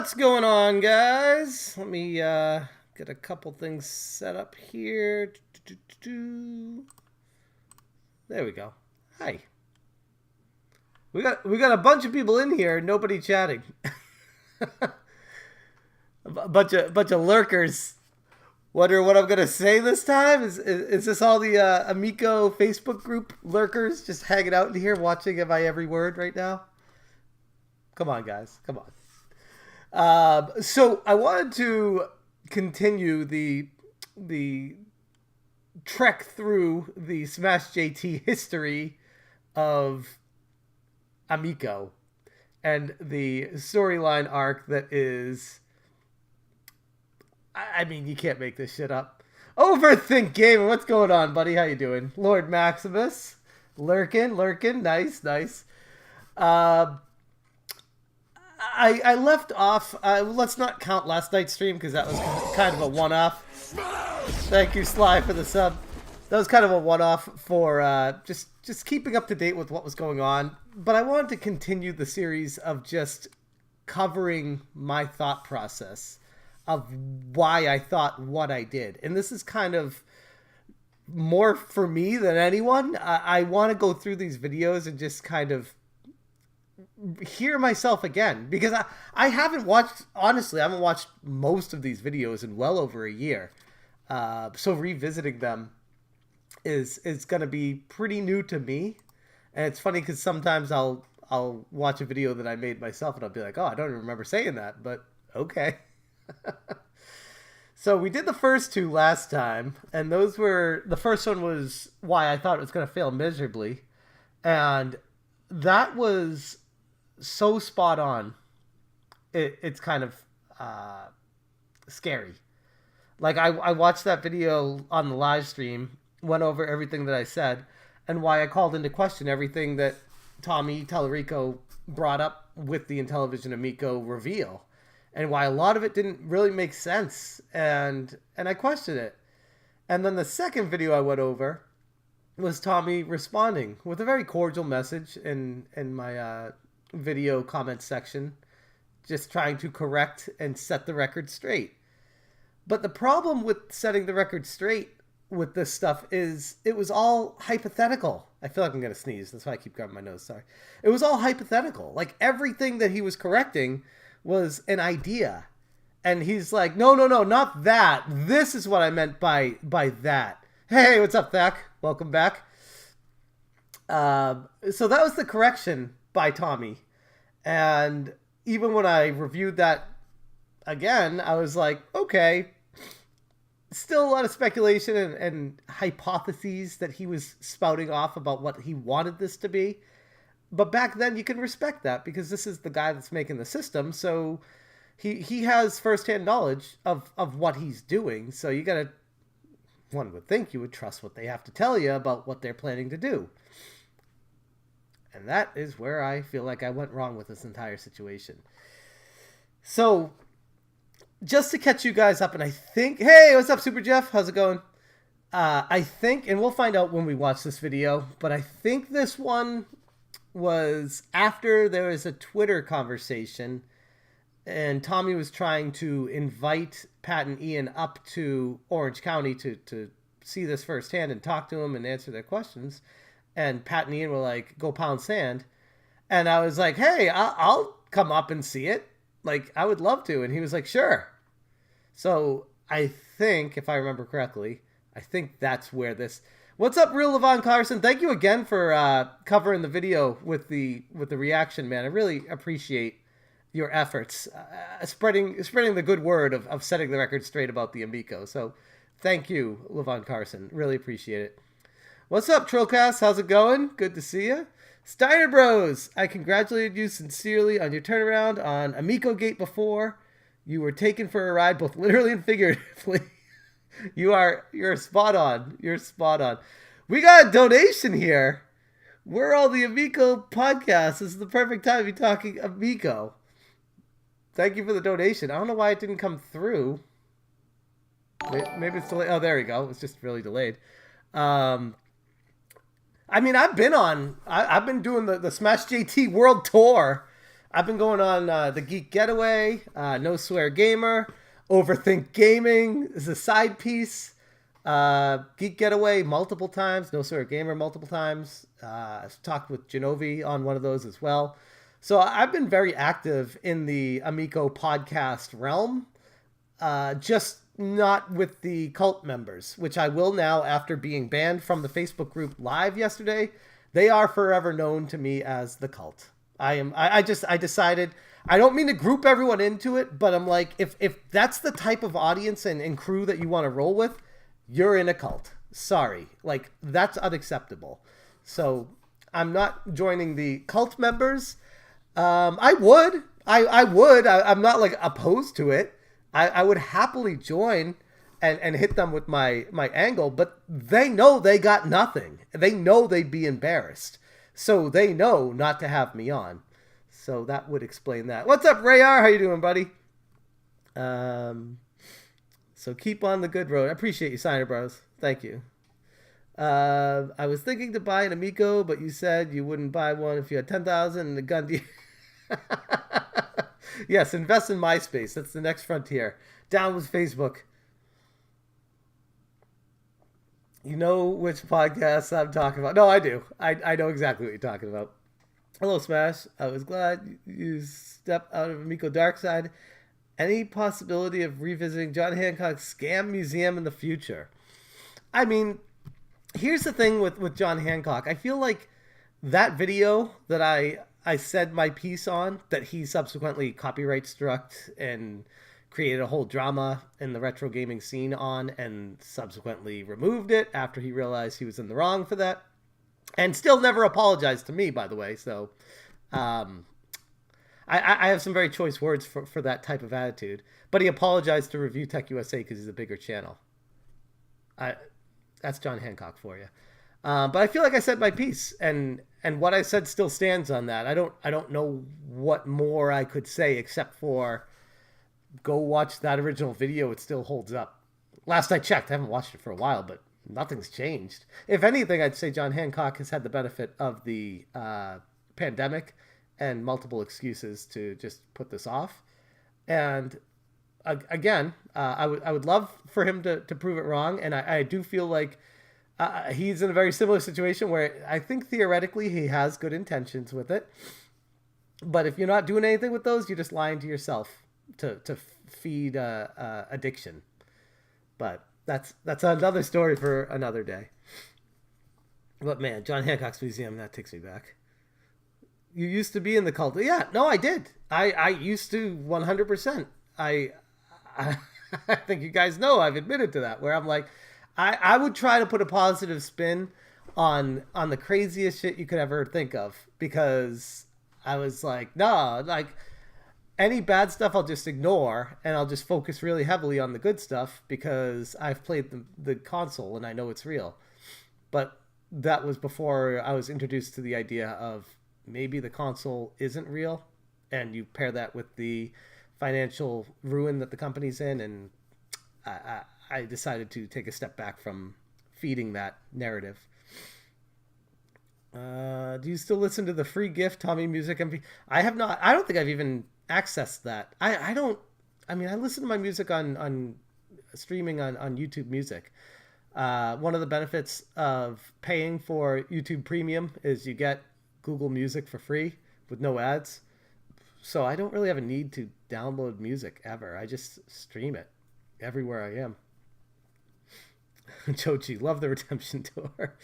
What's going on, guys? Let me get a couple things set up here. There we go. Hi. We got a bunch of people in here, nobody chatting. a bunch of lurkers. Wonder what I'm gonna say this time? Is this all the Amico Facebook group lurkers just hanging out in here watching my every word right now? Come on, guys. Come on. So I wanted to continue the trek through the Smash JT history of Amico and the storyline arc that is, I mean, you can't make this shit up. Overthink Gaming, what's going on, buddy? How you doing? Lord Maximus, lurking, nice. I left off, let's not count last night's stream because that was kind of a one-off. Thank you, Sly, for the sub. That was kind of a one-off for just keeping up to date with what was going on. But I wanted to continue the series of just covering my thought process of why I thought what I did. And this is kind of more for me than anyone. I want to go through these videos and just kind of hear myself again, because I haven't watched, honestly, I haven't watched most of these videos in well over a year. So revisiting them is going to be pretty new to me. And it's funny because sometimes I'll watch a video that I made myself and I'll be like, oh, I don't even remember saying that, but okay. So we did the first two last time, and those were, the first one was why I thought it was going to fail miserably. And that was so spot on. It's kind of scary. Like I watched that video on the live stream, went over everything that I said, and why I called into question everything that Tommy Talarico brought up with the Intellivision Amico reveal, and why a lot of it didn't really make sense, and I questioned it. And then the second video I went over was Tommy responding with a very cordial message in my video comment section, just trying to correct and set the record straight. But the problem with setting the record straight with this stuff is it was all hypothetical. I feel like I'm going to sneeze. That's why I keep grabbing my nose. Sorry. It was all hypothetical. Like everything that he was correcting was an idea. And he's like, no, not that. This is what I meant by that. Hey, what's up, Thak? Welcome back. So that was the correction by Tommy. And even when I reviewed that again, I was like, okay, still a lot of speculation and hypotheses that he was spouting off about what he wanted this to be. But back then you can respect that because this is the guy that's making the system. So he has firsthand knowledge of what he's doing. So you gotta, one would think you would trust what they have to tell you about what they're planning to do. And that is where I feel like I went wrong with this entire situation. So, just to catch you guys up, and I think, hey, what's up, Super Jeff? How's it going? I think, and we'll find out when we watch this video, but I think this one was after there was a Twitter conversation, and Tommy was trying to invite Pat and Ian up to Orange County to see this firsthand and talk to them and answer their questions. And Pat and Ian were like, go pound sand. And I was like, hey, I'll come up and see it. Like, I would love to. And he was like, sure. So I think, if I remember correctly, I think that's where this... What's up, Real Levon Carson? Thank you again for covering the video with the reaction, man. I really appreciate your efforts. Spreading the good word of setting the record straight about the Amico. So thank you, Levon Carson. Really appreciate it. What's up, Trollcast? How's it going? Good to see you. Steiner Bros, I congratulated you sincerely on your turnaround on Amico Gate before. You were taken for a ride, both literally and figuratively. You're spot on. You're spot on. We got a donation here. We're all the Amico podcast. This is the perfect time to be talking Amico. Thank you for the donation. I don't know why it didn't come through. Maybe it's delayed. Oh, there we go. It's just really delayed. I mean, I've been doing the Smash JT World Tour I've been going on the Geek Getaway, No Swear Gamer, Overthink Gaming is a side piece. Geek Getaway multiple times, No Swear Gamer multiple times. I've talked with Genovi on one of those as well. So I've been very active in the Amico podcast realm, just not with the cult members, which I will now after being banned from the Facebook group live yesterday. They are forever known to me as the cult. I decided, I don't mean to group everyone into it, but I'm like, if that's the type of audience and crew that you want to roll with, you're in a cult. Sorry. Like, that's unacceptable. So I'm not joining the cult members. I would. I'm not like opposed to it. I would happily join and hit them with my angle, but they know they got nothing. They know they'd be embarrassed. So they know not to have me on. So that would explain that. What's up, Rayar? How you doing, buddy? So keep on the good road. I appreciate you, Signer Bros. Thank you. I was thinking to buy an Amico, but you said you wouldn't buy one if you had 10,000 and a gun deal. Yes, invest in MySpace. That's the next frontier. Down with Facebook. You know which podcast I'm talking about. No, I do. I know exactly what you're talking about. Hello, Smash. I was glad you stepped out of Amico Dark Side. Any possibility of revisiting John Hancock's Scam Museum in the future? I mean, here's the thing with John Hancock. I feel like that video that I said my piece on, that he subsequently copyright struck and created a whole drama in the retro gaming scene on, and subsequently removed it after he realized he was in the wrong for that, and still never apologized to me, by the way. So I have some very choice words for that type of attitude, but he apologized to Review Tech USA because he's a bigger channel. That's John Hancock for you. But I feel like I said my piece, and what I said still stands on that. I don't know what more I could say except for go watch that original video. It still holds up. Last I checked, I haven't watched it for a while, but nothing's changed. If anything, I'd say John Hancock has had the benefit of the pandemic and multiple excuses to just put this off. And again, I would love for him to prove it wrong, and I do feel like he's in a very similar situation where I think theoretically he has good intentions with it. But if you're not doing anything with those, you're just lying to yourself to feed addiction. But that's another story for another day. But man, John Hancock's museum, that takes me back. You used to be in the cult. Yeah, no, I did. I used to 100%. I think you guys know I've admitted to that, where I'm like, I would try to put a positive spin on the craziest shit you could ever think of, because I was like, no, like any bad stuff I'll just ignore, and I'll just focus really heavily on the good stuff because I've played the console and I know it's real. But that was before I was introduced to the idea of maybe the console isn't real, and you pair that with the financial ruin that the company's in, and I decided to take a step back from feeding that narrative. Do you still listen to the free gift Tommy Music MP? I have not. I don't think I've even accessed that. I listen to my music on streaming on YouTube Music. One of the benefits of paying for YouTube Premium is you get Google Music for free with no ads. So I don't really have a need to download music ever. I just stream it everywhere I am. Chochi, love the Redemption Tour.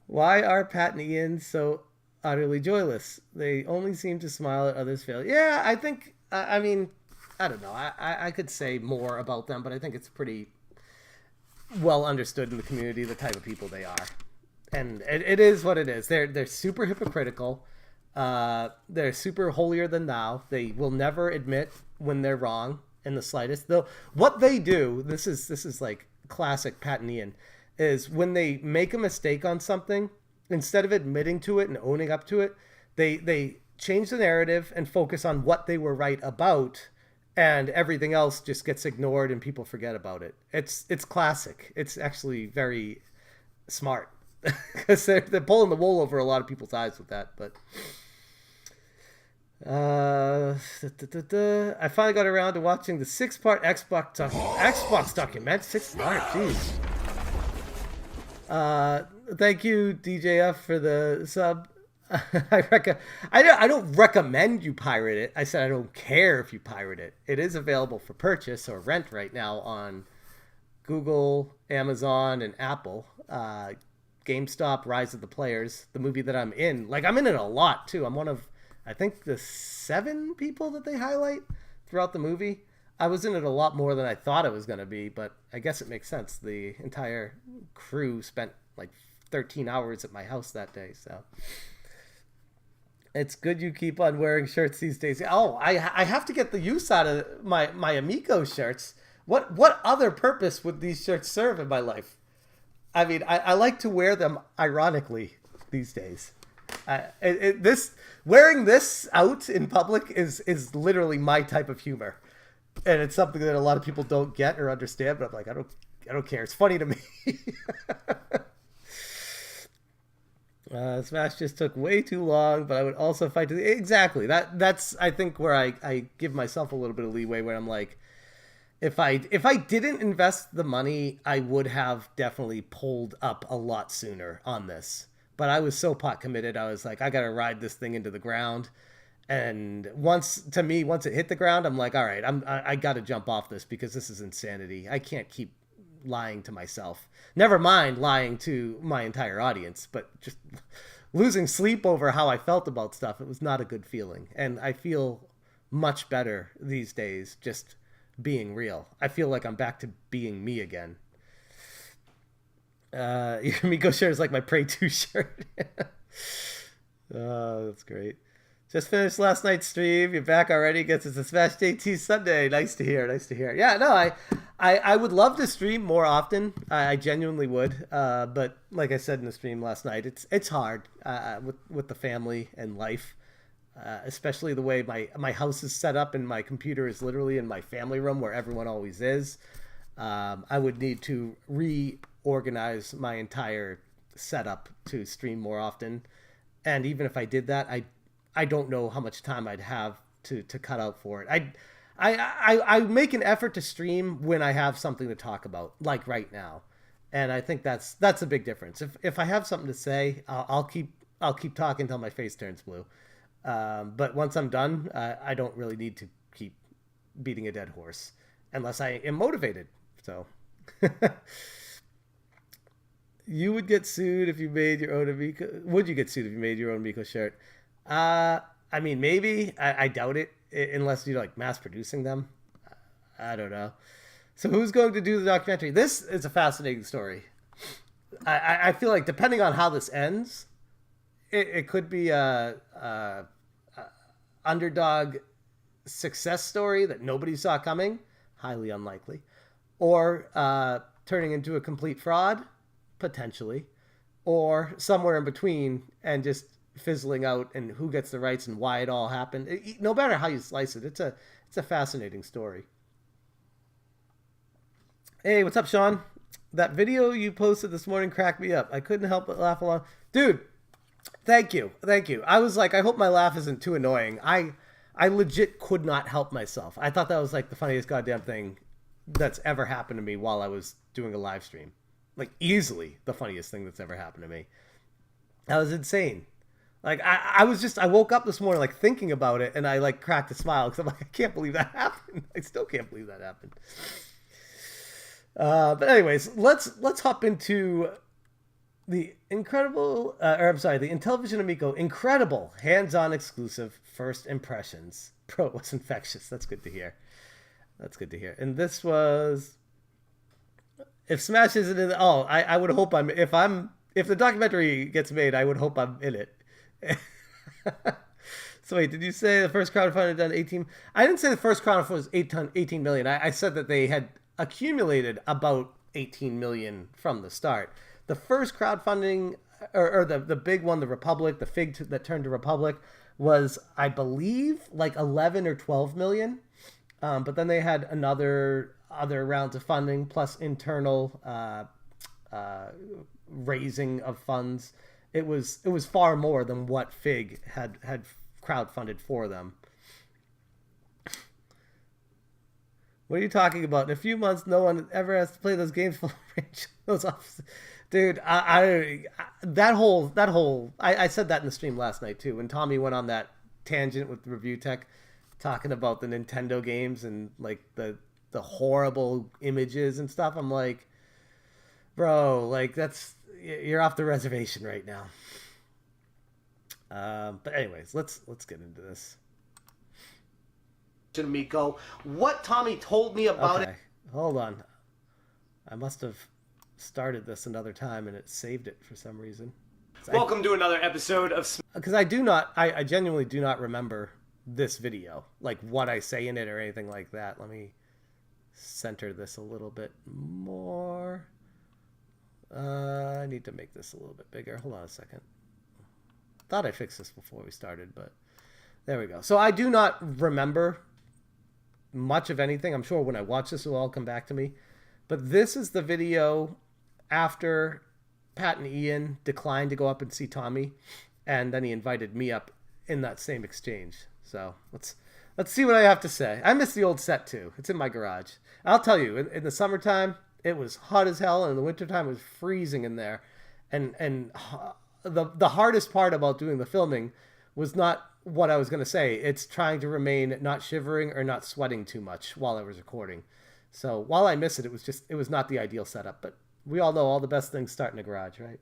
Why are Pat and Ian so utterly joyless? They only seem to smile at others' failure. Yeah, I think, I don't know. I could say more about them, but I think it's pretty well understood in the community the type of people they are. And it is what it is. They're super hypocritical. They're super holier than thou. They will never admit when they're wrong in the slightest. Though what they do, this is like classic Pat and Ian, is when they make a mistake on something, instead of admitting to it and owning up to it, they change the narrative and focus on what they were right about, and everything else just gets ignored and people forget about it. It's classic. It's actually very smart because they're pulling the wool over a lot of people's eyes with that. But I finally got around to watching the 6-part Xbox document. 6 part, jeez. Thank you, DJF, for the sub. I don't recommend you pirate it. I said I don't care if you pirate it. It is available for purchase or rent right now on Google, Amazon, and Apple. GameStop, Rise of the Players, the movie that I'm in. Like, I'm in it a lot, too. I'm one of, I think, the 7 people that they highlight throughout the movie. I was in it a lot more than I thought it was going to be, but I guess it makes sense. The entire crew spent like 13 hours at my house that day, so it's good you keep on wearing shirts these days. Oh, I have to get the use out of my Amico shirts. What other purpose would these shirts serve in my life? I mean, I like to wear them ironically these days. Wearing this out in public is literally my type of humor, and it's something that a lot of people don't get or understand. But I'm like, I don't care. It's funny to me. Smash just took way too long, but I would also fight to the exactly. That's I think where I give myself a little bit of leeway where I'm like, if I didn't invest the money, I would have definitely pulled up a lot sooner on this. But I was so pot committed. I was like, I got to ride this thing into the ground. And once it hit the ground, I'm like, all right, I got to jump off this because this is insanity. I can't keep lying to myself. Never mind lying to my entire audience, but just losing sleep over how I felt about stuff. It was not a good feeling. And I feel much better these days just being real. I feel like I'm back to being me again. Your Miko shirt is like my Pray 2 shirt. Oh, that's great. Just finished last night's stream. You're back already. Guess it's a Smash JT Sunday. Nice to hear. Nice to hear. Yeah, no, I would love to stream more often. I genuinely would. But like I said in the stream last night, it's hard with the family and life. Especially the way my house is set up and my computer is literally in my family room where everyone always is. I would need to reorganize my entire setup to stream more often. And even if I did that, I don't know how much time I'd have to cut out for it. I make an effort to stream when I have something to talk about, like right now. And I think that's a big difference. If I have something to say, I'll keep talking until my face turns blue. But once I'm done, I don't really need to keep beating a dead horse unless I am motivated. So you would get sued if you made your own Amico. Would you get sued if you made your own Amico shirt? I mean, maybe. I doubt it unless you're like mass producing them. I don't know. So who's going to do the documentary? This is a fascinating story. I feel like depending on how this ends, it could be a underdog success story that nobody saw coming, highly unlikely, or turning into a complete fraud, potentially, or somewhere in between and just fizzling out and who gets the rights and why it all happened. No matter how you slice it, it's a fascinating story. Hey, what's up, Sean? That video you posted this morning cracked me up. I couldn't help but laugh along. Dude, thank you. I was like, I hope my laugh isn't too annoying. I legit could not help myself. I thought that was like the funniest goddamn thing that's ever happened to me while I was doing a live stream. Like, easily the funniest thing that's ever happened to me. That was insane. Like, I woke up this morning like thinking about it, and I like cracked a smile because I'm like, I can't believe that happened. I still can't believe that happened. But anyways, let's hop into the incredible, the Intellivision Amico incredible hands-on exclusive first impressions. Bro, it was infectious. That's good to hear. And this was, if Smash isn't in, I would hope if the documentary gets made, I would hope I'm in it. So wait, did you say the first crowdfunding had done 18? I didn't say the first crowdfunding was 18 million. I said that they had accumulated about 18 million from the start. The first crowdfunding, or the big one, the Republic, the Fig that turned to Republic, was, I believe, like 11 or 12 million. But then they had other rounds of funding plus internal raising of funds. It was far more than what Fig had crowdfunded for them. What are you talking about? In a few months, no one ever has to play those games full range. Those offices. Dude, I said that in the stream last night too, when Tommy went on that tangent with Review Tech, talking about the Nintendo games and like the horrible images and stuff. I'm like, bro, like you're off the reservation right now. But anyways, let's get into this. Amico, what Tommy told me about it. Hold on. I must have started this another time and it saved it for some reason. Welcome to another episode of... Because I genuinely do not remember this video, like what I say in it or anything like that. Let me center this a little bit more. I need to make this a little bit bigger. Hold on a second. Thought I fixed this before we started, but there we go. So I do not remember much of anything. I'm sure when I watch this, it will all come back to me. But this is the video after Pat and Ian declined to go up and see Tommy, and then he invited me up in that same exchange. So let's see what I have to say. I miss the old set too. It's in my garage. I'll tell you, in the summertime, it was hot as hell, and in the wintertime, it was freezing in there. And the hardest part about doing the filming was not what I was going to say. It's trying to remain not shivering or not sweating too much while I was recording. So while I miss it, it was not the ideal setup, but we all know all the best things start in a garage, right?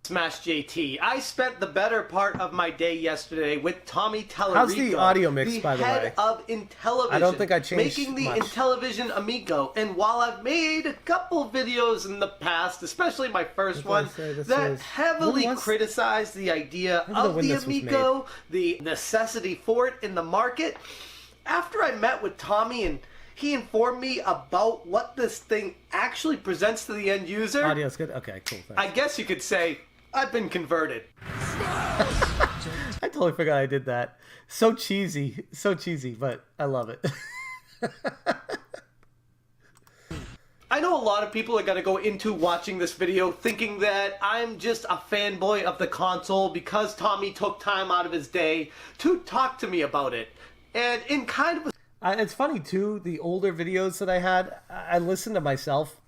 Smash JT. I spent the better part of my day yesterday with Tommy Talarico. How's the audio mix, by the way? The head of Intellivision. I don't think I changed making the much. Intellivision Amico. And while I've made a couple videos in the past, especially my first one, that heavily criticized the idea of the Amico, the necessity for it in the market, after I met with Tommy and he informed me about what this thing actually presents to the end user. Audio's good? Okay, cool. Thanks. I guess you could say I've been converted. I totally forgot I did that. So cheesy, but I love it. I know a lot of people are going to go into watching this video thinking that I'm just a fanboy of the console because Tommy took time out of his day to talk to me about it. And in kind of a... It's funny, too, the older videos that I had, I listened to myself,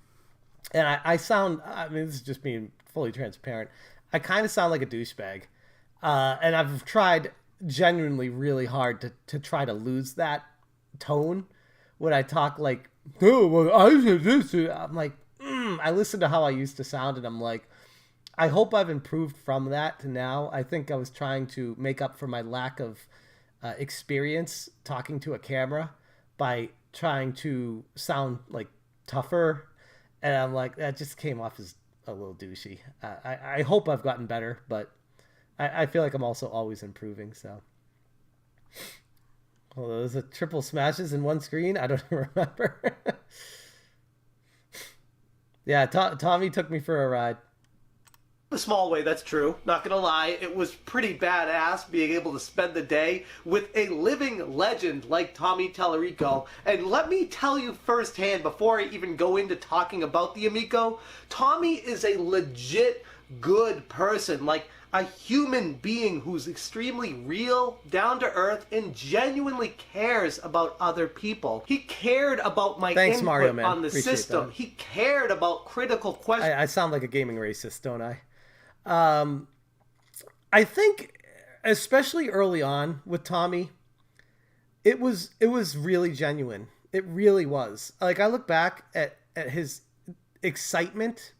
and I sound, I mean, this is just being fully transparent, I kind of sound like a douchebag. And I've tried genuinely really hard to try to lose that tone when I talk like, oh, well, I said this. I'm like, I listen to how I used to sound, and I'm like, I hope I've improved from that to now. I think I was trying to make up for my lack of experience talking to a camera by trying to sound like tougher, and I'm like, that just came off as a little douchey. I hope I've gotten better, but I feel like I'm also always improving. So, well, those are triple smashes in one screen. I don't remember. Yeah, Tommy took me for a ride. A small way, that's true. Not gonna lie, it was pretty badass being able to spend the day with a living legend like Tommy Talarico. And let me tell you firsthand, before I even go into talking about the Amico, Tommy is a legit good person, like a human being who's extremely real, down to earth, and genuinely cares about other people. He cared about my input Mario, man. on the Appreciate system. that. He cared about critical questions. I sound like a gaming racist, don't I? I think, especially early on with Tommy, it was really genuine. It really was. Like, I look back at his excitement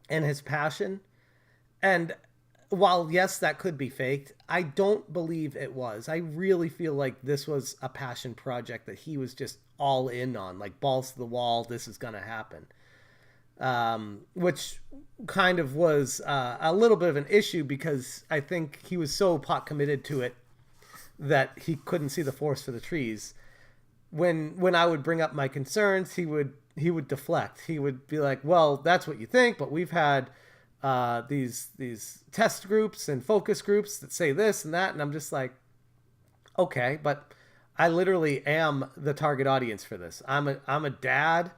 and his passion, and while yes, that could be faked, I don't believe it was. I really feel like this was a passion project that he was just all in on, like balls to the wall. This is gonna happen. Which kind of was a little bit of an issue because I think he was so pot committed to it that he couldn't see the forest for the trees. When I would bring up my concerns, he would deflect. He would be like, "Well, that's what you think, but we've had these test groups and focus groups that say this and that," and I'm just like, "Okay, but I literally am the target audience for this. I'm a dad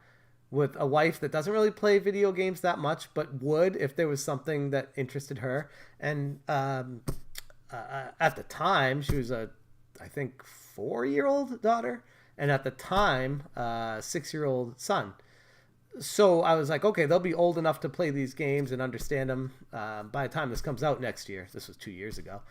with a wife that doesn't really play video games that much, but would if there was something that interested her, and at the time, she was I think 4-year-old daughter, and at the time, 6-year-old son. So I was like, okay, they'll be old enough to play these games and understand them by the time this comes out next year. This was 2 years ago.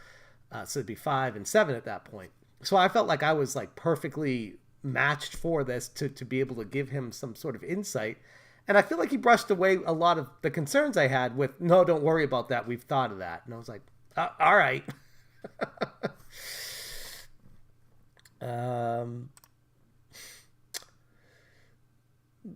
So it'd be 5 and 7 at that point. So I felt like I was like perfectly matched for this to be able to give him some sort of insight. And I feel like he brushed away a lot of the concerns I had with, no, don't worry about that. We've thought of that. And I was like, all right.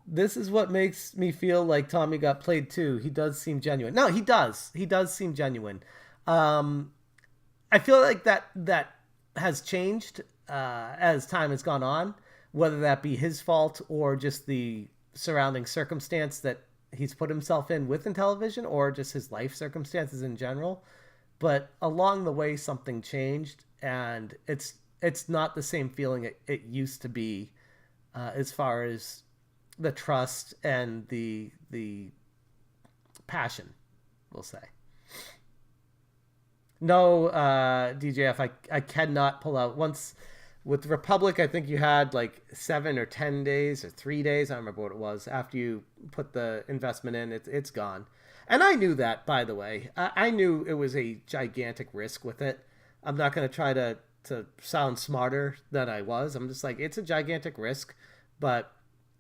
This is what makes me feel like Tommy got played too. He does seem genuine. No, he does. He does seem genuine. I feel like that has changed as time has gone on, whether that be his fault or just the surrounding circumstance that he's put himself in with Intellivision, or just his life circumstances in general. But along the way, something changed, and it's not the same feeling it used to be, as far as the trust and the passion, we'll say. No, DJF, I cannot pull out. Once with Republic, I think you had like 7 or 10 days or 3 days. I don't remember what it was. After you put the investment in, it's gone. And I knew that, by the way. I knew it was a gigantic risk with it. I'm not going to try to sound smarter than I was. I'm just like, it's a gigantic risk. But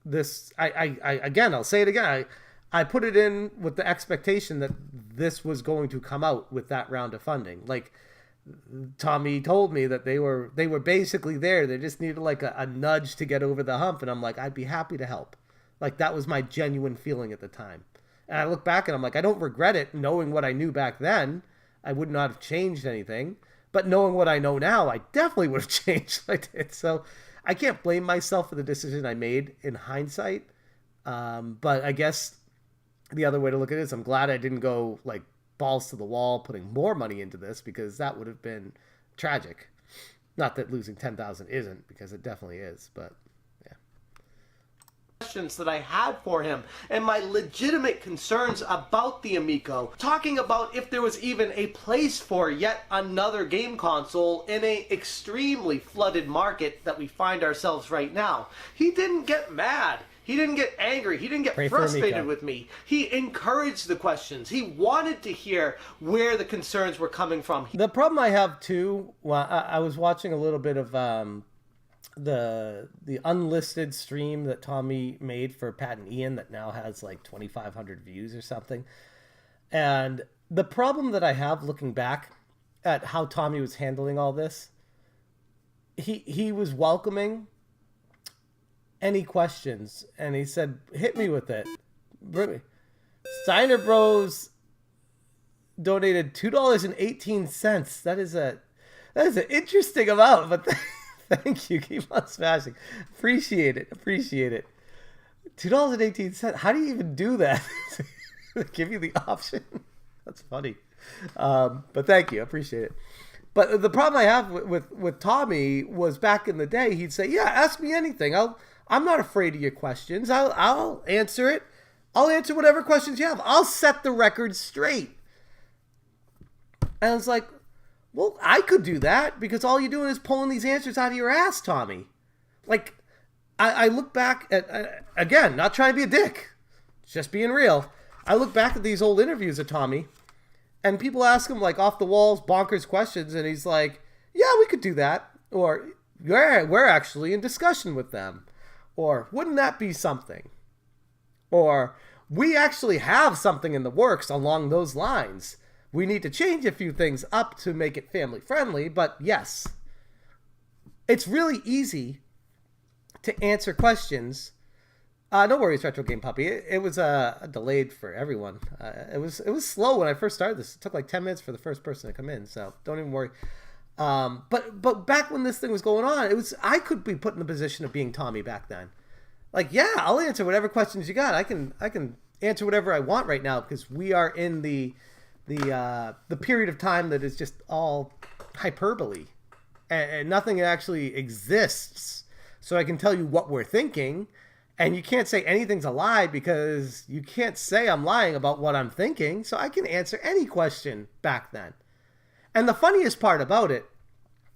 this, again, I'll say it again. I put it in with the expectation that this was going to come out with that round of funding. Like, Tommy told me that they were basically there. They just needed like a nudge to get over the hump. And I'm like, I'd be happy to help. Like, that was my genuine feeling at the time. And I look back and I'm like, I don't regret it. Knowing what I knew back then, I would not have changed anything. But knowing what I know now, I definitely would have changed what I did. So I can't blame myself for the decision I made in hindsight. But I guess the other way to look at it is I'm glad I didn't go like balls to the wall putting more money into this, because that would have been tragic. Not that losing 10,000 isn't, because it definitely is, but yeah. Questions that I had for him and my legitimate concerns about the Amico, talking about if there was even a place for yet another game console in a extremely flooded market that we find ourselves right now. He didn't get mad. He didn't get angry. He didn't get frustrated with me. He encouraged the questions. He wanted to hear where the concerns were coming from. The problem I have too, well, I was watching a little bit of the unlisted stream that Tommy made for Pat and Ian that now has like 2,500 views or something. And the problem that I have looking back at how Tommy was handling all this, he was welcoming any questions, and he said, hit me with it. Steiner Bros donated $2.18. That is an interesting amount, but thank you. Keep on smashing. Appreciate it. $2.18. How do you even do that? Give you the option. That's funny. But thank you. I appreciate it. But the problem I have with Tommy was back in the day, he'd say, yeah, ask me anything. I'm not afraid of your questions. I'll answer it. I'll answer whatever questions you have. I'll set the record straight. And I was like, well, I could do that, because all you're doing is pulling these answers out of your ass, Tommy. Like, I look back at, again, not trying to be a dick, just being real. I look back at these old interviews of Tommy, and people ask him like off the walls, bonkers questions, and he's like, yeah, we could do that. Or, yeah, we're actually in discussion with them. Or, wouldn't that be something? Or, we actually have something in the works along those lines. We need to change a few things up to make it family friendly, but yes. It's really easy to answer questions. No worries, Retro Game Puppy. It was delayed for everyone. It was slow when I first started this. It took like 10 minutes for the first person to come in, so don't even worry. But back when this thing was going on, I could be put in the position of being Tommy back then. Like, yeah, I'll answer whatever questions you got. I can answer whatever I want right now, because we are in the period of time that is just all hyperbole, and nothing actually exists. So I can tell you what we're thinking, and you can't say anything's a lie, because you can't say I'm lying about what I'm thinking. So I can answer any question back then. And the funniest part about it,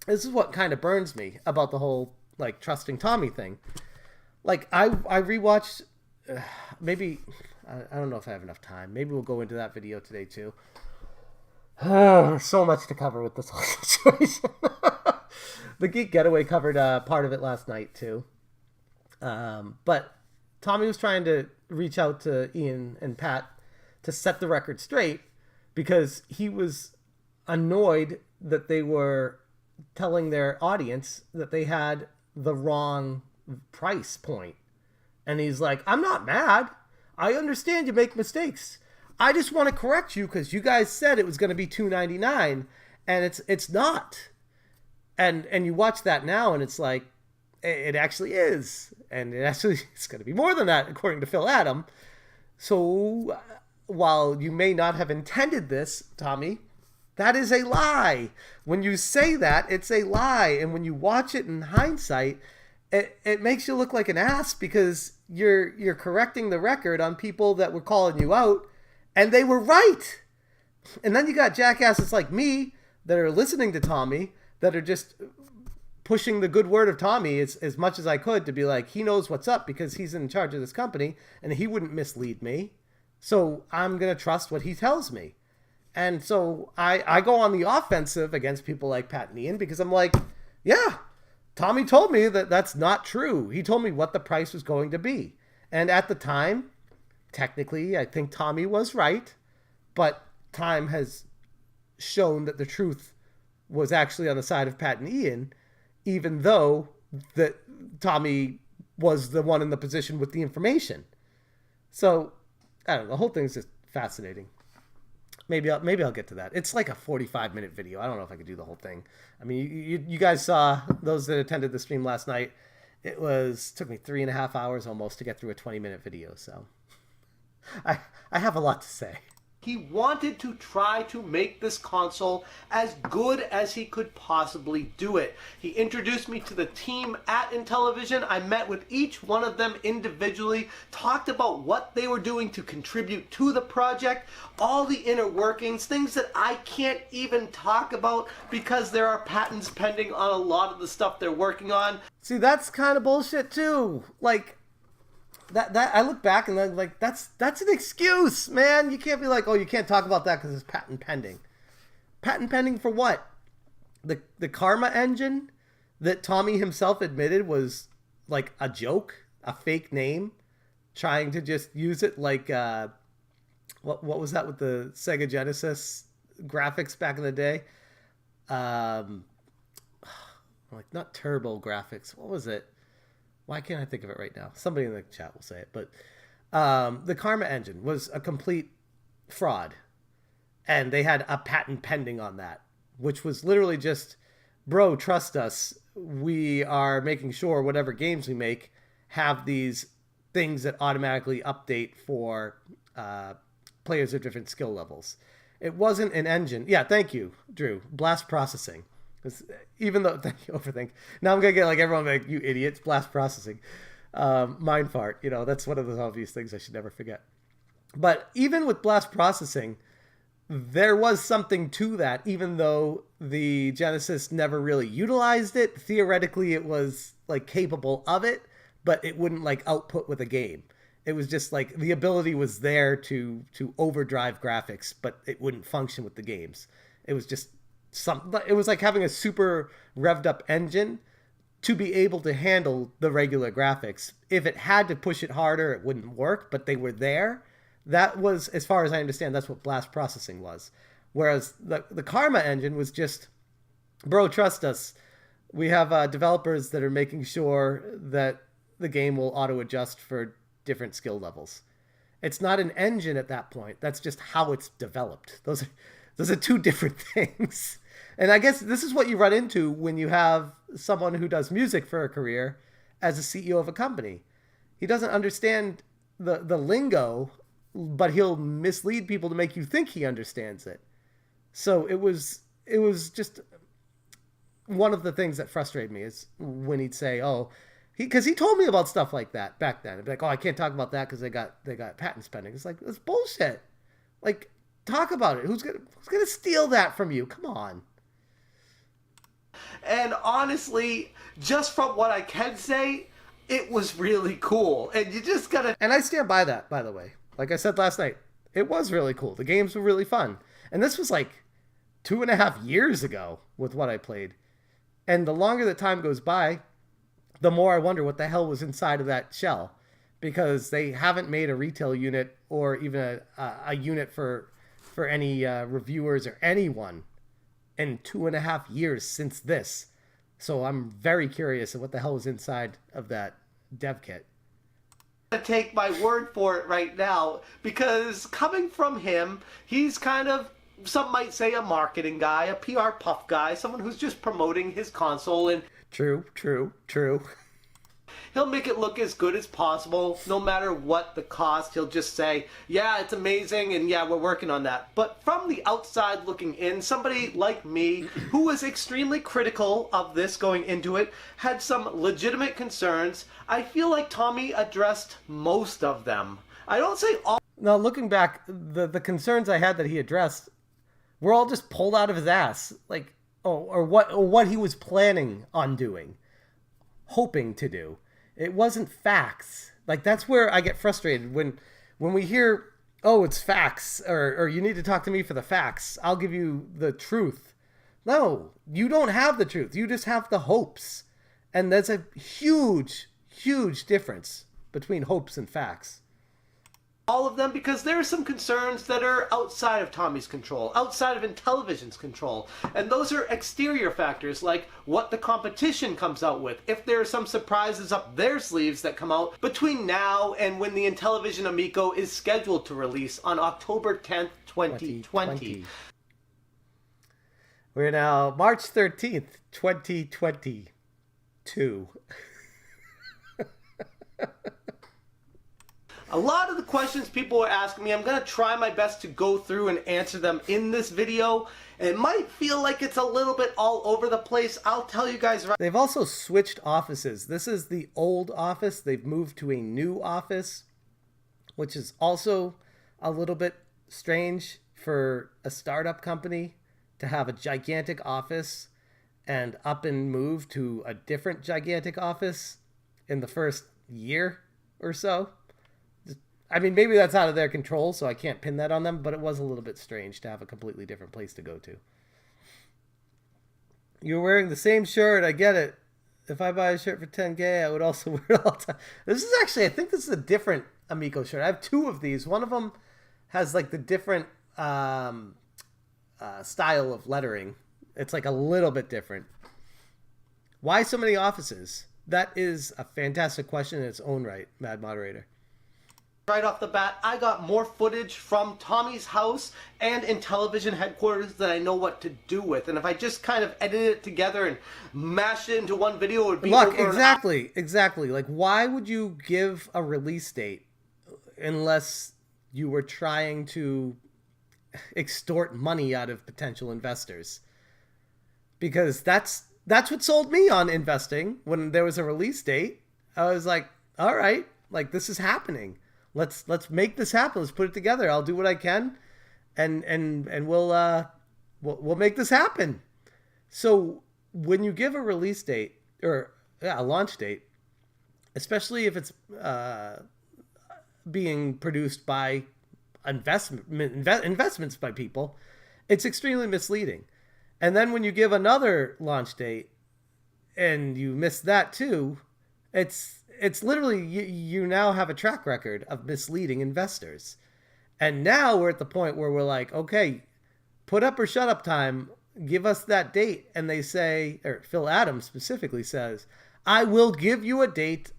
this is what kind of burns me about the whole like trusting Tommy thing. Like I rewatched, maybe I don't know if I have enough time. Maybe we'll go into that video today too. So much to cover with this whole situation. The Geek Getaway covered part of it last night too. But Tommy was trying to reach out to Ian and Pat to set the record straight because he was annoyed that they were telling their audience that they had the wrong price point. And he's like, I'm not mad. I understand you make mistakes. I just want to correct you because you guys said it was going to be $2.99 and it's not. And you watch that now and it's like, it actually is. And it's going to be more than that, according to Phil Adam. So while you may not have intended this, Tommy, that is a lie. When you say that, it's a lie. And when you watch it in hindsight, it makes you look like an ass because you're correcting the record on people that were calling you out, and they were right. And then you got jackasses like me that are listening to Tommy that are just pushing the good word of Tommy as much as I could to be like, he knows what's up because he's in charge of this company and he wouldn't mislead me. So I'm going to trust what he tells me. And so I go on the offensive against people like Pat and Ian because I'm like, yeah, Tommy told me that that's not true. He told me what the price was going to be. And at the time, technically, I think Tommy was right. But time has shown that the truth was actually on the side of Pat and Ian, even though that Tommy was the one in the position with the information. So, I don't know. The whole thing's just fascinating. Maybe I'll get to that. It's like a 45-minute video. I don't know if I could do the whole thing. I mean, you guys saw, those that attended the stream last night, it took me 3.5 hours almost to get through a 20-minute video. So I have a lot to say. He wanted to try to make this console as good as he could possibly do it. He introduced me to the team at Intellivision. I met with each one of them individually, talked about what they were doing to contribute to the project, all the inner workings, things that I can't even talk about because there are patents pending on a lot of the stuff they're working on. See, that's kind of bullshit too. Like, that I look back and I'm like, that's an excuse, man. You can't be like, oh, you can't talk about that because it's patent pending. Patent pending for what? The Karma engine that Tommy himself admitted was like a joke, a fake name, trying to just use it like what was that with the Sega Genesis graphics back in the day? Like not Turbo graphics. What was it? Why can't I think of it right now? Somebody in the chat will say it. But the Karma engine was a complete fraud. And they had a patent pending on that, which was literally just, bro, trust us. We are making sure whatever games we make have these things that automatically update for players of different skill levels. It wasn't an engine. Yeah, thank you, Drew. Blast processing. Even though, thank you, overthink. Now I'm going to get like everyone like, you idiots, blast processing. Mind fart, that's one of those obvious things I should never forget. But even with blast processing, there was something to that, even though the Genesis never really utilized it. Theoretically, it was like capable of it, but it wouldn't like output with a game. It was just like the ability was there to overdrive graphics, but it wouldn't function with the games. It was just it was like having a super revved up engine to be able to handle the regular graphics. If it had to push it harder, it wouldn't work, but they were there. That was, as far as I understand, that's what blast processing was. Whereas the Karma engine was just, bro, trust us. We have developers that are making sure that the game will auto adjust for different skill levels. It's not an engine at that point. That's just how it's developed. Those are two different things. And I guess this is what you run into when you have someone who does music for a career as a CEO of a company. He doesn't understand the lingo, but he'll mislead people to make you think he understands it. So it was just one of the things that frustrated me is when he'd say, oh, because he told me about stuff like that back then. I'd be like, oh, I can't talk about that because they got patents pending. It's like, that's bullshit. Like, Talk about it. Who's gonna steal that from you? Come on. And honestly, just from what I can say, it was really cool. And you just gotta... And I stand by that, by the way. Like I said last night, it was really cool. The games were really fun. And this was like 2.5 years ago with what I played. And the longer the time goes by, the more I wonder what the hell was inside of that shell. Because they haven't made a retail unit or even a unit for any reviewers or anyone in 2.5 years since this. So I'm very curious of what the hell was inside of that dev kit. To take my word for it right now, because coming from him, he's kind of, some might say, a marketing guy, a PR puff guy, someone who's just promoting his console, and True. he'll make it look as good as possible, no matter what the cost. He'll just say, yeah, it's amazing, and yeah, we're working on that. But from the outside looking in, somebody like me, who was extremely critical of this going into it, had some legitimate concerns. I feel like Tommy addressed most of them. I don't say all. Now, looking back, the concerns I had that he addressed were all just pulled out of his ass. Like, or what he was planning on doing, hoping to do. It wasn't facts. Like, that's where I get frustrated when we hear, oh, it's facts, or you need to talk to me for the facts. I'll give you the truth. No, you don't have the truth. You just have the hopes. And there's a huge, huge difference between hopes and facts. All of them, because there are some concerns that are outside of Tommy's control, outside of Intellivision's control, and those are exterior factors like what the competition comes out with, if there are some surprises up their sleeves that come out between now and when the Intellivision Amico is scheduled to release on October 10th, 2020. We're now March 13th, 2022. A lot of the questions people are asking me, I'm going to try my best to go through and answer them in this video. It might feel like it's a little bit all over the place. I'll tell you guys right. They've also switched offices. This is the old office. They've moved to a new office, which is also a little bit strange for a startup company to have a gigantic office and up and move to a different gigantic office in the first year or so. I mean, maybe that's out of their control, so I can't pin that on them, but it was a little bit strange to have a completely different place to go to. You're wearing the same shirt, I get it. If I buy a shirt for $10K, I would also wear it all the time. This is actually, I think this is a different Amico shirt. I have two of these. One of them has like the different style of lettering. It's like a little bit different. Why so many offices? That is a fantastic question in its own right, Mad Moderator. Right off the bat, I got more footage from Tommy's house and Intellivision headquarters that I know what to do with. And if I just kind of edited it together and mashed it into one video, it would be Look, exactly. Like, why would you give a release date unless you were trying to extort money out of potential investors? Because that's what sold me on investing. When there was a release date, I was like, all right, like, this is happening. Let's make this happen. Let's put it together. I'll do what I can, and we'll make this happen. So when you give a release date or a launch date, especially if it's being produced by investments by people, it's extremely misleading. And then when you give another launch date and you miss that too, it's literally, you now have a track record of misleading investors. And now we're at the point where we're like, okay, put up or shut up time, give us that date. And they say, or Phil Adams specifically says, I will give you a date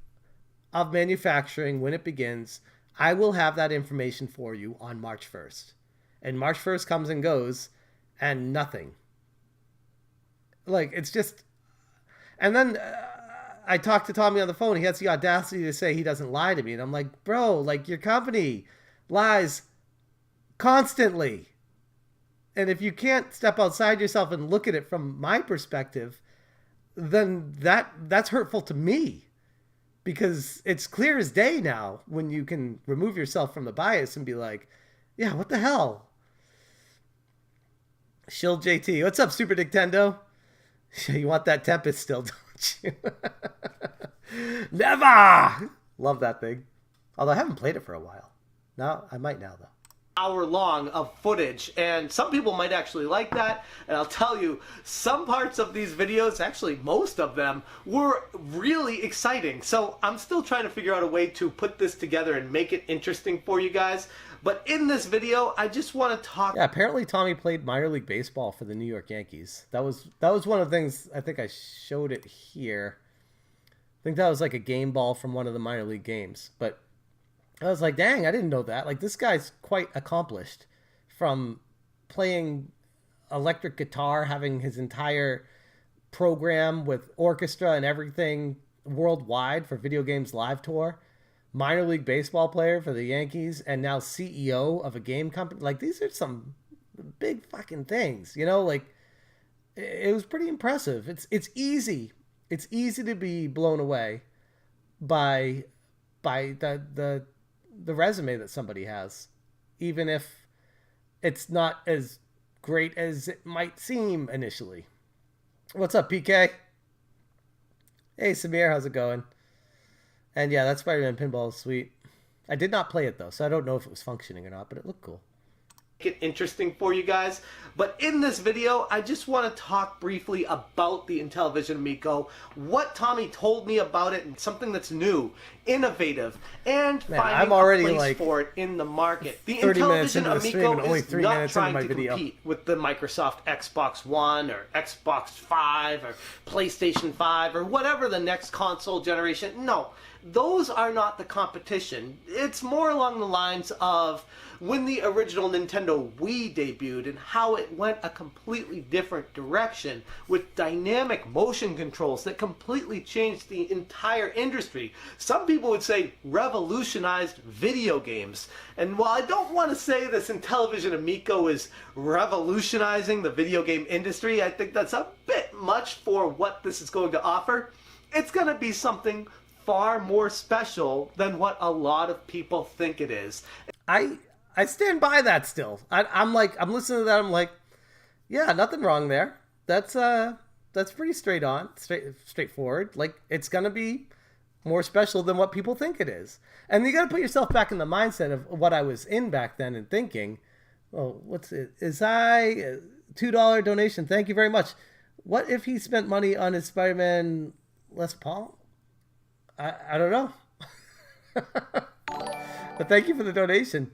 of manufacturing when it begins. I will have that information for you on March 1st. And March 1st comes and goes and nothing. Like, it's just, and then I talked to Tommy on the phone. He has the audacity to say he doesn't lie to me. And I'm like, bro, like, your company lies constantly. And if you can't step outside yourself and look at it from my perspective, then that's hurtful to me. Because it's clear as day now when you can remove yourself from the bias and be like, yeah, what the hell? Shill JT. What's up, Super Nintendo? You want that Tempest still, don't you? Never! Love that thing. Although I haven't played it for a while. No, I might now, though. Hour long of footage, and some people might actually like that, and I'll tell you, some parts of these videos, actually most of them, were really exciting. So I'm still trying to figure out a way to put this together and make it interesting for you guys. But in this video, I just want to talk. Yeah, apparently Tommy played minor league baseball for the New York Yankees. That was one of the things. I think I showed it here. I think that was like a game ball from one of the minor league games. But I was like, dang, I didn't know that. Like, this guy's quite accomplished, from playing electric guitar, having his entire program with orchestra and everything worldwide for Video Games Live Tour, minor league baseball player for the Yankees, and now CEO of a game company. Like, these are some big fucking things, you know? Like, it was pretty impressive. It's easy. It's easy to be blown away by the resume that somebody has, even if it's not as great as it might seem initially. What's up, PK? Hey, Samir, how's it going? And yeah, that Spider-Man pinball is sweet. I did not play it, though, so I don't know if it was functioning or not, but it looked cool. Make it interesting for you guys. But in this video, I just want to talk briefly about the Intellivision Amico, what Tommy told me about it, and something that's new, innovative, and finding a place for it in the market. The Intellivision Amico is not trying to compete with the Microsoft Xbox One or Xbox 5 or PlayStation 5 or whatever the next console generation. No, those are not the competition. It's more along the lines of when the original Nintendo Wii debuted and how it went a completely different direction with dynamic motion controls that completely changed the entire industry. Some people would say revolutionized video games. And while I don't want to say this Intellivision Amico is revolutionizing the video game industry, I think that's a bit much for what this is going to offer. It's going to be something far more special than what a lot of people think it is. I stand by that still. I'm listening to that. I'm like, yeah, nothing wrong there. That's pretty straightforward. Like, it's gonna be more special than what people think it is. And you gotta put yourself back in the mindset of what I was in back then and thinking, oh, what's it? Is I $2 donation? Thank you very much. What if he spent money on his Spider-Man Les Paul? I don't know. But thank you for the donation.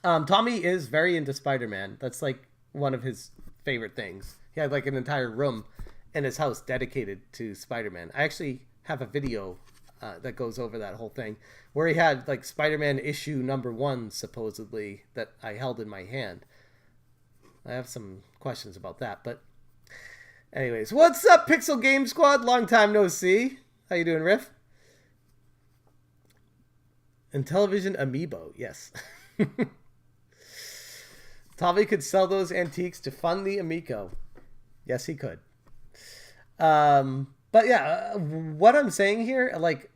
Tommy is very into Spider-Man. That's like one of his favorite things. He had like an entire room in his house dedicated to Spider-Man. I actually have a video that goes over that whole thing, where he had like Spider-Man issue #1 supposedly that I held in my hand. I have some questions about that, but anyways, what's up, Pixel Game Squad? Long time no see. How you doing, Riff? Intellivision Amiibo, yes. Tommy could sell those antiques to fund the Amico. Yes, he could. But yeah, what I'm saying here, like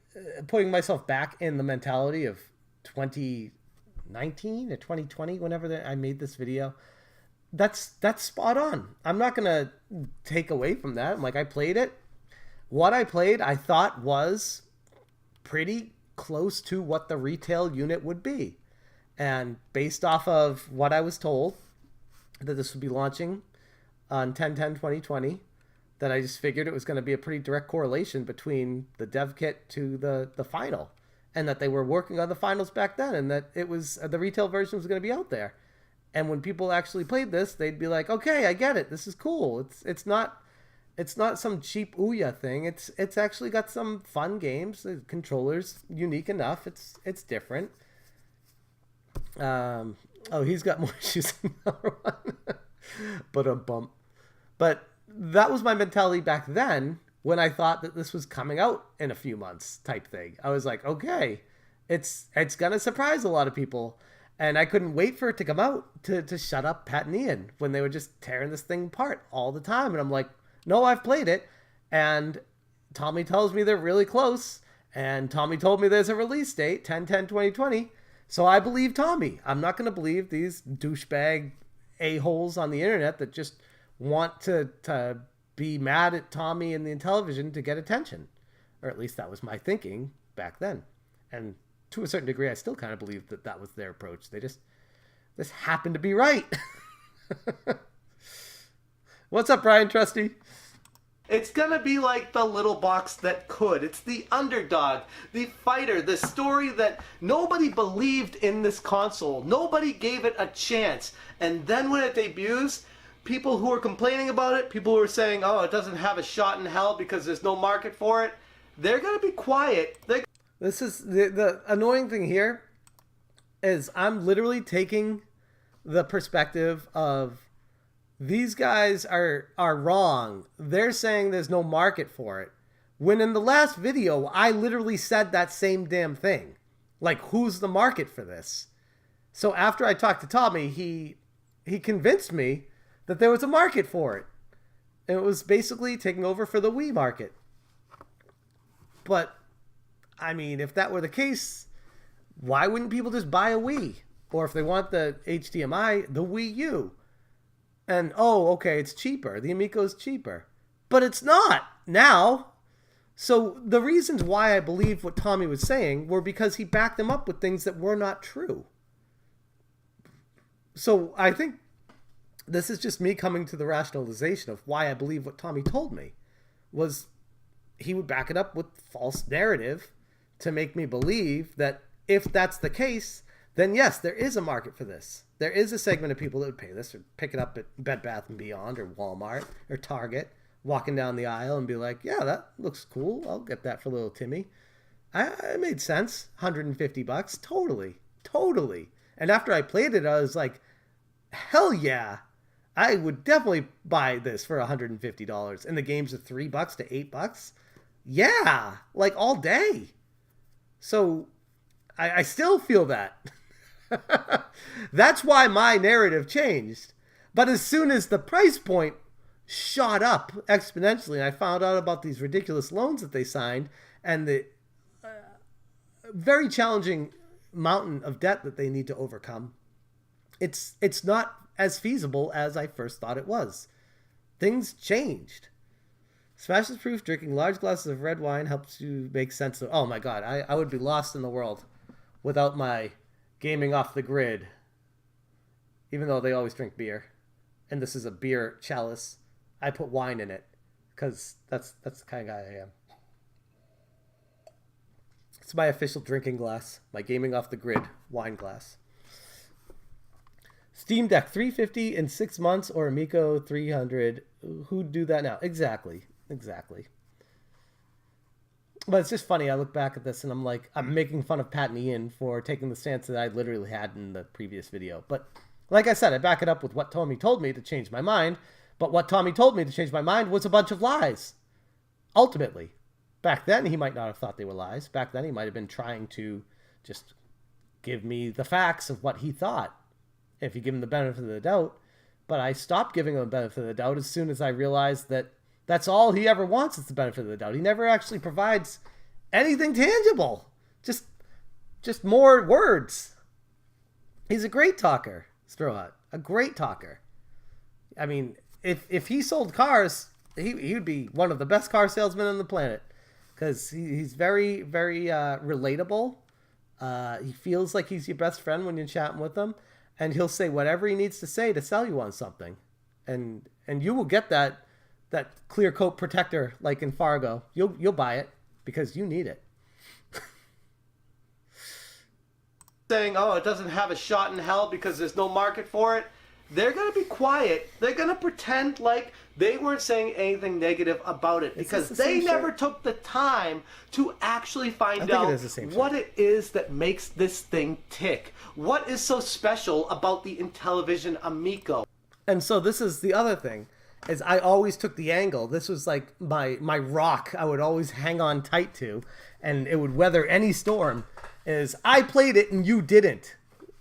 putting myself back in the mentality of 2019 or 2020, whenever I made this video, that's spot on. I'm not going to take away from that. I'm like, I played it. What I played, I thought was pretty close to what the retail unit would be. And based off of what I was told, that this would be launching on 10/10/2020, that I just figured it was going to be a pretty direct correlation between the dev kit to the final, and that they were working on the finals back then, and that it was the retail version was going to be out there. And when people actually played this, they'd be like, okay, I get it. This is cool. It's not some cheap Ouya thing. It's actually got some fun games. The controller's unique enough. It's different. Oh, he's got more issues than #1. But a bump. But that was my mentality back then when I thought that this was coming out in a few months type thing. I was like, okay, it's gonna surprise a lot of people. And I couldn't wait for it to come out to shut up Pat and Ian when they were just tearing this thing apart all the time. And I'm like, no, I've played it. And Tommy tells me they're really close. And Tommy told me there's a release date, 10/10/2020. So I believe Tommy. I'm not going to believe these douchebag a-holes on the internet that just want to be mad at Tommy and the Intellivision to get attention. Or at least that was my thinking back then. And to a certain degree, I still kind of believe that that was their approach. They just happened to be right. What's up, Brian Trusty? It's gonna be like the little box that could. It's the underdog, the fighter, the story that nobody believed in this console. Nobody gave it a chance. And then when it debuts, people who are complaining about it, people who are saying, oh, it doesn't have a shot in hell because there's no market for it, they're gonna be quiet. This is the annoying thing here is I'm literally taking the perspective of these guys are wrong. They're saying there's no market for it. When in the last video, I literally said that same damn thing. Like, who's the market for this? So after I talked to Tommy, he convinced me that there was a market for it. And it was basically taking over for the Wii market. But, I mean, if that were the case, why wouldn't people just buy a Wii? Or if they want the HDMI, the Wii U. And, oh, okay, it's cheaper. The Amico's cheaper. But it's not now. So the reasons why I believed what Tommy was saying were because he backed them up with things that were not true. So I think this is just me coming to the rationalization of why I believe what Tommy told me. Was he would back it up with false narrative to make me believe that if that's the case, then yes, there is a market for this. There is a segment of people that would pay this or pick it up at Bed Bath & Beyond or Walmart or Target, walking down the aisle and be like, yeah, that looks cool. I'll get that for little Timmy. It made sense. $150. Totally. And after I played it, I was like, hell yeah. I would definitely buy this for $150. And the games are $3 to $8. Yeah, like all day. So I still feel that. That's why my narrative changed. But as soon as the price point shot up exponentially, and I found out about these ridiculous loans that they signed and the very challenging mountain of debt that they need to overcome, it's not as feasible as I first thought it was. Things changed. Smash is proof drinking large glasses of red wine helps you make sense of... Oh my god, I would be lost in the world without my gaming off the grid. Even though they always drink beer. And this is a beer chalice. I put wine in it. Because that's the kind of guy I am. It's my official drinking glass. My gaming off the grid wine glass. Steam Deck $350 in 6 months or Amico $300. Who'd do that now? Exactly. But it's just funny. I look back at this and I'm like, I'm making fun of Pat and Ian for taking the stance that I literally had in the previous video. But like I said, I back it up with what Tommy told me to change my mind. But what Tommy told me to change my mind was a bunch of lies. Ultimately. Back then, he might not have thought they were lies. Back then, he might have been trying to just give me the facts of what he thought. If you give him the benefit of the doubt. But I stopped giving him the benefit of the doubt as soon as I realized that that's all he ever wants is the benefit of the doubt. He never actually provides anything tangible. Just more words. He's a great talker, Straw Hat. A great talker. I mean, if he sold cars, he would be one of the best car salesmen on the planet. Because he's very, very relatable. He feels like he's your best friend when you're chatting with him. And he'll say whatever he needs to say to sell you on something. And you will get that clear coat protector like in Fargo. You'll buy it because you need it. Saying, oh, it doesn't have a shot in hell because there's no market for it. They're going to be quiet. They're going to pretend like they weren't saying anything negative about it because they never took the time to actually find out what it is that makes this thing tick. What is so special about the Intellivision Amico? And so this is the other thing, is I always took the angle. This was like my rock I would always hang on tight to, and it would weather any storm, is I played it and you didn't.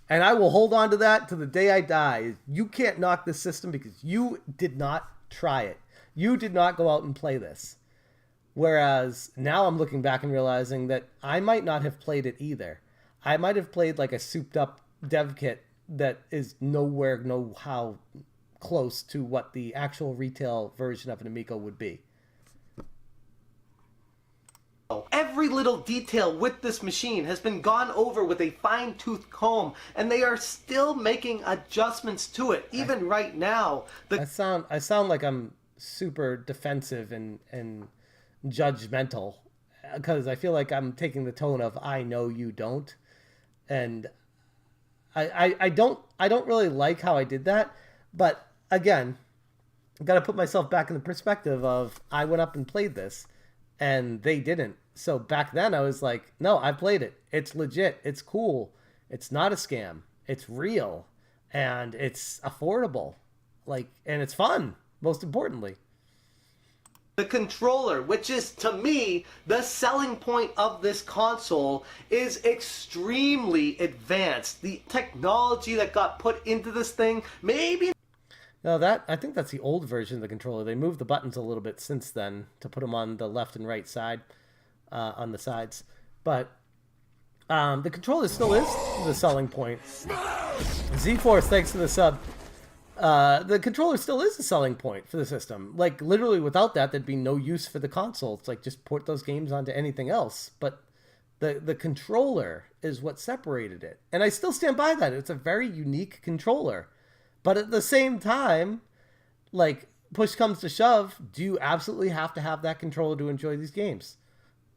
And I will hold on to that to the day I die. You can't knock this system because you did not try it. You did not go out and play this. Whereas now I'm looking back and realizing that I might not have played it either. I might have played like a souped up dev kit that is nowhere know how close to what the actual retail version of an Amico would be. Every little detail with this machine has been gone over with a fine-tooth comb, and they are still making adjustments to it, even right now. I sound like I'm super defensive and judgmental, because I feel like I'm taking the tone of I know you don't, and I don't really like how I did that. But again, I've got to put myself back in the perspective of I went up and played this and they didn't. So back then I was like, no, I played it. It's legit. It's cool. It's not a scam. It's real and it's affordable. Like, and it's fun, most importantly. The controller, which is, to me, the selling point of this console, is extremely advanced. The technology that got put into this thing, maybe... No, I think that's the old version of the controller. They moved the buttons a little bit since then to put them on the left and right side, on the sides. But the controller still is the selling point. Z-Force, thanks for the sub. The controller still is a selling point for the system. Like, literally, without that, there'd be no use for the console. It's like, just port those games onto anything else. But the controller is what separated it. And I still stand by that. It's a very unique controller. But at the same time, like, push comes to shove, do you absolutely have to have that controller to enjoy these games?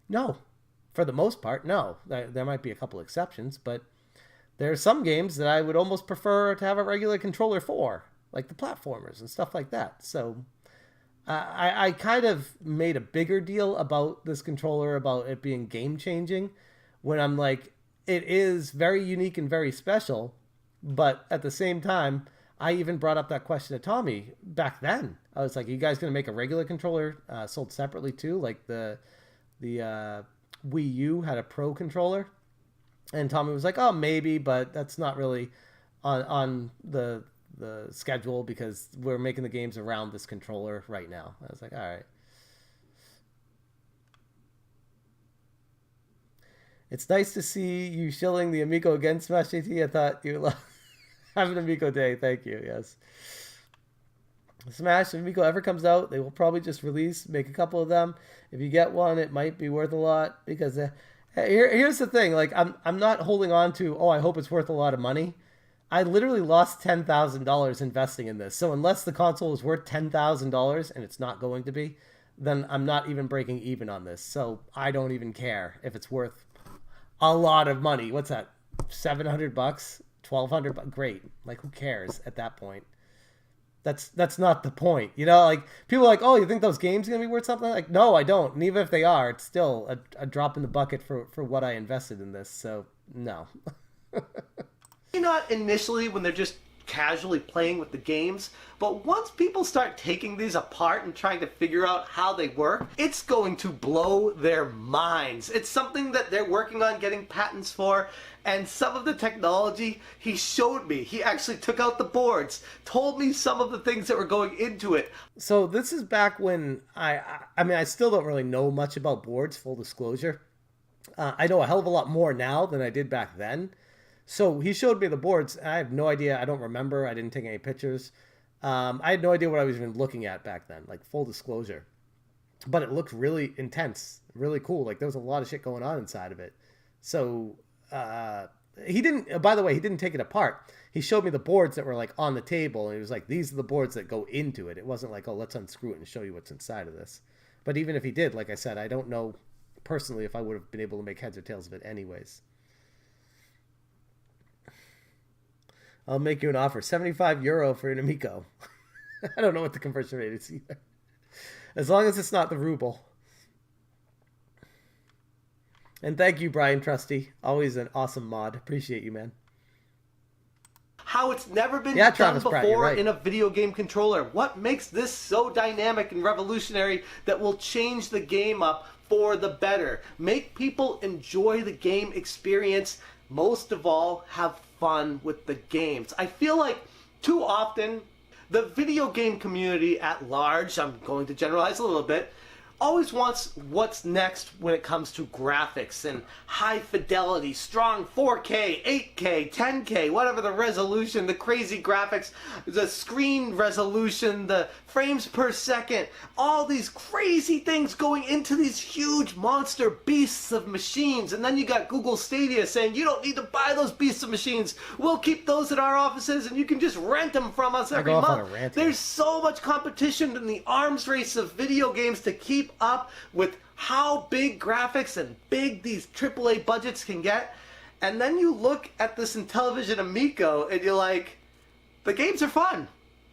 No. For the most part, no. There might be a couple exceptions, but there are some games that I would almost prefer to have a regular controller for, like the platformers and stuff like that. So I kind of made a bigger deal about this controller, about it being game-changing, when I'm like, it is very unique and very special, but at the same time, I even brought up that question to Tommy back then. I was like, are you guys going to make a regular controller sold separately too? Like the Wii U had a Pro controller. And Tommy was like, oh, maybe, but that's not really on the schedule because we're making the games around this controller right now. I was like, all right. It's nice to see you shilling the Amico again, Smash JT. I thought you loved... Have an Amico day. Thank you. Yes. Smash, if Amico ever comes out, they will probably just make a couple of them. If you get one, it might be worth a lot because here's the thing. Like, I'm not holding on to, oh, I hope it's worth a lot of money. I literally lost $10,000 investing in this. So unless the console is worth $10,000 and it's not going to be, then I'm not even breaking even on this. So I don't even care if it's worth a lot of money. What's that? $700? $1,200? Great. Like, who cares at that point? That's not the point. You know, like, people are like, oh, you think those games are going to be worth something? Like, no, I don't. And even if they are, it's still a drop in the bucket for what I invested in this. So, no. Not initially when they're just casually playing with the games, but once people start taking these apart and trying to figure out how they work, it's going to blow their minds. It's something that they're working on getting patents for, and some of the technology he showed me. He actually took out the boards, told me some of the things that were going into it. So this is back when I mean, I still don't really know much about boards, full disclosure. I know a hell of a lot more now than I did back then. So he showed me the boards, and I have no idea. I don't remember. I didn't take any pictures. I had no idea what I was even looking at back then, like, full disclosure. But it looked really intense, really cool. Like, there was a lot of shit going on inside of it. So he didn't, by the way, he didn't take it apart. He showed me the boards that were, like, on the table, and he was like, these are the boards that go into it. It wasn't like, oh, let's unscrew it and show you what's inside of this. But even if he did, like I said, I don't know personally if I would have been able to make heads or tails of it anyways. I'll make you an offer. €75 for an Amico. I don't know what the conversion rate is either. As long as it's not the ruble. And thank you, Brian Trusty. Always an awesome mod. Appreciate you, man. How it's never been done Travis before Pratt, you're right. in a video game controller. What makes this so dynamic and revolutionary that will change the game up for the better? Make people enjoy the game experience. Most of all, have fun with the games. I feel like too often the video game community at large, I'm going to generalize a little bit, always wants what's next when it comes to graphics and high fidelity, strong 4K, 8K, 10K, whatever the resolution, the crazy graphics, the screen resolution, the frames per second, all these crazy things going into these huge monster beasts of machines. And then you got Google Stadia saying, you don't need to buy those beasts of machines. We'll keep those at our offices and you can just rent them from us every month. There's so much competition in the arms race of video games to keep up with how big graphics and big these AAA budgets can get. And then you look at this Intellivision Amico and you're like, the games are fun.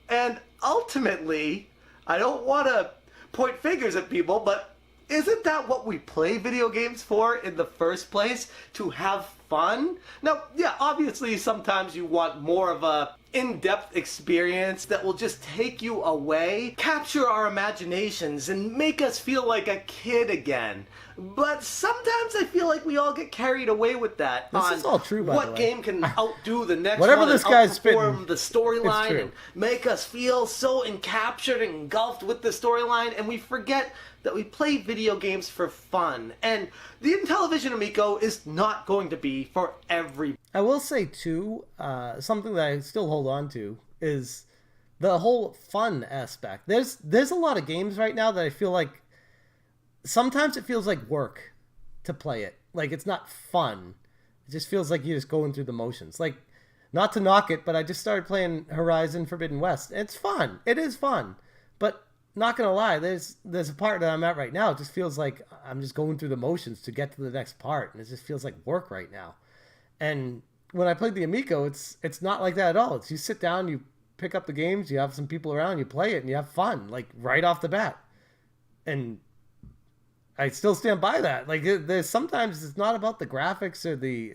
And ultimately, I don't want to point fingers at people, but isn't that what we play video games for in the first place? To have fun? Now, yeah, obviously sometimes you want more of a in-depth experience that will just take you away, capture our imaginations, and make us feel like a kid again. But sometimes I feel like we all get carried away with that. This is all true, by the way. What game can outdo the next Whatever one this and guy's outperform spitting, the storyline and make us feel so encaptured and engulfed with the storyline, and we forget that we play video games for fun. And the Intellivision Amico is not going to be for every. I will say, too, something that I still hold on to is the whole fun aspect. There's a lot of games right now that I feel like sometimes it feels like work to play it. Like, it's not fun. It just feels like you're just going through the motions. Like, not to knock it, but I just started playing Horizon Forbidden West. It's fun. It is fun. But not going to lie, there's a part that I'm at right now. It just feels like I'm just going through the motions to get to the next part. And it just feels like work right now. And when I played the Amico, it's not like that at all. It's you sit down, you pick up the games, you have some people around, you play it, and you have fun, like, right off the bat. And I still stand by that. Like, there's sometimes it's not about the graphics or the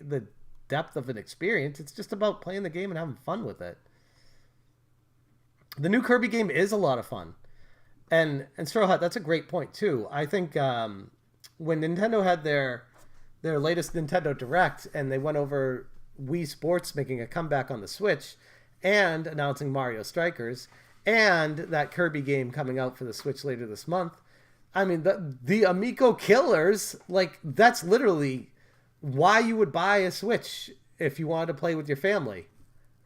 depth of an experience. It's just about playing the game and having fun with it. The new Kirby game is a lot of fun. And Straw Hat, that's a great point, too. I think when Nintendo had their latest Nintendo Direct and they went over Wii Sports making a comeback on the Switch and announcing Mario Strikers and that Kirby game coming out for the Switch later this month, I mean, the Amico killers, like, that's literally why you would buy a Switch if you wanted to play with your family.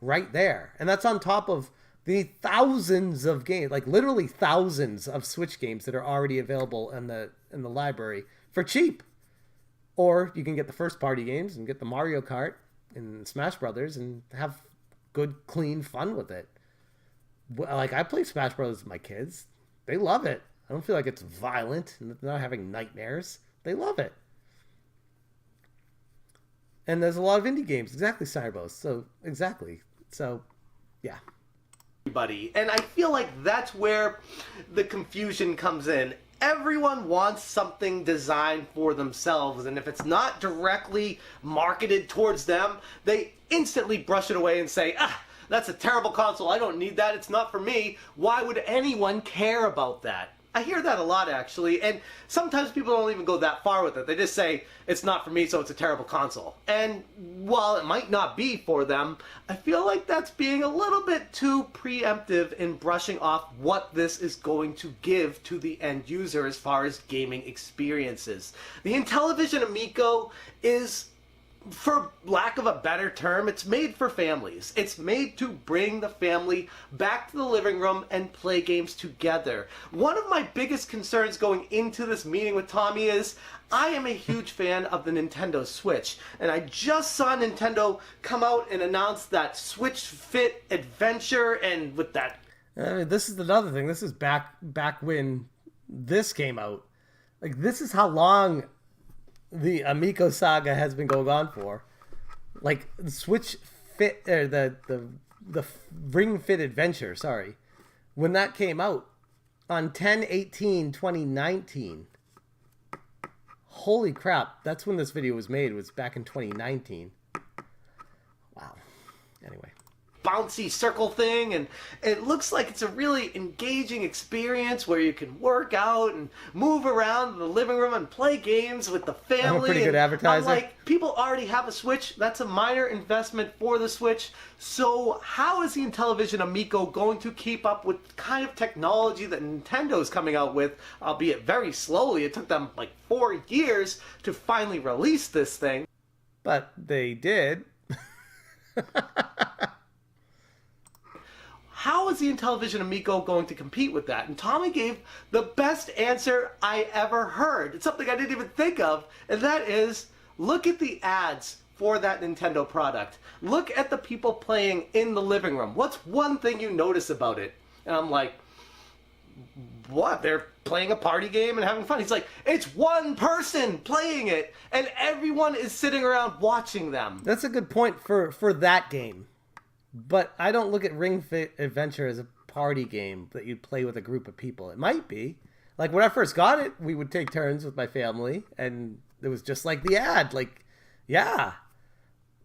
Right there. And that's on top of the thousands of games, like literally thousands of Switch games that are already available in the library for cheap. Or you can get the first party games and get the Mario Kart and Smash Brothers and have good, clean fun with it. Like, I play Smash Brothers with my kids. They love it. I don't feel like it's violent and they're not having nightmares. They love it. And there's a lot of indie games. Exactly, Cyberbos. So, exactly. So, yeah. Everybody. And I feel like that's where the confusion comes in. Everyone wants something designed for themselves, and if it's not directly marketed towards them, they instantly brush it away and say, that's a terrible console. I don't need that. It's not for me. Why would anyone care about that? I hear that a lot, actually, and sometimes people don't even go that far with it. They just say, it's not for me, so it's a terrible console. And while it might not be for them, I feel like that's being a little bit too preemptive in brushing off what this is going to give to the end user as far as gaming experiences. The Intellivision Amico is, for lack of a better term, it's made for families. It's made to bring the family back to the living room and play games together. One of my biggest concerns going into this meeting with Tommy is I am a huge fan of the Nintendo Switch, and I just saw Nintendo come out and announce that Switch Fit Adventure, and with that... this is another thing. This is back when this came out. Like, this is how long the Amico saga has been going on for. Like, the Switch Fit, or the Ring Fit Adventure, sorry, when that came out on 10/18/2019. Holy crap, that's when this video was made. It was back in 2019. Wow. Anyway. bouncy circle thing, and it looks like it's a really engaging experience where you can work out and move around the living room and play games with the family. I'm a pretty good advertiser. I'm like, people already have a Switch. That's a minor investment for the Switch. So how is the Intellivision Amico going to keep up with the kind of technology that Nintendo's coming out with, albeit very slowly? It took them like 4 years to finally release this thing. But they did. How is the Intellivision Amico going to compete with that? And Tommy gave the best answer I ever heard. It's something I didn't even think of, and that is, look at the ads for that Nintendo product. Look at the people playing in the living room. What's one thing you notice about it? And I'm like, what? They're playing a party game and having fun. He's like, it's one person playing it, and everyone is sitting around watching them. That's a good point for that game. But I don't look at Ring Fit Adventure as a party game that you play with a group of people. It might be. Like, when I first got it, we would take turns with my family, and it was just like the ad. Like, yeah.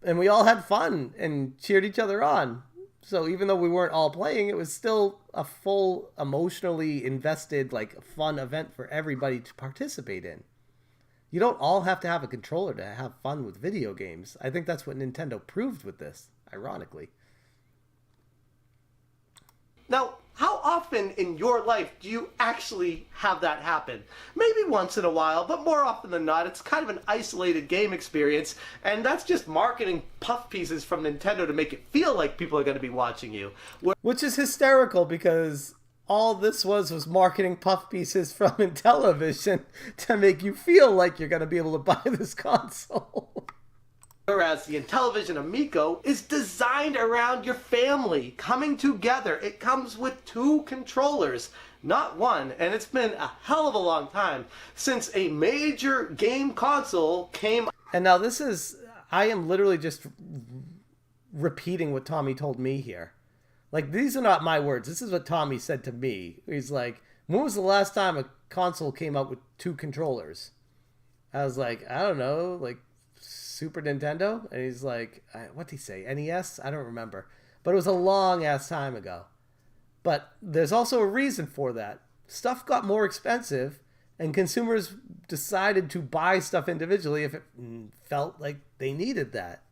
And we all had fun and cheered each other on. So even though we weren't all playing, it was still a full, emotionally invested, like, fun event for everybody to participate in. You don't all have to have a controller to have fun with video games. I think that's what Nintendo proved with this, ironically. Now, how often in your life do you actually have that happen? Maybe once in a while, but more often than not, it's kind of an isolated game experience, and that's just marketing puff pieces from Nintendo to make it feel like people are going to be watching you. Which is hysterical, because all this was marketing puff pieces from Intellivision to make you feel like you're going to be able to buy this console. Whereas the Intellivision Amico is designed around your family coming together. It comes with 2 controllers, not one, and it's been a hell of a long time since a major game console came. And now I am literally just repeating what Tommy told me here. Like, these are not my words. This is what Tommy said to me. He's like, when was the last time a console came out with 2 controllers? I was like, I don't know, like Super Nintendo? And he's like, what did he say? NES? I don't remember. But it was a long ass time ago. But there's also a reason for that. Stuff got more expensive, and consumers decided to buy stuff individually if it felt like they needed that.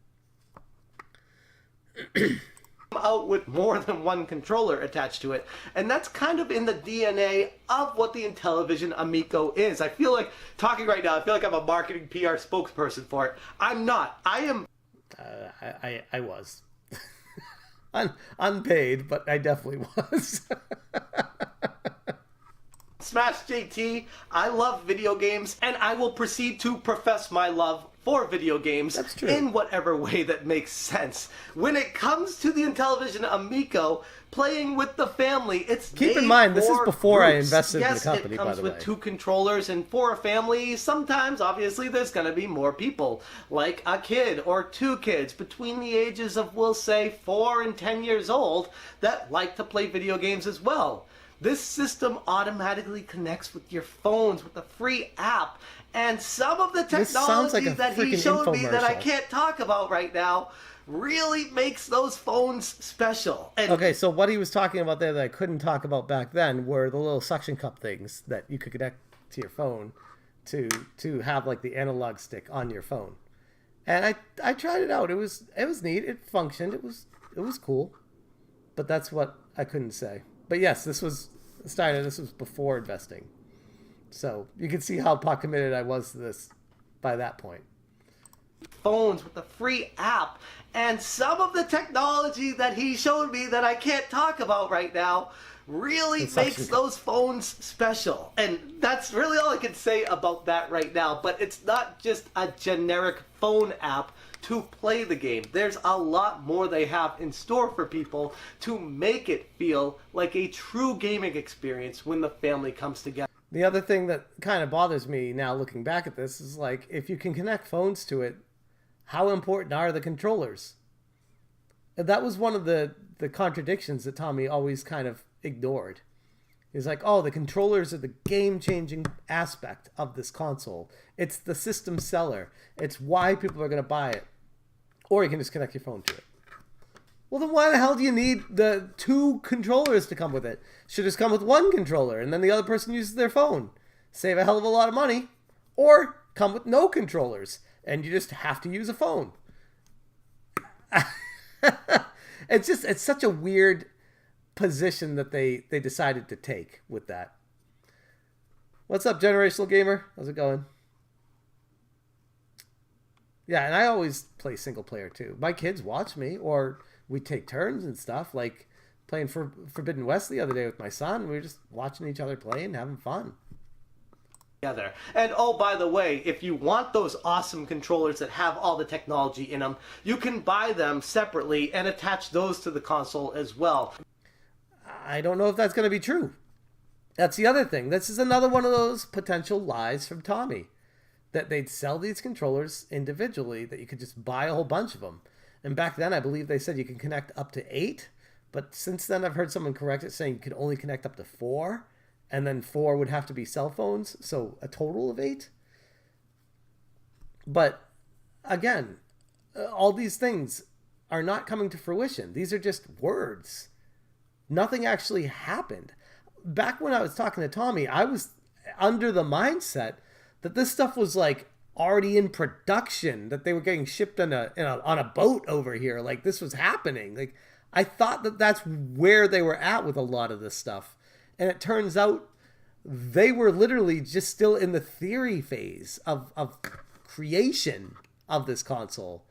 Out with more than one controller attached to it, and that's kind of in the DNA of what the Intellivision Amico is. I feel like talking right now, I feel like I'm a marketing PR spokesperson for it. I'm not. I am. I was unpaid, but I definitely was. Smash JT, I love video games, and I will proceed to profess my love for video games. That's true. In whatever way that makes sense. When it comes to the Intellivision Amico, playing with the family, it's Keep in mind, this is before I groups. invested in the Yes, company, it by comes the with way. 2 controllers, and for a family, sometimes, obviously, there's going to be more people. Like a kid or 2 kids between the ages of, we'll say, 4 and 10 years old that like to play video games as well. This system automatically connects with your phones with a free app, and some of the technology that he showed me that I can't talk about right now really makes those phones special. And okay, so what he was talking about there that I couldn't talk about back then were the little suction cup things that you could connect to your phone to have like the analog stick on your phone. And I tried it out. It was neat. It functioned. It was cool. But that's what I couldn't say. But yes, this was before investing. So you can see how pot committed I was to this by that point. Phones with a free app, and some of the technology that he showed me that I can't talk about right now really makes those phones special. And that's really all I can say about that right now. But it's not just a generic phone app to play the game. There's a lot more they have in store for people to make it feel like a true gaming experience when the family comes together. The other thing that kind of bothers me now looking back at this is, like, if you can connect phones to it, how important are the controllers? And that was one of the contradictions that Tommy always kind of ignored. He's like, oh, the controllers are the game-changing aspect of this console. It's the system seller. It's why people are going to buy it. Or you can just connect your phone to it. Well, then why the hell do you need the 2 controllers to come with it? Should just come with 1 controller, and then the other person uses their phone. Save a hell of a lot of money. Or come with no controllers, and you just have to use a phone. It's such a weird position that they decided to take with that. What's up, Generational Gamer? How's it going? Yeah, and I always play single player too. My kids watch me, or we take turns and stuff, like playing for Forbidden West the other day with my son. We were just watching each other play and having fun. Together. And oh, by the way, if you want those awesome controllers that have all the technology in them, you can buy them separately and attach those to the console as well. I don't know if that's going to be true. That's the other thing. This is another one of those potential lies from Tommy. That they'd sell these controllers individually, that you could just buy a whole bunch of them. And back then, I believe they said you can connect up to 8. But since then, I've heard someone correct it, saying you could only connect up to 4. And then 4 would have to be cell phones. So a total of 8. But again, all these things are not coming to fruition. These are just words. Nothing actually happened. Back when I was talking to Tommy, I was under the mindset that this stuff was like already in production, that they were getting shipped on a boat over here. Like this was happening. Like I thought that that's where they were at with a lot of this stuff. And it turns out they were literally just still in the theory phase of creation of this console.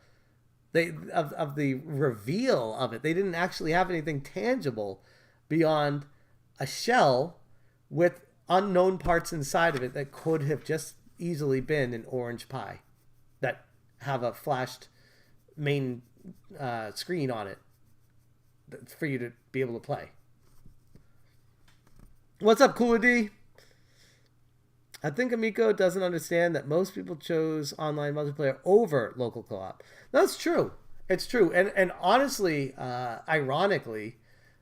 Of the reveal of it. They didn't actually have anything tangible beyond a shell with unknown parts inside of it that could have just easily been an orange pie that have a flashed main screen on it for you to be able to play. What's up, Cooler D? I think Amico doesn't understand that most people chose online multiplayer over local co-op. That's true. It's true. And honestly, ironically,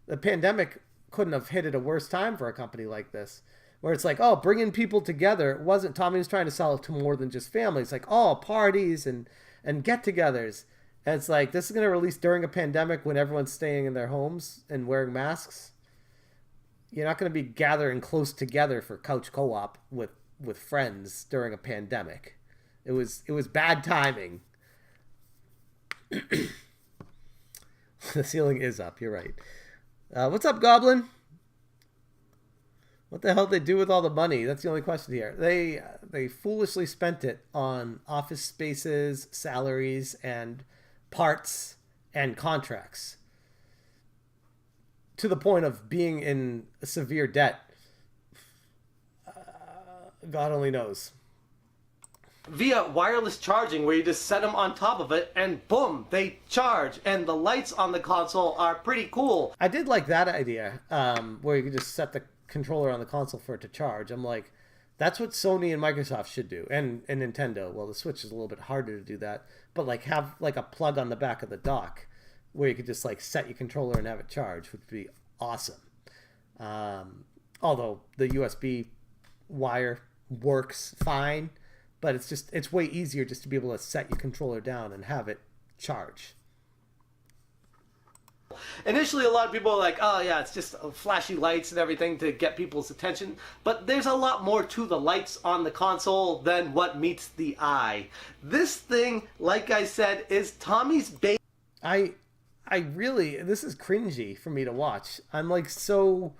the pandemic couldn't have hit at a worse time for a company like this, where it's like, oh, bringing people together. It wasn't, Tommy was trying to sell it to more than just families. Like, oh, parties and get-togethers. And it's like, this is going to release during a pandemic when everyone's staying in their homes and wearing masks. You're not going to be gathering close together for couch co-op with friends during a pandemic. It was bad timing. The ceiling is up. You're right. What's up, Goblin? What the hell did they do with all the money? That's the only question here. They foolishly spent it on office spaces, salaries, and parts and contracts, to the point of being in severe debt. God only knows. Via wireless charging, where you just set them on top of it and boom, they charge. And the lights on the console are pretty cool. I did like that idea, where you could just set the controller on the console for it to charge. I'm like, that's what Sony and Microsoft should do, and Nintendo. Well, the Switch is a little bit harder to do that, but like have like a plug on the back of the dock where you could just like set your controller and have it charge, which would be awesome. Although the USB wire works fine, but it's way easier just to be able to set your controller down and have it charge. Initially, a lot of people are like, oh yeah, it's just flashy lights and everything to get people's attention. But there's a lot more to the lights on the console than what meets the eye. This thing, like I said, is Tommy's baby. I really, this is cringy for me to watch. I'm like so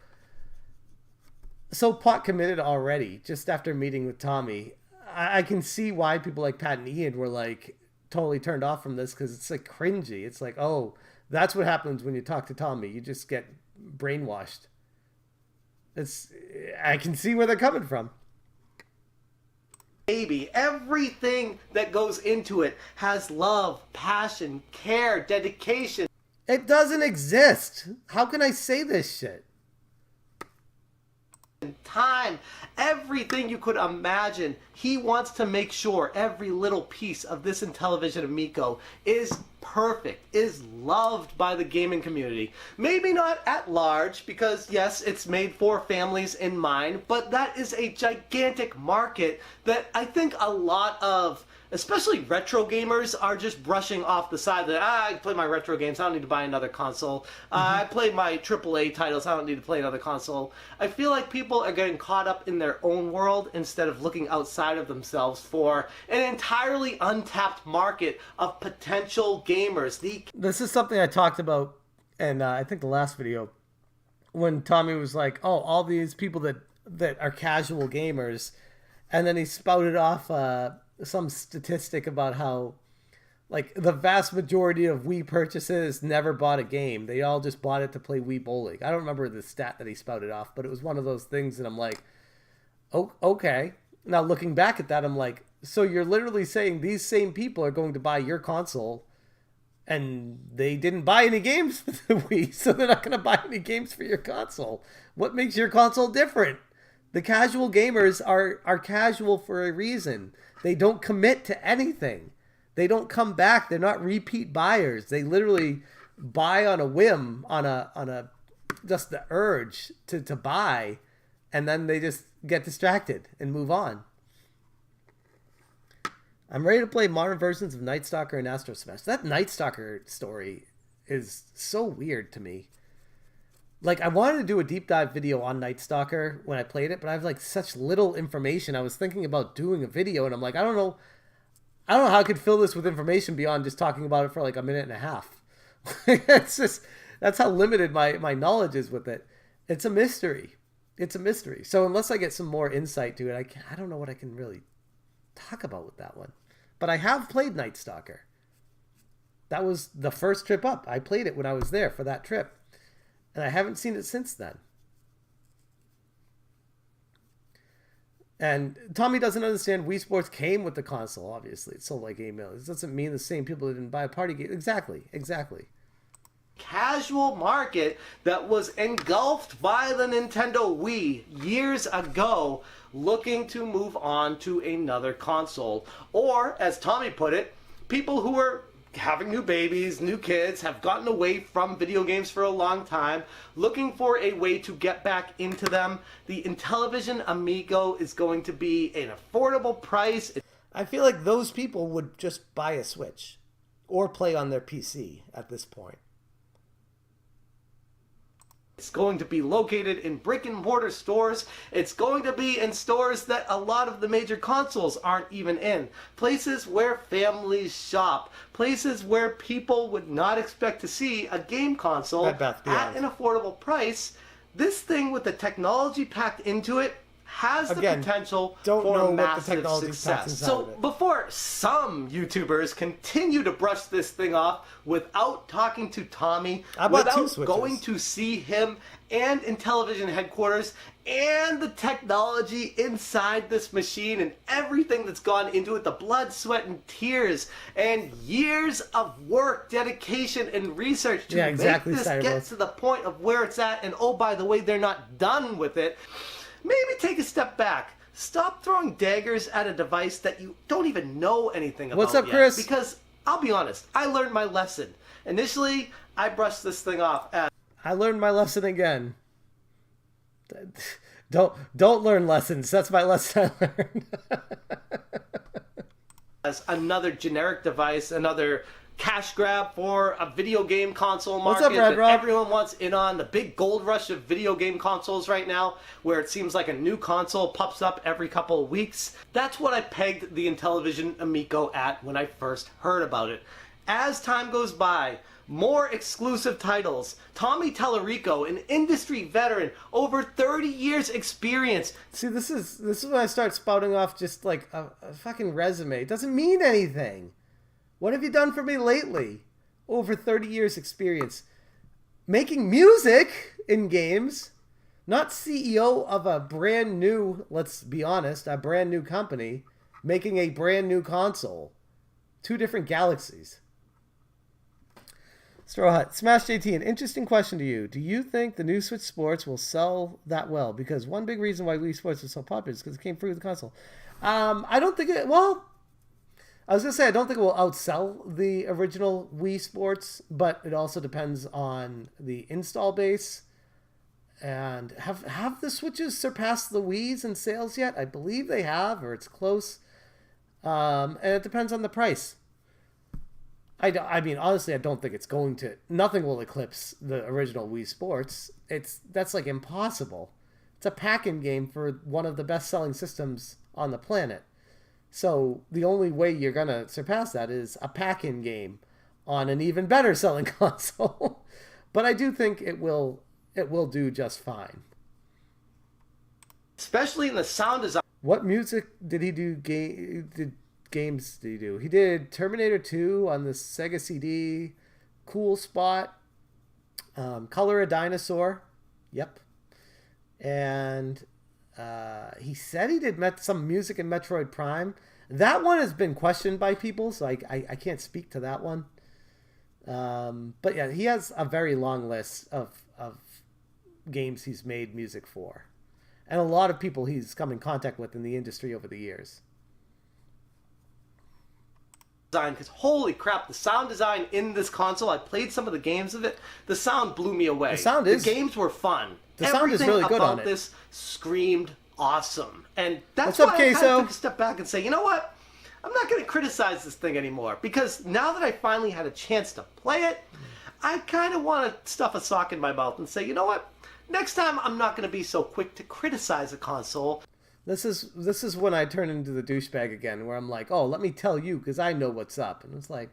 pot committed already just after meeting with Tommy. I can see why people like Pat and Ian were like totally turned off from this, because it's like cringy. It's like, oh, that's what happens when you talk to Tommy. You just get brainwashed. I can see where they're coming from. Baby, everything that goes into it has love, passion, care, dedication. It doesn't exist. How can I say this shit? Time, everything you could imagine. He wants to make sure every little piece of this Intellivision Amico is perfect, is loved by the gaming community. Maybe not at large, because yes, it's made for families in mind, but that is a gigantic market that I think a lot of especially retro gamers, are just brushing off the side that, I play my retro games, I don't need to buy another console. I play my AAA titles, I don't need to play another console. I feel like people are getting caught up in their own world instead of looking outside of themselves for an entirely untapped market of potential gamers. This is something I talked about in, I think, the last video, when Tommy was like, oh, all these people that are casual gamers, and then he spouted off some statistic about how, like, the vast majority of Wii purchases never bought a game. They all just bought it to play Wii Bowling. I don't remember the stat that he spouted off, but it was one of those things that I'm like, oh, okay. Now, looking back at that, I'm like, so you're literally saying these same people are going to buy your console, and they didn't buy any games for the Wii, so they're not going to buy any games for your console. What makes your console different? The casual gamers are casual for a reason. They don't commit to anything. They don't come back. They're not repeat buyers. They literally buy on a whim, on a just the urge to buy, and then they just get distracted and move on. I'm ready to play modern versions of Night Stalker and Astro Smash. That Night Stalker story is so weird to me. Like, I wanted to do a deep dive video on Night Stalker when I played it, but I have like such little information. I was thinking about doing a video, and I'm like, I don't know how I could fill this with information beyond just talking about it for like a minute and a half. It's just, that's how limited my knowledge is with it. It's a mystery. It's a mystery. So unless I get some more insight to it, I don't know what I can really talk about with that one. But I have played Night Stalker. That was the first trip up. I played it when I was there for that trip. And I haven't seen it since then. And Tommy doesn't understand Wii Sports came with the console, obviously. It sold like 8 million. It doesn't mean the same people that didn't buy a party game. Exactly. Casual market that was engulfed by the Nintendo Wii years ago, looking to move on to another console. Or, as Tommy put it, people who are having new babies, new kids, have gotten away from video games for a long time, looking for a way to get back into them. The Intellivision Amico is going to be an affordable price. I feel like those people would just buy a Switch or play on their PC at this point. It's going to be located in brick and mortar stores. It's going to be in stores that a lot of the major consoles aren't even in. Places where families shop. Places where people would not expect to see a game console at an affordable price. This thing with the technology packed into it has the potential for massive success. So before some YouTubers continue to brush this thing off without talking to Tommy, without going to see him and Intellivision headquarters and the technology inside this machine and everything that's gone into it, the blood, sweat, and tears, and years of work, dedication, and research to make this get to the point of where it's at, and oh, by the way, they're not done with it. Maybe take a step back. Stop throwing daggers at a device that you don't even know anything about. What's up, Chris? Because, I'll be honest, I learned my lesson. Initially, I brushed this thing off as... I learned my lesson again. Don't learn lessons. That's my lesson I learned. as another generic device, another cash grab for a video game console market. What's up, Red Rob? Everyone wants in on the big gold rush of video game consoles right now, where it seems like a new console pops up every couple of weeks. That's what I pegged the Intellivision Amico at when I first heard about it. As time goes by, more exclusive titles. Tommy Talarico, an industry veteran, over 30 years experience. See, this is when I start spouting off just like a fucking resume. It doesn't mean anything. What have you done for me lately? Over 30 years experience. Making music in games. Not CEO of a brand new, let's be honest, a brand new company. Making a brand new console. Two different galaxies. Straw Hut. Smash JT, an interesting question to you. Do you think the new Switch Sports will sell that well? Because one big reason why Wii Sports was so popular is because it came free with the console. I don't think it... Well... I was going to say, I don't think it will outsell the original Wii Sports, but it also depends on the install base. And have the Switches surpassed the Wiis in sales yet? I believe they have, or it's close. And it depends on the price. I mean, honestly, I don't think it's going to. Nothing will eclipse the original Wii Sports. That's like impossible. It's a pack-in game for one of the best-selling systems on the planet. So the only way you're gonna surpass that is a pack-in game on an even better-selling console. But I do think it will do just fine. Especially in the sound design. What music did he do? Games did he do? He did Terminator 2 on the Sega CD, Cool Spot, Color a Dinosaur. Yep. And he said he did some music in Metroid Prime. That one has been questioned by people, so I can't speak to that one. But yeah, he has a very long list of games he's made music for. And a lot of people he's come in contact with in the industry over the years. Because holy crap, the sound design in this console, I played some of the games of it, the sound blew me away. The games were fun. The sound is really good on it. Everything about this screamed awesome. And that's What's why up, I kind Queso? of took a step back and say, you know what? I'm not going to criticize this thing anymore. Because now that I finally had a chance to play it, I kind of want to stuff a sock in my mouth and say, you know what? Next time, I'm not going to be so quick to criticize a console. This is when I turn into the douchebag again, where I'm like, oh, let me tell you, because I know what's up. And it's like,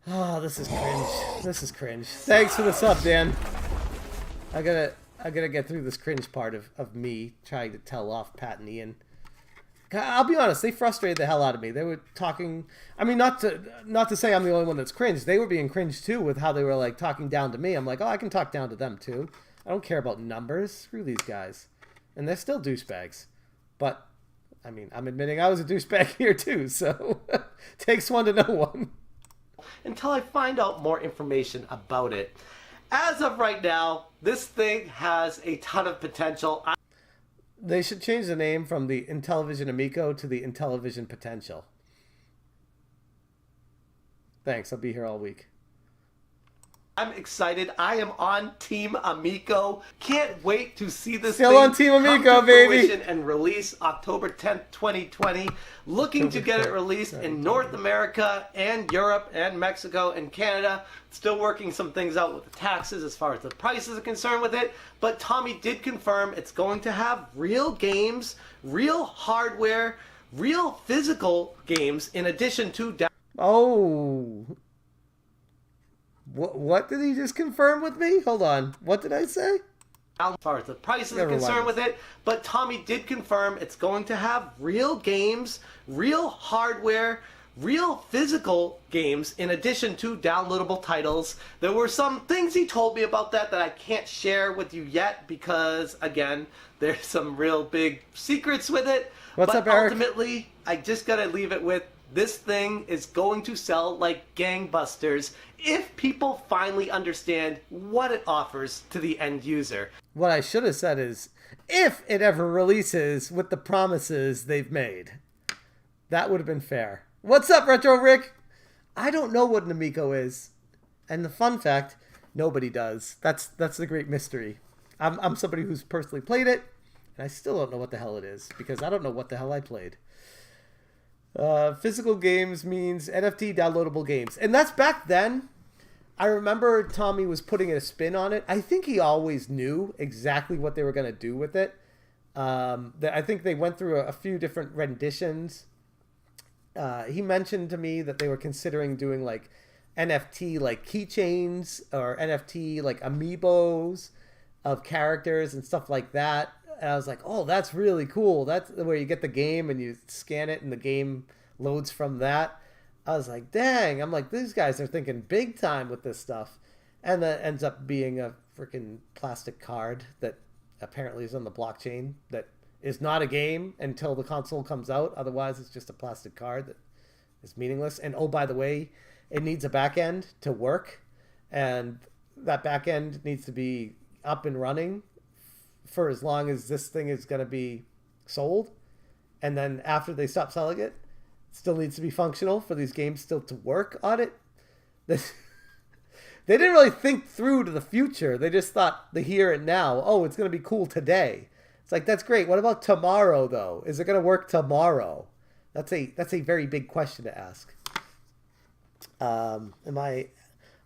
oh, this is cringe. This is cringe. Thanks for the sub, Dan. I gotta get through this cringe part of me trying to tell off Pat and Ian. I'll be honest, they frustrated the hell out of me. They were talking, I mean, not to say I'm the only one that's cringed. They were being cringed too with how they were like talking down to me. I'm like, oh, I can talk down to them too. I don't care about numbers. Screw these guys. And they're still douchebags. But, I mean, I'm admitting I was a douchebag here too, so takes one to know one. Until I find out more information about it. As of right now, this thing has a ton of potential. They should change the name from the Intellivision Amico to the Intellivision Potential. Thanks, I'll be here all week. I'm excited. I am on Team Amico. Can't wait to see this Still thing on Team Amico, come to baby. fruition and release October 10th, 2020. Looking to get it released in North America and Europe and Mexico and Canada. Still working some things out with the taxes as far as the prices are concerned with it. But Tommy did confirm it's going to have real games, real hardware, real physical games in addition to... Oh... What did he just confirm with me? Hold on. What did I say? As far as the prices are concerned with it, but Tommy did confirm it's going to have real games, real hardware, real physical games in addition to downloadable titles. There were some things he told me about that I can't share with you yet because, again, there's some real big secrets with it. What's up, Eric? Ultimately, I just gotta leave it with this thing is going to sell like gangbusters if people finally understand what it offers to the end user. What I should have said is, if it ever releases with the promises they've made. That would have been fair. What's up, Retro Rick? I don't know what an Amico is. And the fun fact, nobody does. That's the great mystery. I'm somebody who's personally played it, and I still don't know what the hell it is, because I don't know what the hell I played. Physical games means NFT downloadable games. And that's back then. I remember Tommy was putting a spin on it. I think he always knew exactly what they were going to do with it. I think they went through a few different renditions. He mentioned to me that they were considering doing like NFT like keychains or NFT like amiibos of characters and stuff like that. And I was like, oh, that's really cool. That's where you get the game and you scan it and the game loads from that. I was like, dang. I'm like, these guys are thinking big time with this stuff. And that ends up being a freaking plastic card that apparently is on the blockchain that is not a game until the console comes out. Otherwise, it's just a plastic card that is meaningless. And oh, by the way, it needs a back end to work. And that back end needs to be up and running for as long as this thing is going to be sold. And then after they stop selling it, still needs to be functional for these games still to work on it. They didn't really think through to the future. They just thought the here and now. Oh, it's going to be cool today. It's like, that's great. What about tomorrow, though? Is it going to work tomorrow? That's a very big question to ask. I'm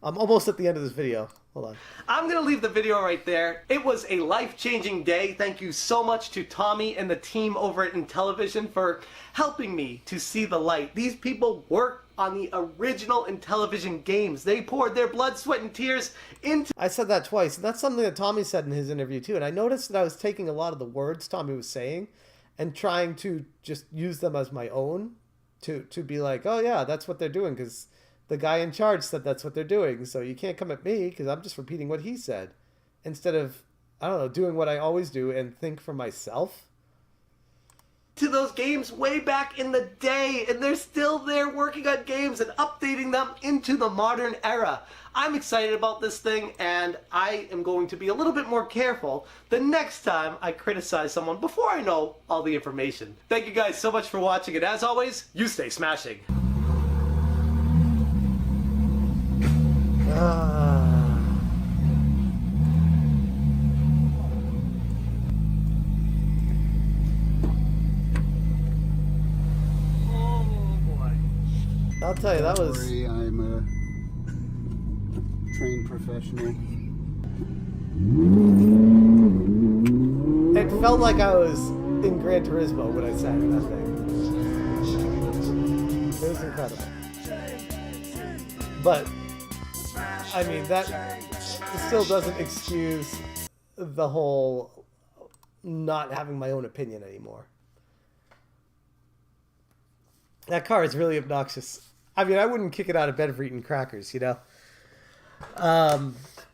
almost at the end of this video. Hold on. I'm going to leave the video right there. It was a life-changing day. Thank you so much to Tommy and the team over at Intellivision for helping me to see the light. These people work on the original Intellivision games. They poured their blood, sweat, and tears into... I said that twice. That's something that Tommy said in his interview too. And I noticed that I was taking a lot of the words Tommy was saying and trying to just use them as my own to be like, oh yeah, that's what they're doing because the guy in charge said that's what they're doing. So you can't come at me because I'm just repeating what he said instead of, I don't know, doing what I always do and think for myself. To those games way back in the day, and they're still there working on games and updating them into the modern era. I'm excited about this thing, and I am going to be a little bit more careful the next time I criticize someone before I know all the information. Thank you guys so much for watching, and as always, you stay smashing. I'll tell you, that was... I'm a trained professional. It felt like I was in Gran Turismo when I sat in that thing. It was incredible. But, I mean, that still doesn't excuse the whole not having my own opinion anymore. That car is really obnoxious. I mean, I wouldn't kick it out of bed for eating crackers, you know?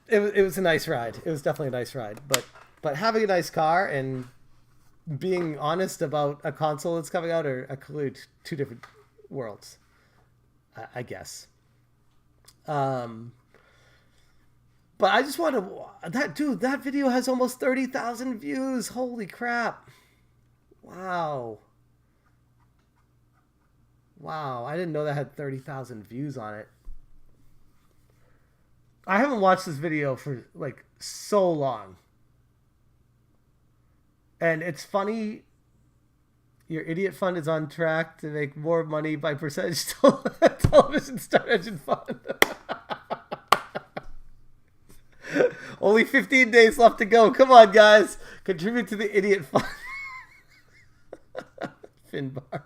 It was a nice ride. It was definitely a nice ride. But having a nice car and being honest about a console that's coming out are clearly two different worlds, I guess. But I just want to... That video has almost 30,000 views. Holy crap. Wow. Wow, I didn't know that had 30,000 views on it. I haven't watched this video for, like, so long. And it's funny, your idiot fund is on track to make more money by percentage television start engine fund. Only 15 days left to go. Come on, guys. Contribute to the idiot fund. Finbar.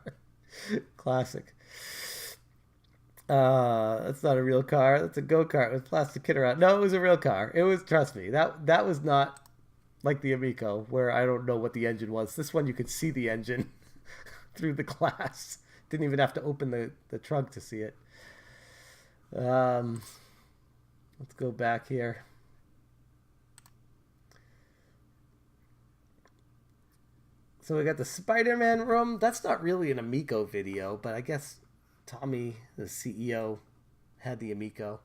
Classic. That's not a real car. That's a go-kart with plastic kit around. No, it was a real car. It was, trust me, that was not like the Amico where I don't know what the engine was. This one you could see the engine through the glass. Didn't even have to open the trunk to see it. Let's go back here. So we got the Spider-Man room. That's not really an Amico video, but I guess Tommy, the CEO, had the Amico.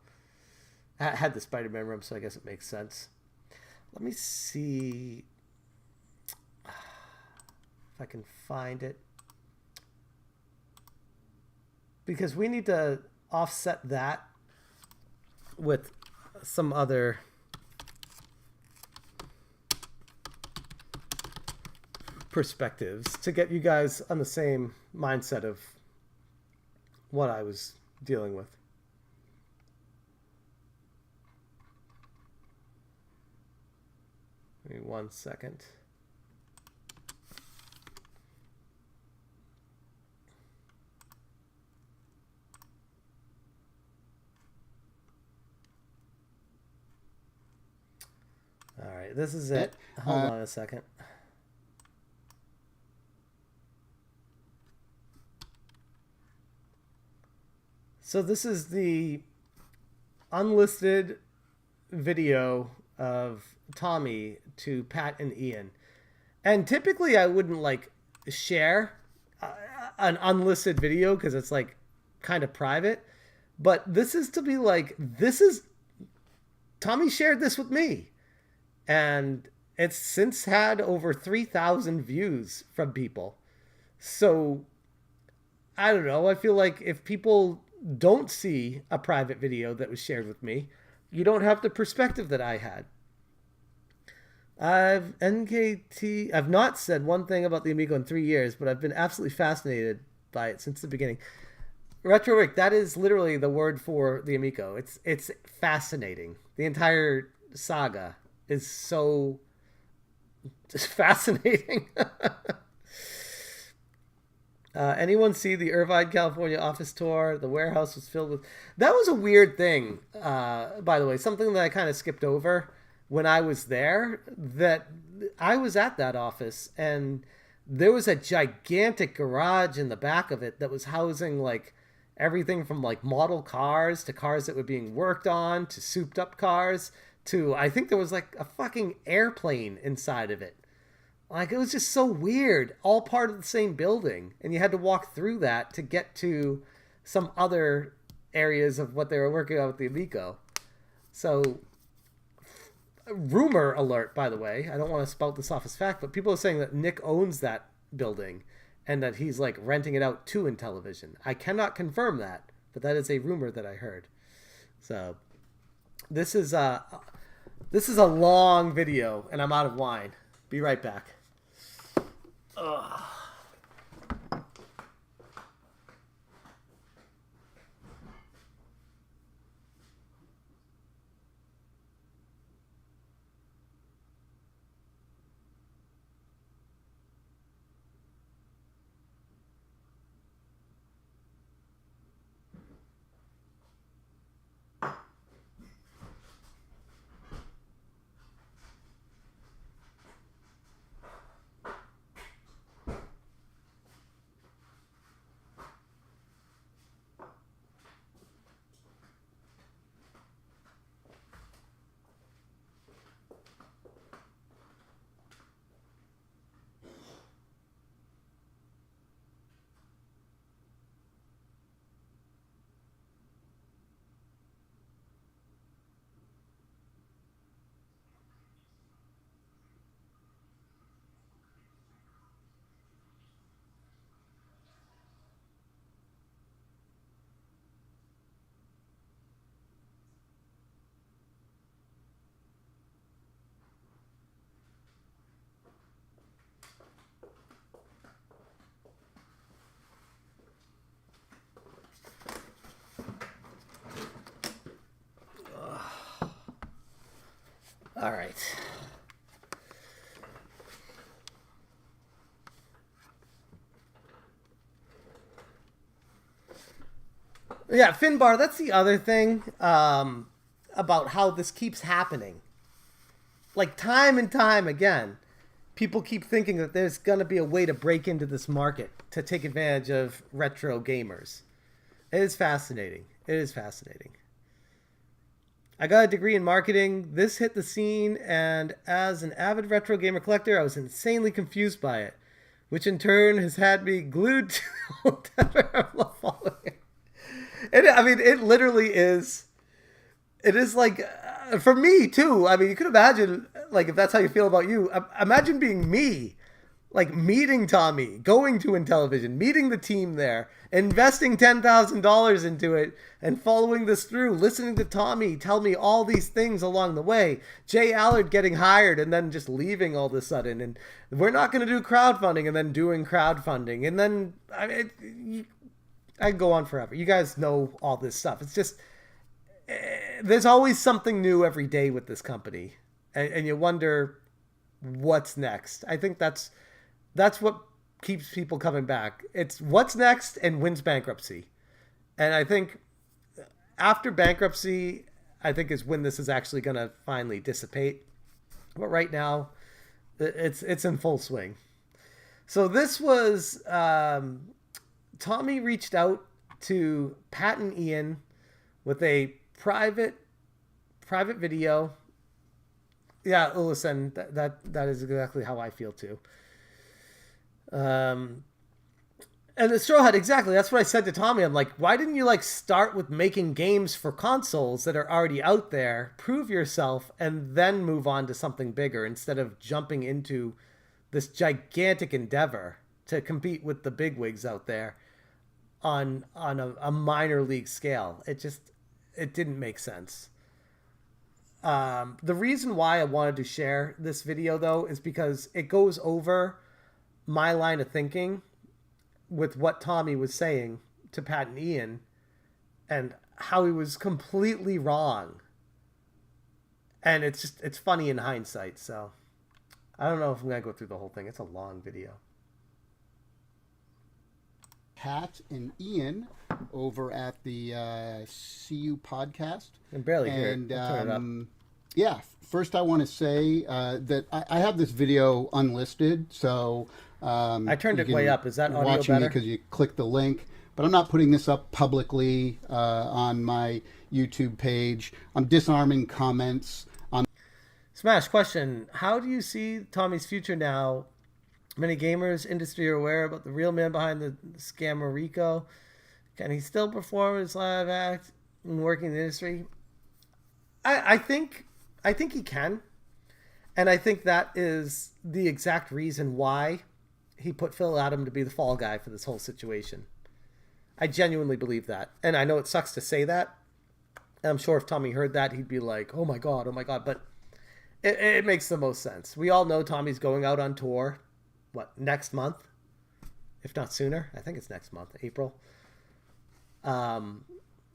Had the Spider-Man room, so I guess it makes sense. Let me see if I can find it. Because we need to offset that with some other... perspectives to get you guys on the same mindset of what I was dealing with. Give me 1 second. All right, this is it. Hold on a second. So this is the unlisted video of Tommy to Pat and Ian. And typically I wouldn't like share an unlisted video because it's like kind of private. But this is to be like, Tommy shared this with me. And it's since had over 3,000 views from people. So I don't know. I feel like if people don't see a private video that was shared with me, you don't have the perspective that I had. I've not said one thing about the Amico in 3 years, but I've been absolutely fascinated by it since the beginning. Retro Rick, that is literally the word for the Amico. It's fascinating. The entire saga is so just fascinating. Anyone see the Irvine, California office tour? The warehouse was filled with... That was a weird thing, by the way. Something that I kind of skipped over when I was there. That I was at that office, and there was a gigantic garage in the back of it that was housing, like, everything from, like, model cars to cars that were being worked on to souped-up cars to... I think there was, like, a fucking airplane inside of it. Like, it was just so weird. All part of the same building. And you had to walk through that to get to some other areas of what they were working on with the Amico. So, rumor alert, by the way. I don't want to spout this off as fact, but people are saying that Nick owns that building and that he's, like, renting it out to Intellivision. I cannot confirm that, but that is a rumor that I heard. So, this is a long video, and I'm out of wine. Be right back. Ugh. All right. Yeah, Finbar, that's the other thing about how this keeps happening. Like, time and time again, people keep thinking that there's going to be a way to break into this market to take advantage of retro gamers. It is fascinating. It is fascinating. I got a degree in marketing. This hit the scene, and as an avid retro gamer collector, I was insanely confused by it, which in turn has had me glued to the following. And I mean, it literally is. It is like, for me too. I mean, you could imagine, like, if that's how you feel about you. Imagine being me, like meeting Tommy, going to Intellivision, meeting the team there, investing $10,000 into it, and following this through, listening to Tommy tell me all these things along the way. Jay Allard getting hired and then just leaving all of a sudden, and we're not going to do crowdfunding, and then doing crowdfunding, and then I can go on forever. You guys know all this stuff. It's just, there's always something new every day with this company, and you wonder what's next. I think that's what keeps people coming back. It's what's next and when's bankruptcy. And I think after bankruptcy, I think is when this is actually going to finally dissipate. But right now, it's in full swing. So this was, Tommy reached out to Pat and Ian with a private video. Yeah, listen, that is exactly how I feel too. And the Straw Hat, exactly. That's what I said to Tommy. I'm like, why didn't you start with making games for consoles that are already out there, prove yourself, and then move on to something bigger instead of jumping into this gigantic endeavor to compete with the bigwigs out there on a minor league scale? It didn't make sense. The reason why I wanted to share this video, though, is because it goes over my line of thinking with what Tommy was saying to Pat and Ian and how he was completely wrong. And it's funny in hindsight. So I don't know if I'm going to go through the whole thing. It's a long video. Pat and Ian over at the CU podcast. I can barely hear it. Turn it up. Yeah, first I want to say that I have this video unlisted, so I turned it way up. Is that audio watching better? Because you click the link, but I'm not putting this up publicly on my YouTube page. I'm disarming comments on. Smash question: how do you see Tommy's future now? Many gamers, industry are aware about the real man behind the scammer Rico. Can he still perform his live act and work in the industry? I think he can. And I think that is the exact reason why he put Phil Adam to be the fall guy for this whole situation. I genuinely believe that. And I know it sucks to say that. And I'm sure if Tommy heard that, he'd be like, oh my God. But it makes the most sense. We all know Tommy's going out on tour. Next month? If not sooner. I think it's next month, April. And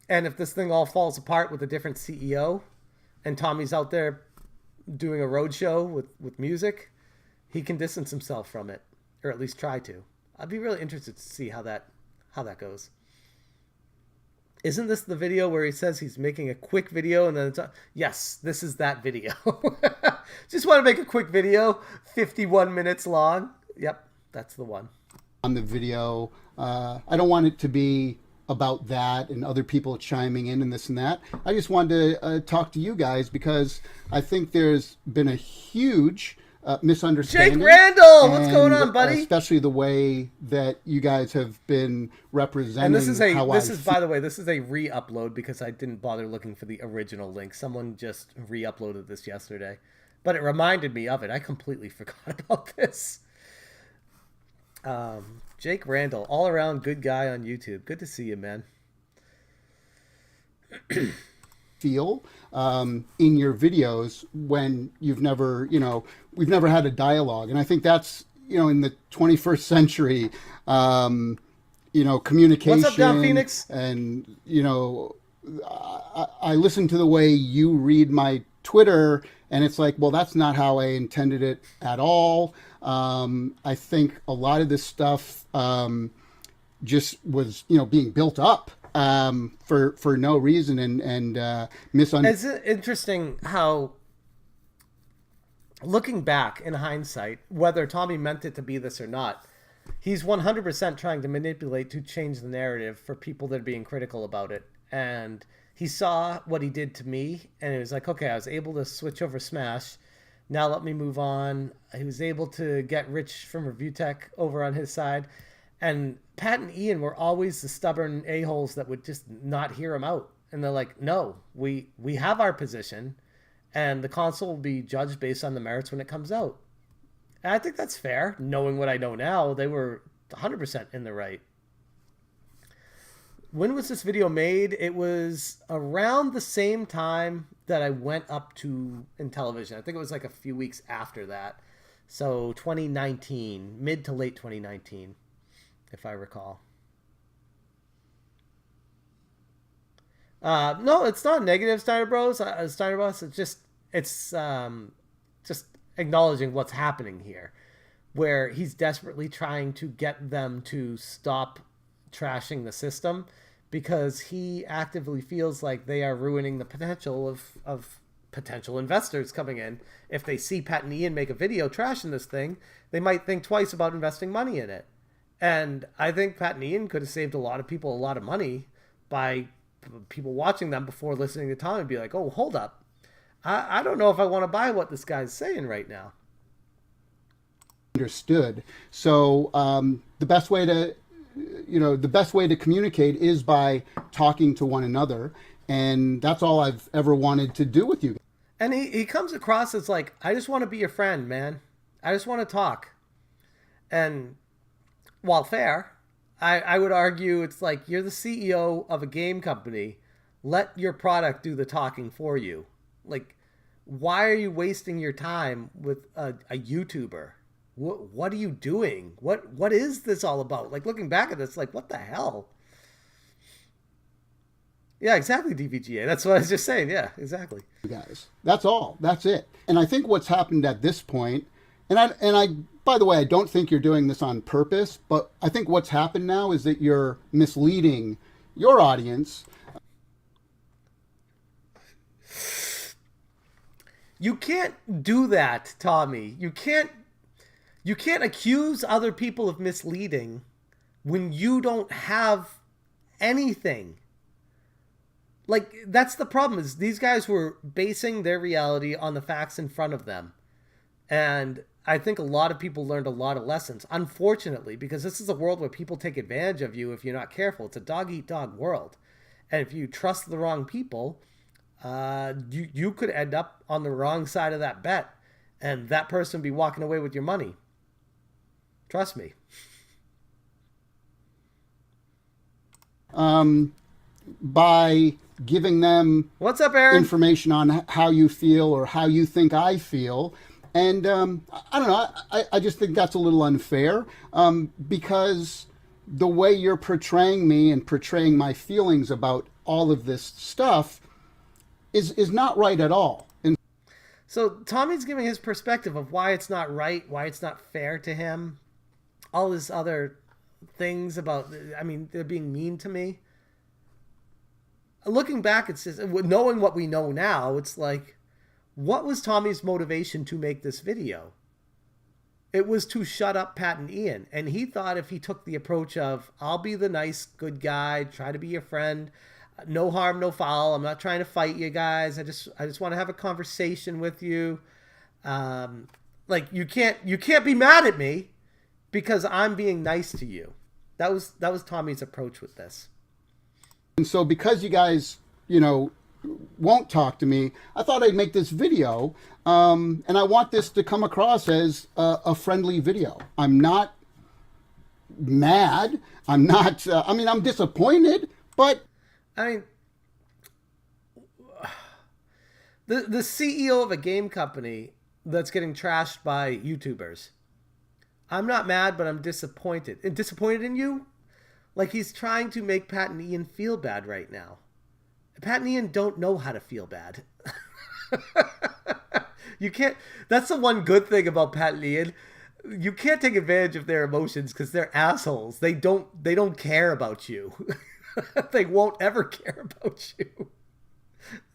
if this thing all falls apart with a different CEO and Tommy's out there doing a road show with music, he can distance himself from it, or at least try to. I'd be really interested to see how that goes. Isn't this the video where he says he's making a quick video and then yes, this is that video. Just want to make a quick video, 51 minutes long. Yep, that's the one. On the video, I don't want it to be about that and other people chiming in and this and that. I just wanted to talk to you guys because I think there's been a huge misunderstanding. Jake Randall, what's going on, buddy? Especially the way that you guys have been representing. And by the way, this is a re-upload because I didn't bother looking for the original link. Someone just re-uploaded this yesterday, but it reminded me of it. I completely forgot about this. Jake Randall, all around good guy on YouTube. Good to see you, man. Feel in your videos when we've never had a dialogue. And I think that's, in the 21st century, communication. What's up, Down Phoenix? And, I listen to the way you read my Twitter and it's like, well, that's not how I intended it at all. I think a lot of this stuff just was, being built up for no reason and misunderstood. It's interesting how, looking back in hindsight, whether Tommy meant it to be this or not, he's 100% trying to manipulate to change the narrative for people that are being critical about it. And he saw what he did to me, and it was like, okay, I was able to switch over Smash. Now let me move on. He was able to get Rich from Review Tech over on his side. And Pat and Ian were always the stubborn a-holes that would just not hear him out. And they're like, no, we have our position, and the console will be judged based on the merits when it comes out. And I think that's fair. Knowing what I know now, they were 100% in the right. When was this video made? It was around the same time that I went up to Intellivision. I think it was like a few weeks after that. So 2019, mid to late 2019, if I recall. No, it's not negative, Steiner Bros. Steiner Bros. It's just acknowledging what's happening here, where he's desperately trying to get them to stop trashing the system because he actively feels like they are ruining the potential of potential investors coming in. If they see Pat and Ian make a video trashing this thing, they might think twice about investing money in it. And I think Pat and Ian could have saved a lot of people a lot of money by people watching them before listening to Tom and be like, oh, hold up. I don't know if I want to buy what this guy's saying right now. Understood. So the best way to communicate is by talking to one another. And that's all I've ever wanted to do with you. And he comes across as like, I just want to be your friend, man. I just want to talk. And while fair, I would argue it's like, you're the CEO of a game company. Let your product do the talking for you. Like, why are you wasting your time with a YouTuber? what are you doing? What is this all about? Like, looking back at this, like, what the hell? Yeah, exactly, DVGA. That's what I was just saying. Yeah, exactly. Guys, that's all. That's it. And I think what's happened at this point, and I, by the way, I don't think you're doing this on purpose, but I think what's happened now is that you're misleading your audience. You can't do that, Tommy. You can't accuse other people of misleading when you don't have anything. Like, that's the problem, is these guys were basing their reality on the facts in front of them. And I think a lot of people learned a lot of lessons, unfortunately, because this is a world where people take advantage of you if you're not careful. It's a dog-eat-dog world. And if you trust the wrong people, you could end up on the wrong side of that bet. And that person be walking away with your money. Trust me. By giving them what's up, Aaron? Information on how you feel or how you think I feel. And I don't know, I just think that's a little unfair because the way you're portraying me and portraying my feelings about all of this stuff is not right at all. And so Tommy's giving his perspective of why it's not right, why it's not fair to him, all his other things about, I mean, they're being mean to me. Looking back, it's just, knowing what we know now, it's like, what was Tommy's motivation to make this video? It was to shut up Pat and Ian. And he thought if he took the approach of, I'll be the nice, good guy, try to be your friend, no harm, no foul, I'm not trying to fight you guys, I just want to have a conversation with you. Like, you can't be mad at me because I'm being nice to you. That was Tommy's approach with this. And so because you guys, won't talk to me, I thought I'd make this video. And I want this to come across as a friendly video. I'm not mad. I'm not, I'm disappointed, but. I mean, the CEO of a game company that's getting trashed by YouTubers. I'm not mad, but I'm disappointed. And disappointed in you? Like, he's trying to make Pat and Ian feel bad right now. Pat and Ian don't know how to feel bad. You can't. That's the one good thing about Pat and Ian. You can't take advantage of their emotions because they're assholes. They don't care about you. They won't ever care about you.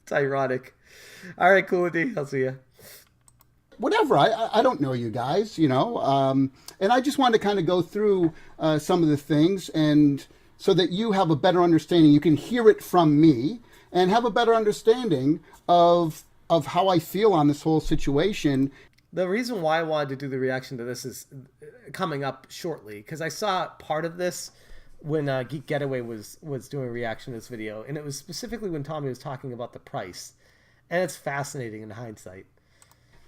It's ironic. All right, cool, D. I'll see you. Whatever. I don't know you guys, and I just wanted to kind of go through some of the things, and so that you have a better understanding. You can hear it from me and have a better understanding of how I feel on this whole situation. The reason why I wanted to do the reaction to this is coming up shortly, because I saw part of this when Geek Getaway was doing a reaction to this video, and it was specifically when Tommy was talking about the price, and it's fascinating in hindsight.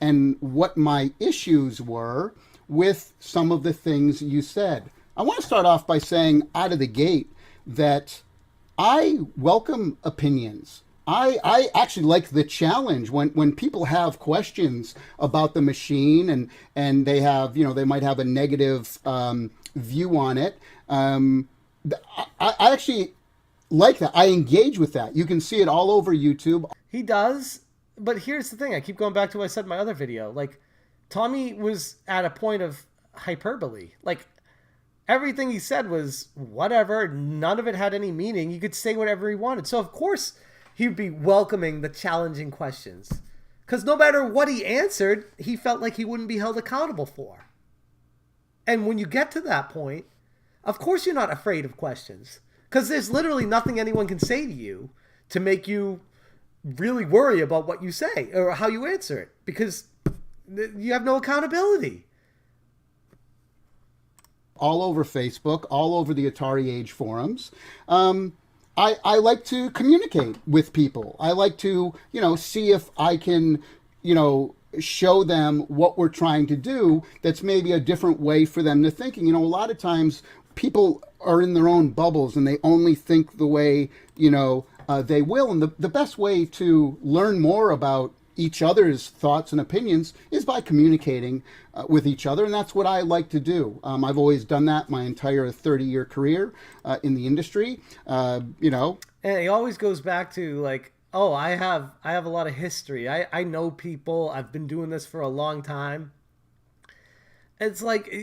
And what my issues were with some of the things you said. I want to start off by saying out of the gate that I welcome opinions. I actually like the challenge when people have questions about the machine and they have, they might have a negative view on it. I actually like that. I engage with that. You can see it all over YouTube. He does. But here's the thing. I keep going back to what I said in my other video. Like, Tommy was at a point of hyperbole. Like, everything he said was whatever. None of it had any meaning. You could say whatever he wanted. So, of course, he would be welcoming the challenging questions. Because no matter what he answered, he felt like he wouldn't be held accountable for. And when you get to that point, of course you're not afraid of questions. Because there's literally nothing anyone can say to you to make you really worry about what you say or how you answer it, because you have no accountability. All over Facebook, all over the Atari Age forums. I like to communicate with people. I like to, see if I can, show them what we're trying to do that's maybe a different way for them to thinking. A lot of times people are in their own bubbles and they only think the way, they will. And the best way to learn more about each other's thoughts and opinions is by communicating with each other, and that's what I like to do. I've always done that my entire 30-year career in the industry. You know, and it always goes back to like, oh, I have a lot of history. I know people. I've been doing this for a long time. It's like,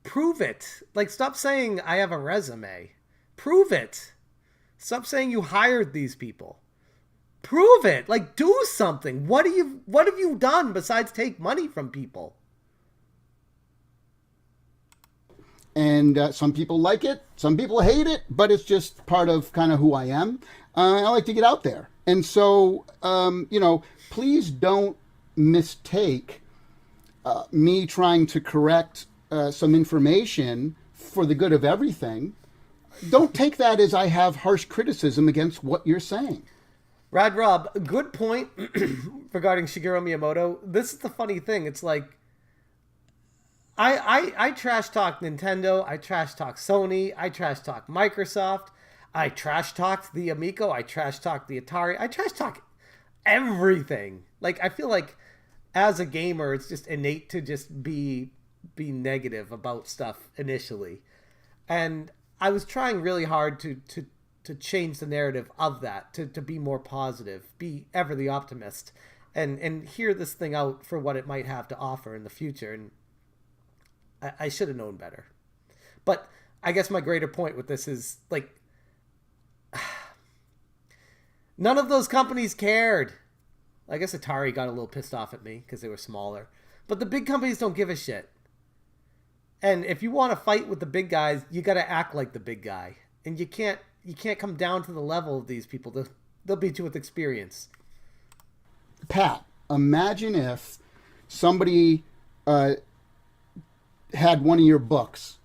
prove it. Like, stop saying I have a resume. Prove it. Stop saying you hired these people. Prove it. Like, do something. What have you done besides take money from people? And some people like it, some people hate it, but it's just part of kind of who I am. I like to get out there. And so, you know, please don't mistake me trying to correct some information for the good of everything. Don't take that as I have harsh criticism against what you're saying. Rad Rob, good point regarding Shigeru Miyamoto. This is the funny thing. It's like, I trash talk Nintendo, I trash talk Sony, I trash talk Microsoft, I trash talked the Amico, I trash talk the Atari, I trash talk everything. Like, I feel like as a gamer, it's just innate to just be negative about stuff initially. And I was trying really hard to change the narrative of that, to be more positive, be ever the optimist, and hear this thing out for what it might have to offer in the future. And I should have known better. But I guess my greater point with this is, like, none of those companies cared. I guess Atari got a little pissed off at me because they were smaller. But the big companies don't give a shit. And if you want to fight with the big guys, you got to act like the big guy. And you can't come down to the level of these people. They'll beat you with experience. Pat, imagine if somebody had one of your books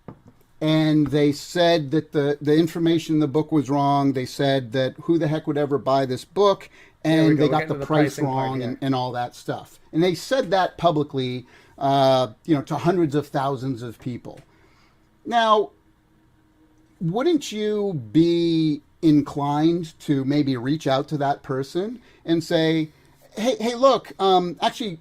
and they said that the information in the book was wrong. They said that who the heck would ever buy this book, and they got the price wrong and all that stuff. And they said that publicly, you know, to hundreds of thousands of people. Now, wouldn't you be inclined to maybe reach out to that person and say, hey, look, actually,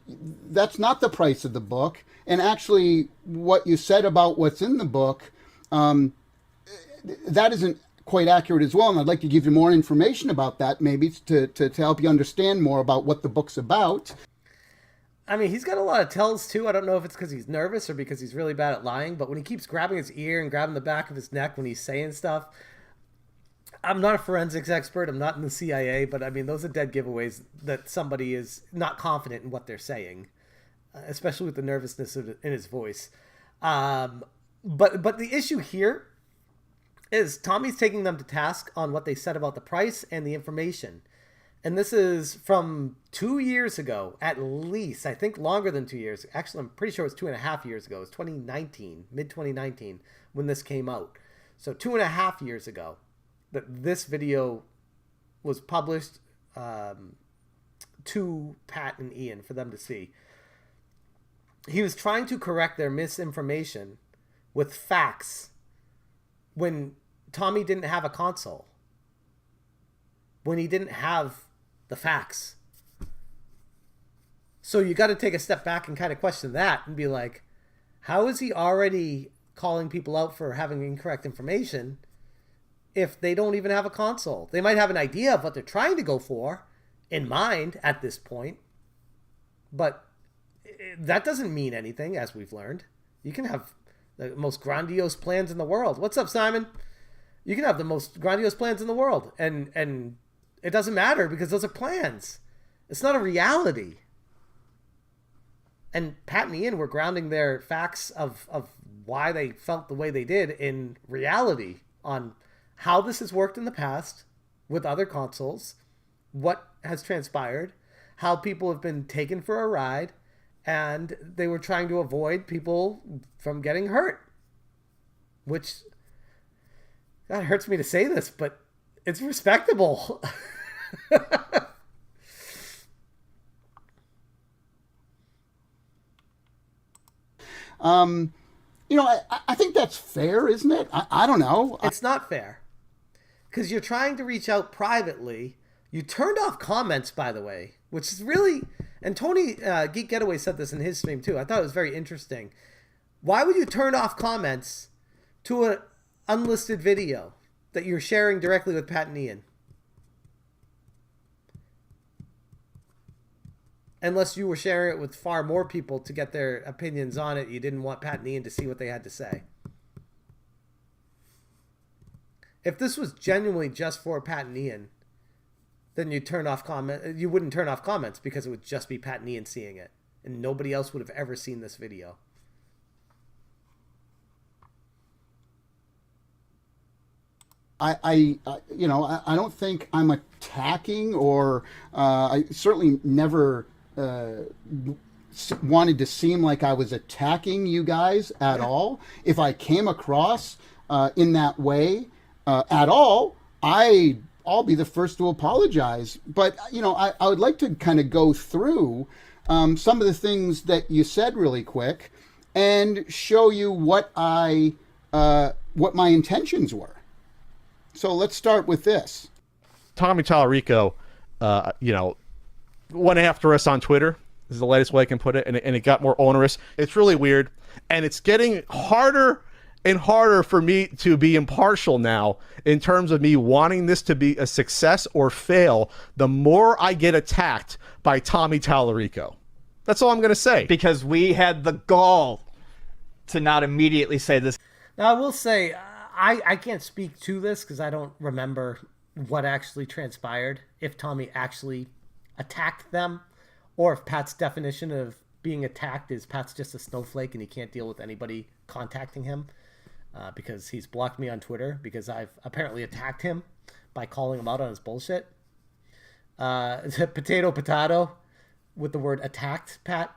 that's not the price of the book. And actually, what you said about what's in the book, that isn't quite accurate as well. And I'd like to give you more information about that, maybe to help you understand more about what the book's about. I mean, he's got a lot of tells, too. I don't know if it's because he's nervous or because he's really bad at lying. But when he keeps grabbing his ear and grabbing the back of his neck when he's saying stuff, I'm not a forensics expert. I'm not in the CIA. But, I mean, those are dead giveaways that somebody is not confident in what they're saying, especially with the nervousness in his voice. But the issue here is Tommy's taking them to task on what they said about the price and the information. And this is from 2 years ago, at least. I think longer than 2 years. Actually, I'm pretty sure it was 2.5 years ago. It was 2019, mid-2019, when this came out. So 2.5 years ago that this video was published to Pat and Ian for them to see. He was trying to correct their misinformation with facts when Tommy didn't have a console. When he didn't have the facts. So you got to take a step back and kind of question that and be like, how is he already calling people out for having incorrect information if they don't even have a console? They might have an idea of what they're trying to go for in mind at this point, but that doesn't mean anything, as we've learned. You can have the most grandiose plans in the world. What's up, Simon? You can have the most grandiose plans in the world, and it doesn't matter because those are plans. It's not a reality. And Pat and Ian were grounding their facts of why they felt the way they did in reality on how this has worked in the past with other consoles, what has transpired, how people have been taken for a ride, and they were trying to avoid people from getting hurt. Which, God, it hurts me to say this, but it's respectable. You know, I think that's fair, isn't it? I don't know. It's not fair. Because you're trying to reach out privately You turned off comments, by the way, which is really, and Tony Geek Getaway said this in his stream too. I thought it was very interesting. Why would you turn off comments to an unlisted video that you're sharing directly with Pat and Ian? Unless you were sharing it with far more people to get their opinions on it. You didn't want Pat and Ian to see what they had to say. If this was genuinely just for Pat and Ian, then you wouldn't turn off comments because it would just be Pat and Ian seeing it. And nobody else would have ever seen this video. I don't think I'm attacking, or I certainly never wanted to seem like I was attacking you guys at all. If I came across in that way at all, I'll be the first to apologize. But, I would like to kind of go through some of the things that you said really quick and show you what my intentions were. So let's start with this. Tommy Talarico, went after us on Twitter. This is the latest way I can put it, and it got more onerous. It's really weird, and it's getting harder and harder for me to be impartial now in terms of me wanting this to be a success or fail the more I get attacked by Tommy Talarico. That's all I'm going to say. Because we had the gall to not immediately say this. Now, I will say, I can't speak to this because I don't remember what actually transpired, if Tommy actually attacked them, or if Pat's definition of being attacked is Pat's just a snowflake and he can't deal with anybody contacting him because he's blocked me on Twitter because I've apparently attacked him by calling him out on his bullshit. Potato with the word attacked, Pat.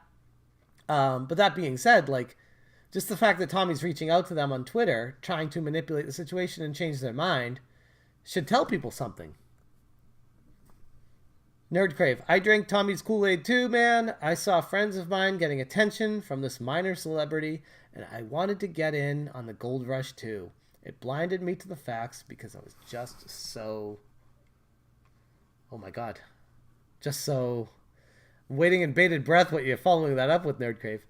But that being said, just the fact that Tommy's reaching out to them on Twitter, trying to manipulate the situation and change their mind, should tell people something. Nerd Crave. I drank Tommy's Kool-Aid too, man. I saw friends of mine getting attention from this minor celebrity, and I wanted to get in on the gold rush too. It blinded me to the facts because I was just so... Oh my god. Just so... waiting in bated breath what you're following that up with, Nerd Crave.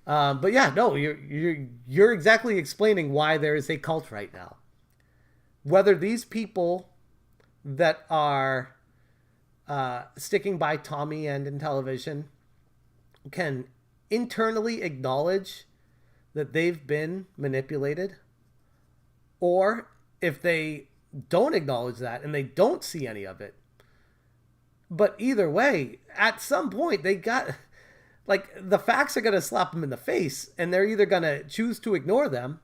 But yeah, no, you're exactly explaining why there is a cult right now. Whether these people that are sticking by Tommy and Intellivision can internally acknowledge that they've been manipulated, or if they don't acknowledge that and they don't see any of it. But either way, at some point they got... the facts are going to slap them in the face, and they're either going to choose to ignore them,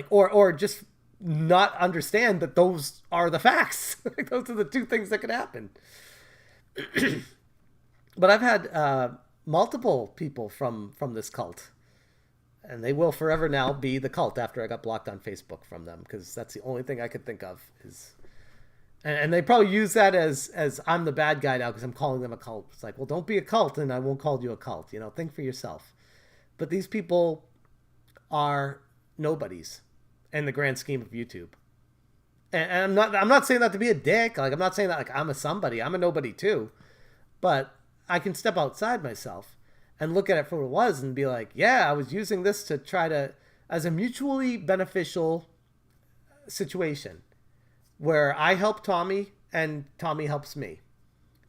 or just not understand that those are the facts. Those are the two things that could happen. But I've had multiple people from this cult, and they will forever now be the cult after I got blocked on Facebook from them, because that's the only thing I could think of is... And they probably use that as I'm the bad guy now because I'm calling them a cult. It's like, well, don't be a cult and I won't call you a cult. Think for yourself. But these people are nobodies in the grand scheme of YouTube. And I'm not saying that to be a dick. I'm not saying that I'm a somebody. I'm a nobody too. But I can step outside myself and look at it for what it was and be like, yeah, I was using this to try to, as a mutually beneficial situation, where I help Tommy and Tommy helps me.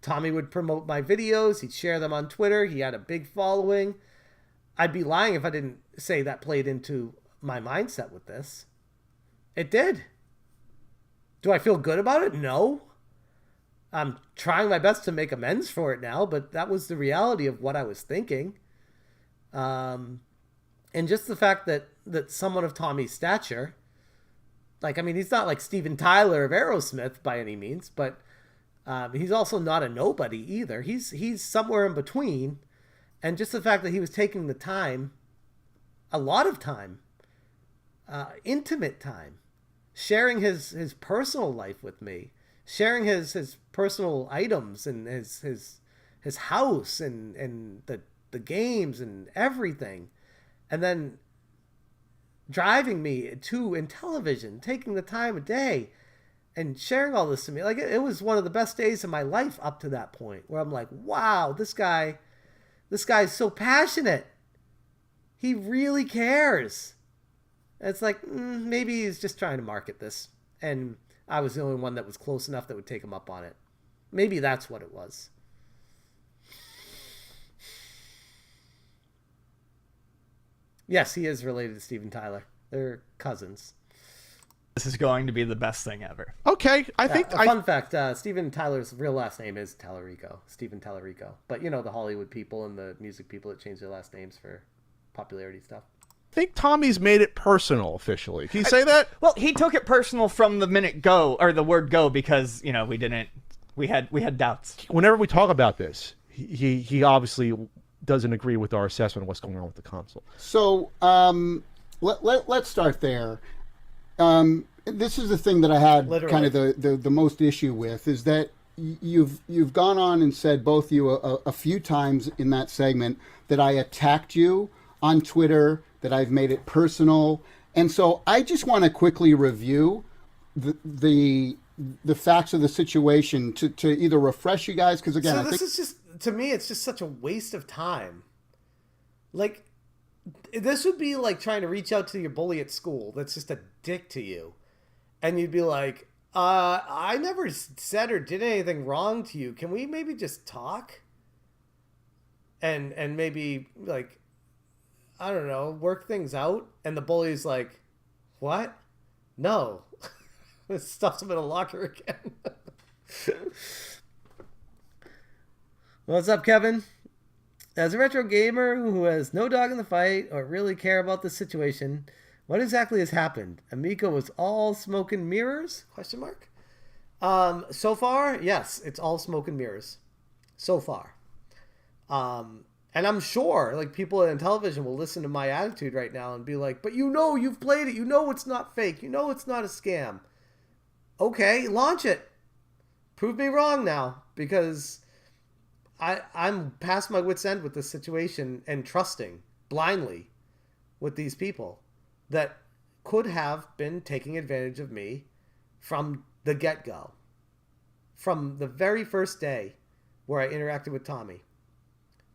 Tommy would promote my videos. He'd share them on Twitter. He had a big following. I'd be lying if I didn't say that played into my mindset with this. It did. Do I feel good about it? No. I'm trying my best to make amends for it now, but that was the reality of what I was thinking. And just the fact that someone of Tommy's stature... he's not like Steven Tyler of Aerosmith by any means, but he's also not a nobody either. He's somewhere in between. And just the fact that he was taking the time, a lot of time, intimate time, sharing his personal life with me, sharing his personal items and his house and the games and everything. And then driving me to Intellivision, taking the time of day and sharing all this to me. Like, it was one of the best days of my life up to that point, where I'm like, wow, this guy's so passionate. He really cares. And it's like, maybe he's just trying to market this. And I was the only one that was close enough that would take him up on it. Maybe that's what it was. Yes, he is related to Steven Tyler. They're cousins. This is going to be the best thing ever. Okay, I think... Fun fact, Steven Tyler's real last name is Talarico. Steven Talarico. But you know the Hollywood people and the music people that change their last names for popularity stuff. I think Tommy's made it personal officially. Can you say that? Well, he took it personal from the minute go, or the word go, because, you know, we had doubts. Whenever we talk about this, he obviously doesn't agree with our assessment of what's going on with the console. So let's start there. This is the thing that I had kind of the most issue with, is that you've gone on and said, both you, a few times in that segment, that I attacked you on Twitter, that I've made it personal. And so I just want to quickly review the facts of the situation to either refresh you guys, because again, so this is just, to me, it's just such a waste of time. Like, this would be like trying to reach out to your bully at school that's just a dick to you. And you'd be like, I never said or did anything wrong to you. Can we maybe just talk? And maybe, like, I don't know, work things out? And the bully's like, what? No. Stuffs him in a locker again. What's up, Kevin? As a retro gamer who has no dog in the fight or really care about the situation, what exactly has happened? Amico was all smoke and mirrors? Question mark. So far, yes, it's all smoke and mirrors. So far. And I'm sure, like, people in Intellivision will listen to my attitude right now and be like, but you know you've played it. You know it's not fake. You know it's not a scam. Okay, launch it. Prove me wrong now, because I'm past my wit's end with this situation and trusting blindly with these people that could have been taking advantage of me from the get-go. From the very first day where I interacted with Tommy.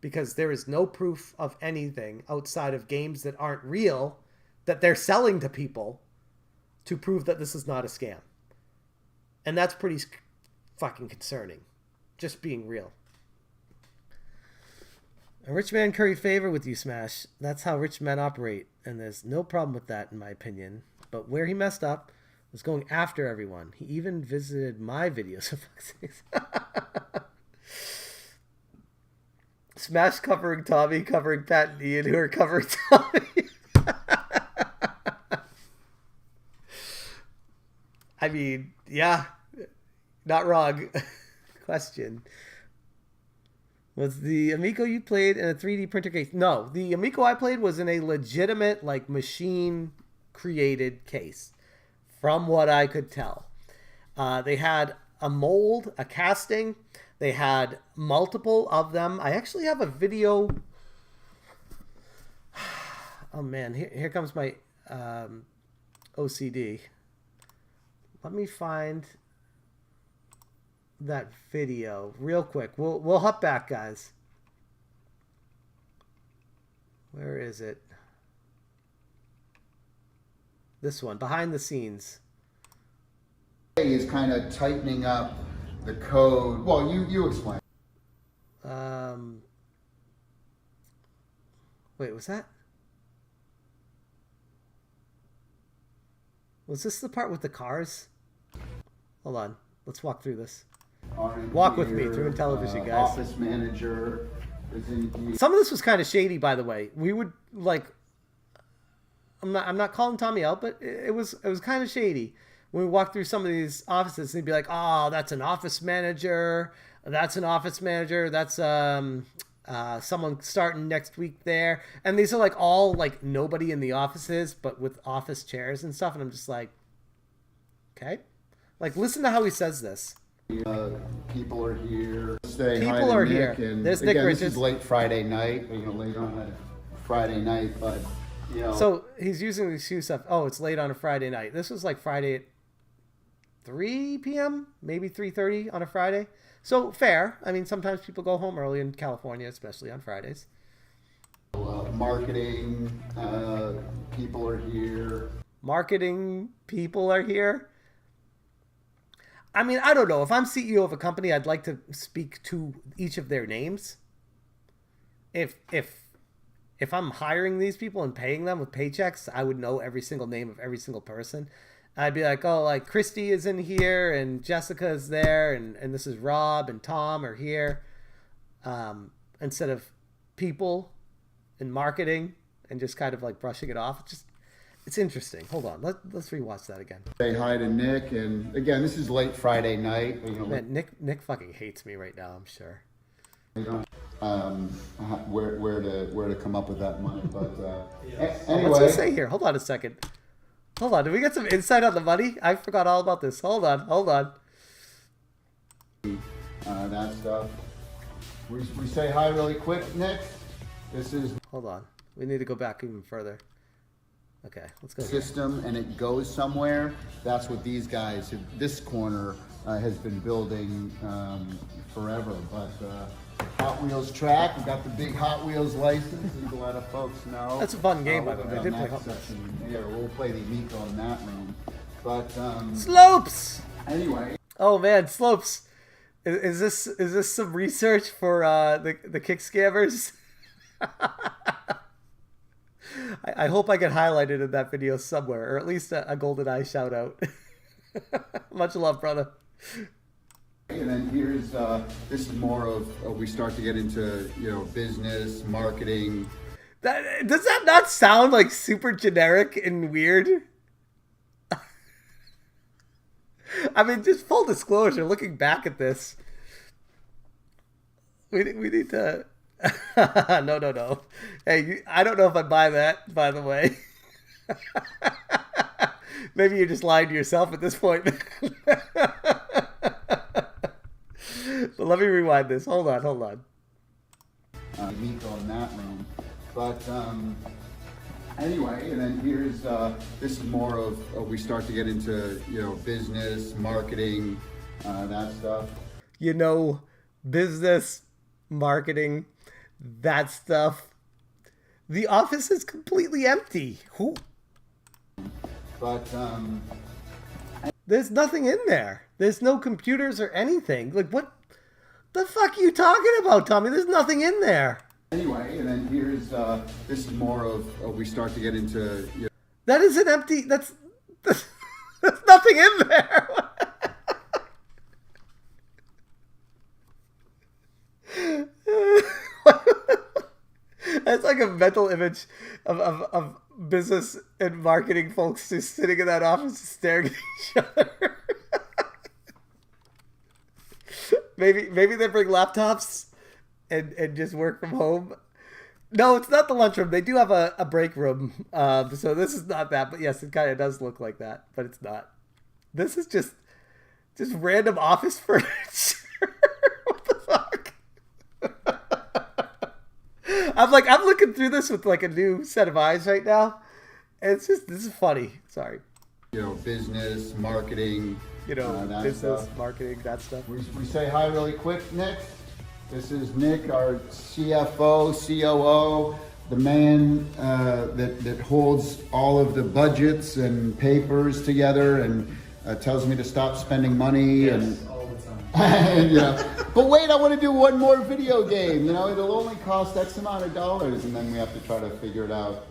Because there is no proof of anything outside of games that aren't real that they're selling to people to prove that this is not a scam. And that's pretty fucking concerning. Just being real. A rich man curry favor with you, Smash. That's how rich men operate. And there's no problem with that, in my opinion. But where he messed up was going after everyone. He even visited my videos. Smash covering Tommy, covering Pat and Ian, who are covering Tommy. I mean, yeah, not wrong. Question. Was the Amico you played in a 3D printer case? No, the Amico I played was in a legitimate, like, machine-created case, from what I could tell. They had a mold, a casting. They had multiple of them. I actually have a video. Oh, man. Here comes my OCD. Let me find that video real quick. We'll hop back, guys. Where is it? This one, behind the scenes. Is kind of tightening up the code. Well, you explain. Wait, was this the part with the cars? Hold on. Let's walk through this. Walk with me through Intellivision, guys. Office manager is in. Some of this was kind of shady, by the way. We would, like, I'm not calling Tommy out, but it was kind of shady. When we walked through some of these offices, they'd be like, oh, that's an office manager. That's an office manager. That's someone starting next week there. And these are like all like nobody in the offices, but with office chairs and stuff. And I'm just like, okay. Like, listen to how he says this. People are here. Saying people hi are to here. Nick, and there's Nick again, Richards. This is late Friday night. Late on a Friday night, but you know. So he's using the excuse of, oh, it's late on a Friday night. This was like Friday at 3 p.m., maybe 3:30 on a Friday. So fair. I mean, sometimes people go home early in California, especially on Fridays. Marketing people are here. Marketing people are here. I mean, I don't know. If I'm CEO of a company, I'd like to speak to each of their names. If I'm hiring these people and paying them with paychecks, I would know every single name of every single person. I'd be like, oh, like Christy is in here and Jessica is there and this is Rob and Tom are here. Instead of people and marketing and just kind of like brushing it off. It's interesting. Hold on. Let's rewatch that again. Say hi to Nick. And again, this is late Friday night. Man, Nick fucking hates me right now, I'm sure. Where to come up with that money. But anyway. What's it say here? Hold on a second. Hold on. Did we get some insight on the money? I forgot all about this. Hold on. That stuff. We say hi really quick, Nick. This is... Hold on. We need to go back even further. Okay, let's go. System, and it goes somewhere. That's what these guys, this corner, has been building forever. But Hot Wheels track, we got the big Hot Wheels license, as a lot of folks know. That's a fun game, by the way. They did play Hot Wheels. Yeah, we'll play the Amico in that room. But Slopes. Anyway. Oh man, Slopes. Is this some research for the kick scammers? I hope I get highlighted in that video somewhere, or at least a golden eye shout out. Much love, brother. And then here's this is more of we start to get into business, marketing. Does that not sound like super generic and weird? I mean, just full disclosure. Looking back at this, we need to. No. Hey, I don't know if I buy that, by the way. Maybe you're just lying to yourself at this point. But let me rewind this. Hold on. Amico in that room. But anyway, and then here's this is more of we start to get into business, marketing, that stuff. Business, marketing, that stuff. The office is completely empty. Who? But there's nothing in there. There's no computers or anything. Like, what the fuck are you talking about, Tommy? There's nothing in there. Anyway, and then here's this is more of we start to get into. That is an empty. That's nothing in there. That's like a mental image of business and marketing folks just sitting in that office staring at each other. Maybe they bring laptops and just work from home. No, it's not the lunchroom. They do have a break room. So this is not that. But yes, it kind of does look like that. But it's not. This is just random office furniture. What the fuck? I'm looking through this with like a new set of eyes right now. And this is funny. Sorry. Business, marketing. Business, stuff. Marketing, that stuff. We say hi really quick, Nick. This is Nick, our CFO, COO, the man that holds all of the budgets and papers together and tells me to stop spending money. Yes, and all the time. and, but wait, I want to do one more video game. It'll only cost X amount of dollars, and then we have to try to figure it out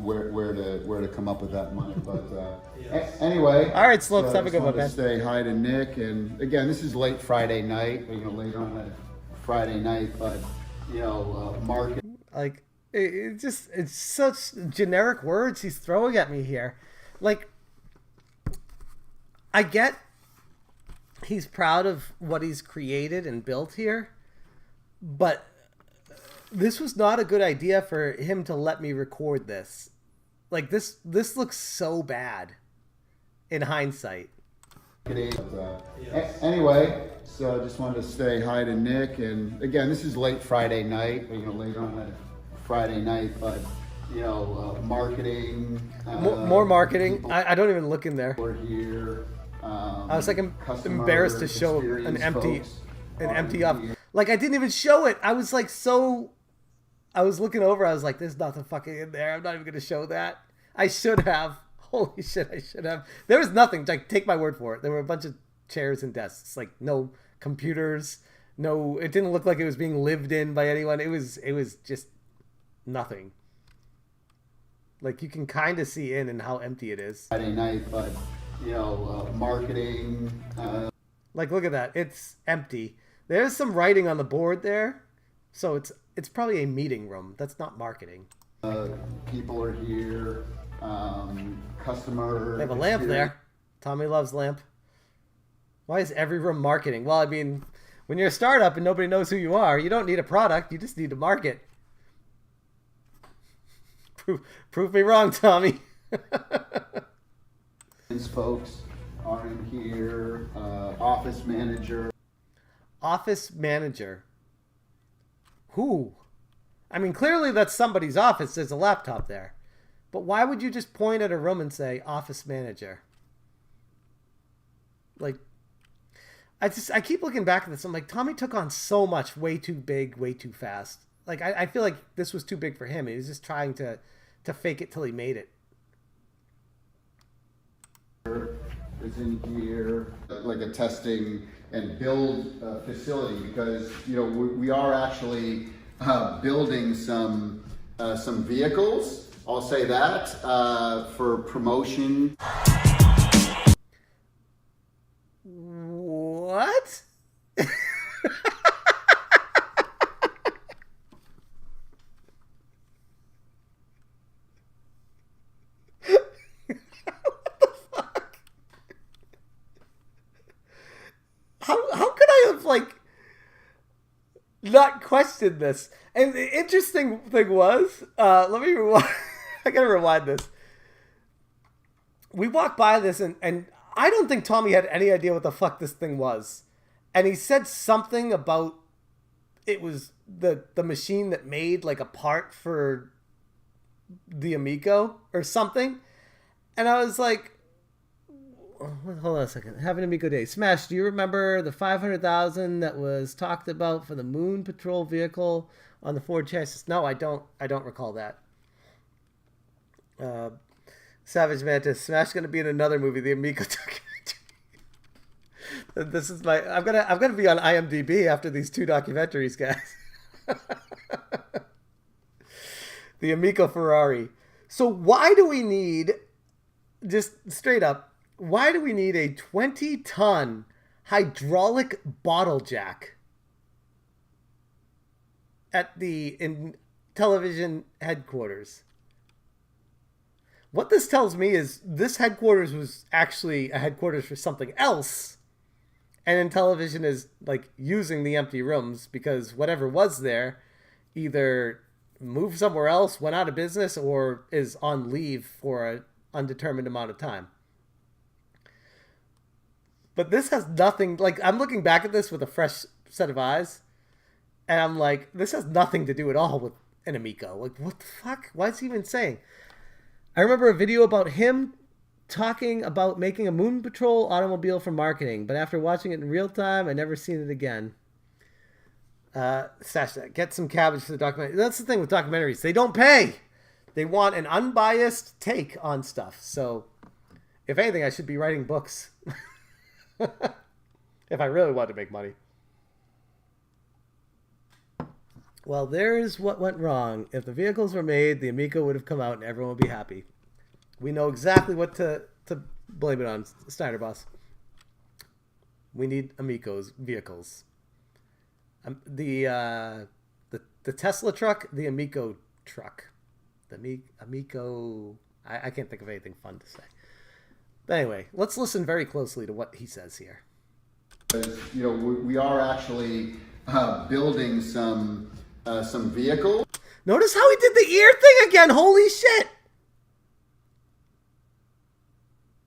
where to come up with that money. But anyway, all right, Slopes, have a good one, man. Say hi to Nick, and again, this is late Friday night. Late on a Friday night, but market. Like it's such generic words he's throwing at me here. Like, I get he's proud of what he's created and built here, but this was not a good idea for him to let me record this. Like, this looks so bad in hindsight. Anyway, so I just wanted to say hi to Nick, and again, this is late Friday night. Late on a Friday night, but marketing. More marketing. I don't even look in there. We're here. I was like embarrassed to show an empty off. Here. Like I didn't even show it. I was like so. I was looking over. I was like, "There's nothing fucking in there. I'm not even gonna show that. I should have. Holy shit, I should have. There was nothing. Like, take my word for it. There were a bunch of chairs and desks. Like no computers. No. It didn't look like it was being lived in by anyone. It was just nothing. Like you can kind of see in and how empty it is. Friday night, but marketing. Like look at that. It's empty. There's some writing on the board there, so it's probably a meeting room. That's not marketing. People are here. Customer. They have a lamp there. Tommy loves lamp. Why is every room marketing? Well, I mean, when you're a startup and nobody knows who you are, you don't need a product. You just need to market. Prove me wrong, Tommy. Folks are in here. Office manager. Office manager. Who? I mean, clearly that's somebody's office. There's a laptop there. But why would you just point at a room and say office manager? Like, I keep looking back at this. I'm like, Tommy took on so much, way too big, way too fast. Like, I feel like this was too big for him. He was just trying to fake it till he made it. Is in here, like a testing and build facility, because we are actually building some vehicles. I'll say that for promotion. What? How could I have not questioned this? And the interesting thing was, let me rewind. I gotta rewind this. We walked by this and I don't think Tommy had any idea what the fuck this thing was. And he said something about it was the machine that made like a part for the Amico or something. And I was like, hold on a second. Have an Amico day. Smash, do you remember the $500,000 that was talked about for the Moon Patrol vehicle on the Ford chassis? No, I don't recall that. Savage Mantis, Smash going to be in another movie, the Amico documentary. This is my. I'm gonna be on IMDb after these two documentaries, guys. The Amico Ferrari. So why do we need, just straight up, why do we need a 20-ton hydraulic bottle jack at the Intellivision headquarters? What this tells me is this headquarters was actually a headquarters for something else, and Intellivision is like using the empty rooms because whatever was there either moved somewhere else, went out of business, or is on leave for an undetermined amount of time. But this has nothing, like, I'm looking back at this with a fresh set of eyes, and I'm like, this has nothing to do at all with an Amico. Like, what the fuck? Why is he even saying? I remember a video about him talking about making a Moon Patrol automobile for marketing, but after watching it in real time, I never seen it again. Stash that. Get some cabbage for the documentary. That's the thing with documentaries. They don't pay. They want an unbiased take on stuff. So, if anything, I should be writing books. If I really want to make money. Well, there's what went wrong. If the vehicles were made, the Amico would have come out and everyone would be happy. We know exactly what to blame it on, Snyder Boss. We need Amico's vehicles. The Tesla truck, the Amico truck. The Amico... I can't think of anything fun to say. But anyway, let's listen very closely to what he says here. We are actually building some vehicles. Notice how he did the ear thing again. Holy shit.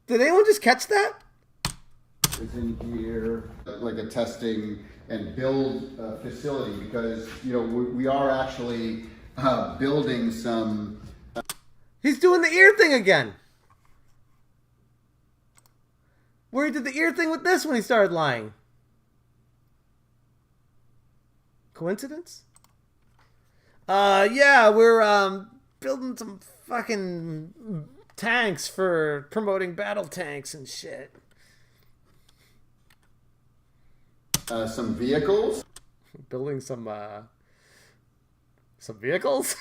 Did anyone just catch that? Is in here, like a testing and build facility, because we are actually building some He's doing the ear thing again. Where he did the ear thing with this when he started lying. Coincidence? Yeah, we're building some fucking tanks for promoting battle tanks and shit. Some vehicles. Building some vehicles?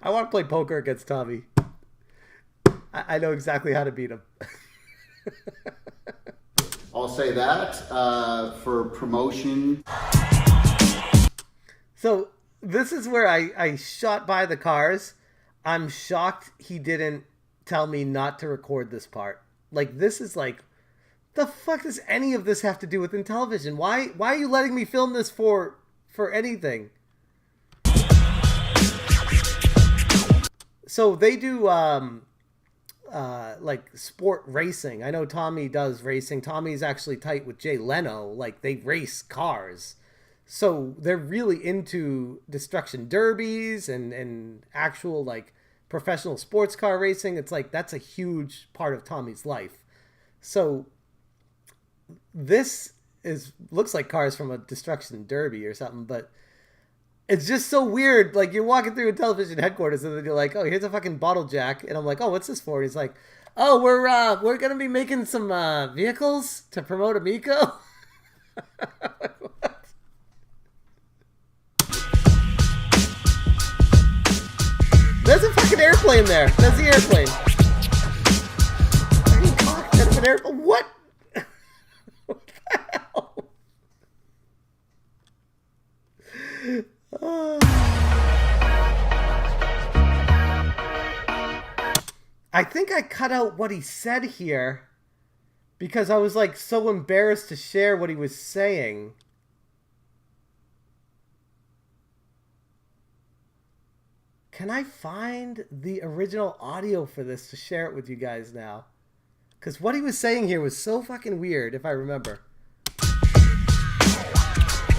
I want to play poker against Tommy. I know exactly how to beat him. I'll say that for promotion. So this is where I shot by the cars. I'm shocked he didn't tell me not to record this part. Like, this is like, the fuck does any of this have to do with Intellivision? Why are you letting me film this for anything? So they do like sport racing. I know Tommy does racing. Tommy's actually tight with Jay Leno. Like, they race cars. So they're really into destruction derbies and actual like professional sports car racing. It's like, that's a huge part of Tommy's life. So this looks like cars from a destruction derby or something, but it's just so weird. Like, you're walking through Intellivision headquarters and then you're like, oh, here's a fucking bottle jack. And I'm like, oh, what's this for? And he's like, oh, we're going to be making some vehicles to promote Amico. What? There's a fucking airplane there. That's the airplane. Fucking cockpit of an airplane. What? What the hell? I think I cut out what he said here because I was like so embarrassed to share what he was saying. Can I find the original audio for this to share it with you guys now? Because what he was saying here was so fucking weird, if I remember. But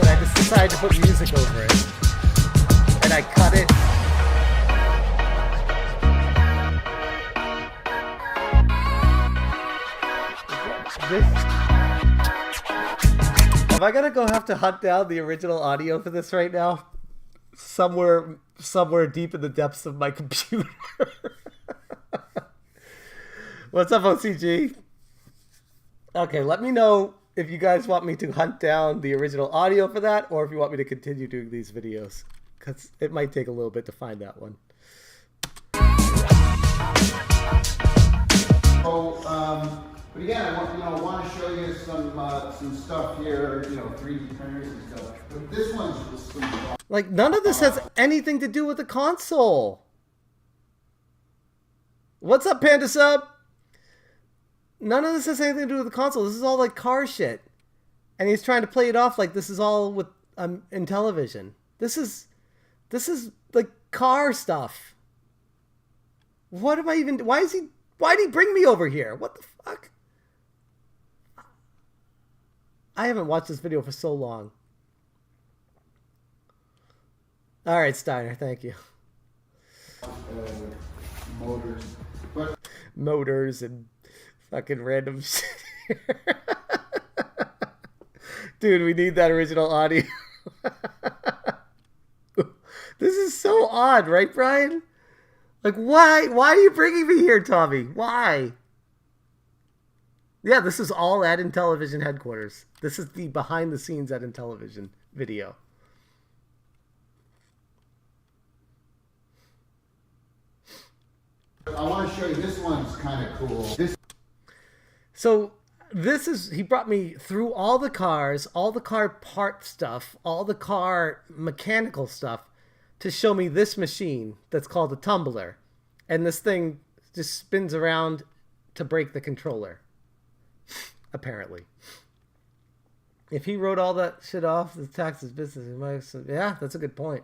I just decided to put music over it. And I cut it. Am I gonna have to hunt down the original audio for this right now? Somewhere deep in the depths of my computer. What's up, OCG? Okay, let me know if you guys want me to hunt down the original audio for that, or if you want me to continue doing these videos, because it might take a little bit to find that one. But again, I want to show you some stuff here, 3D printers and stuff. But this one's just some. Like, none of this has anything to do with the console. What's up, Panda Sub? None of this has anything to do with the console. This is all like car shit. And he's trying to play it off like this is all with Intellivision. This is like car stuff. What am I even... Why did he bring me over here? What the fuck? I haven't watched this video for so long. All right, Steiner, thank you. Motors and fucking random shit. Dude, we need that original audio. This is so odd, right, Brian? Like, why are you bringing me here, Tommy? Why? Yeah, this is all at Intellivision headquarters. This is the behind the scenes at Intellivision video. I want to show you, this one's kind of cool. So he brought me through all the cars, all the car part stuff, all the car mechanical stuff to show me this machine that's called a tumbler. And this thing just spins around to break the controller. Apparently. If he wrote all that shit off, the taxes business, he might have said, yeah, that's a good point.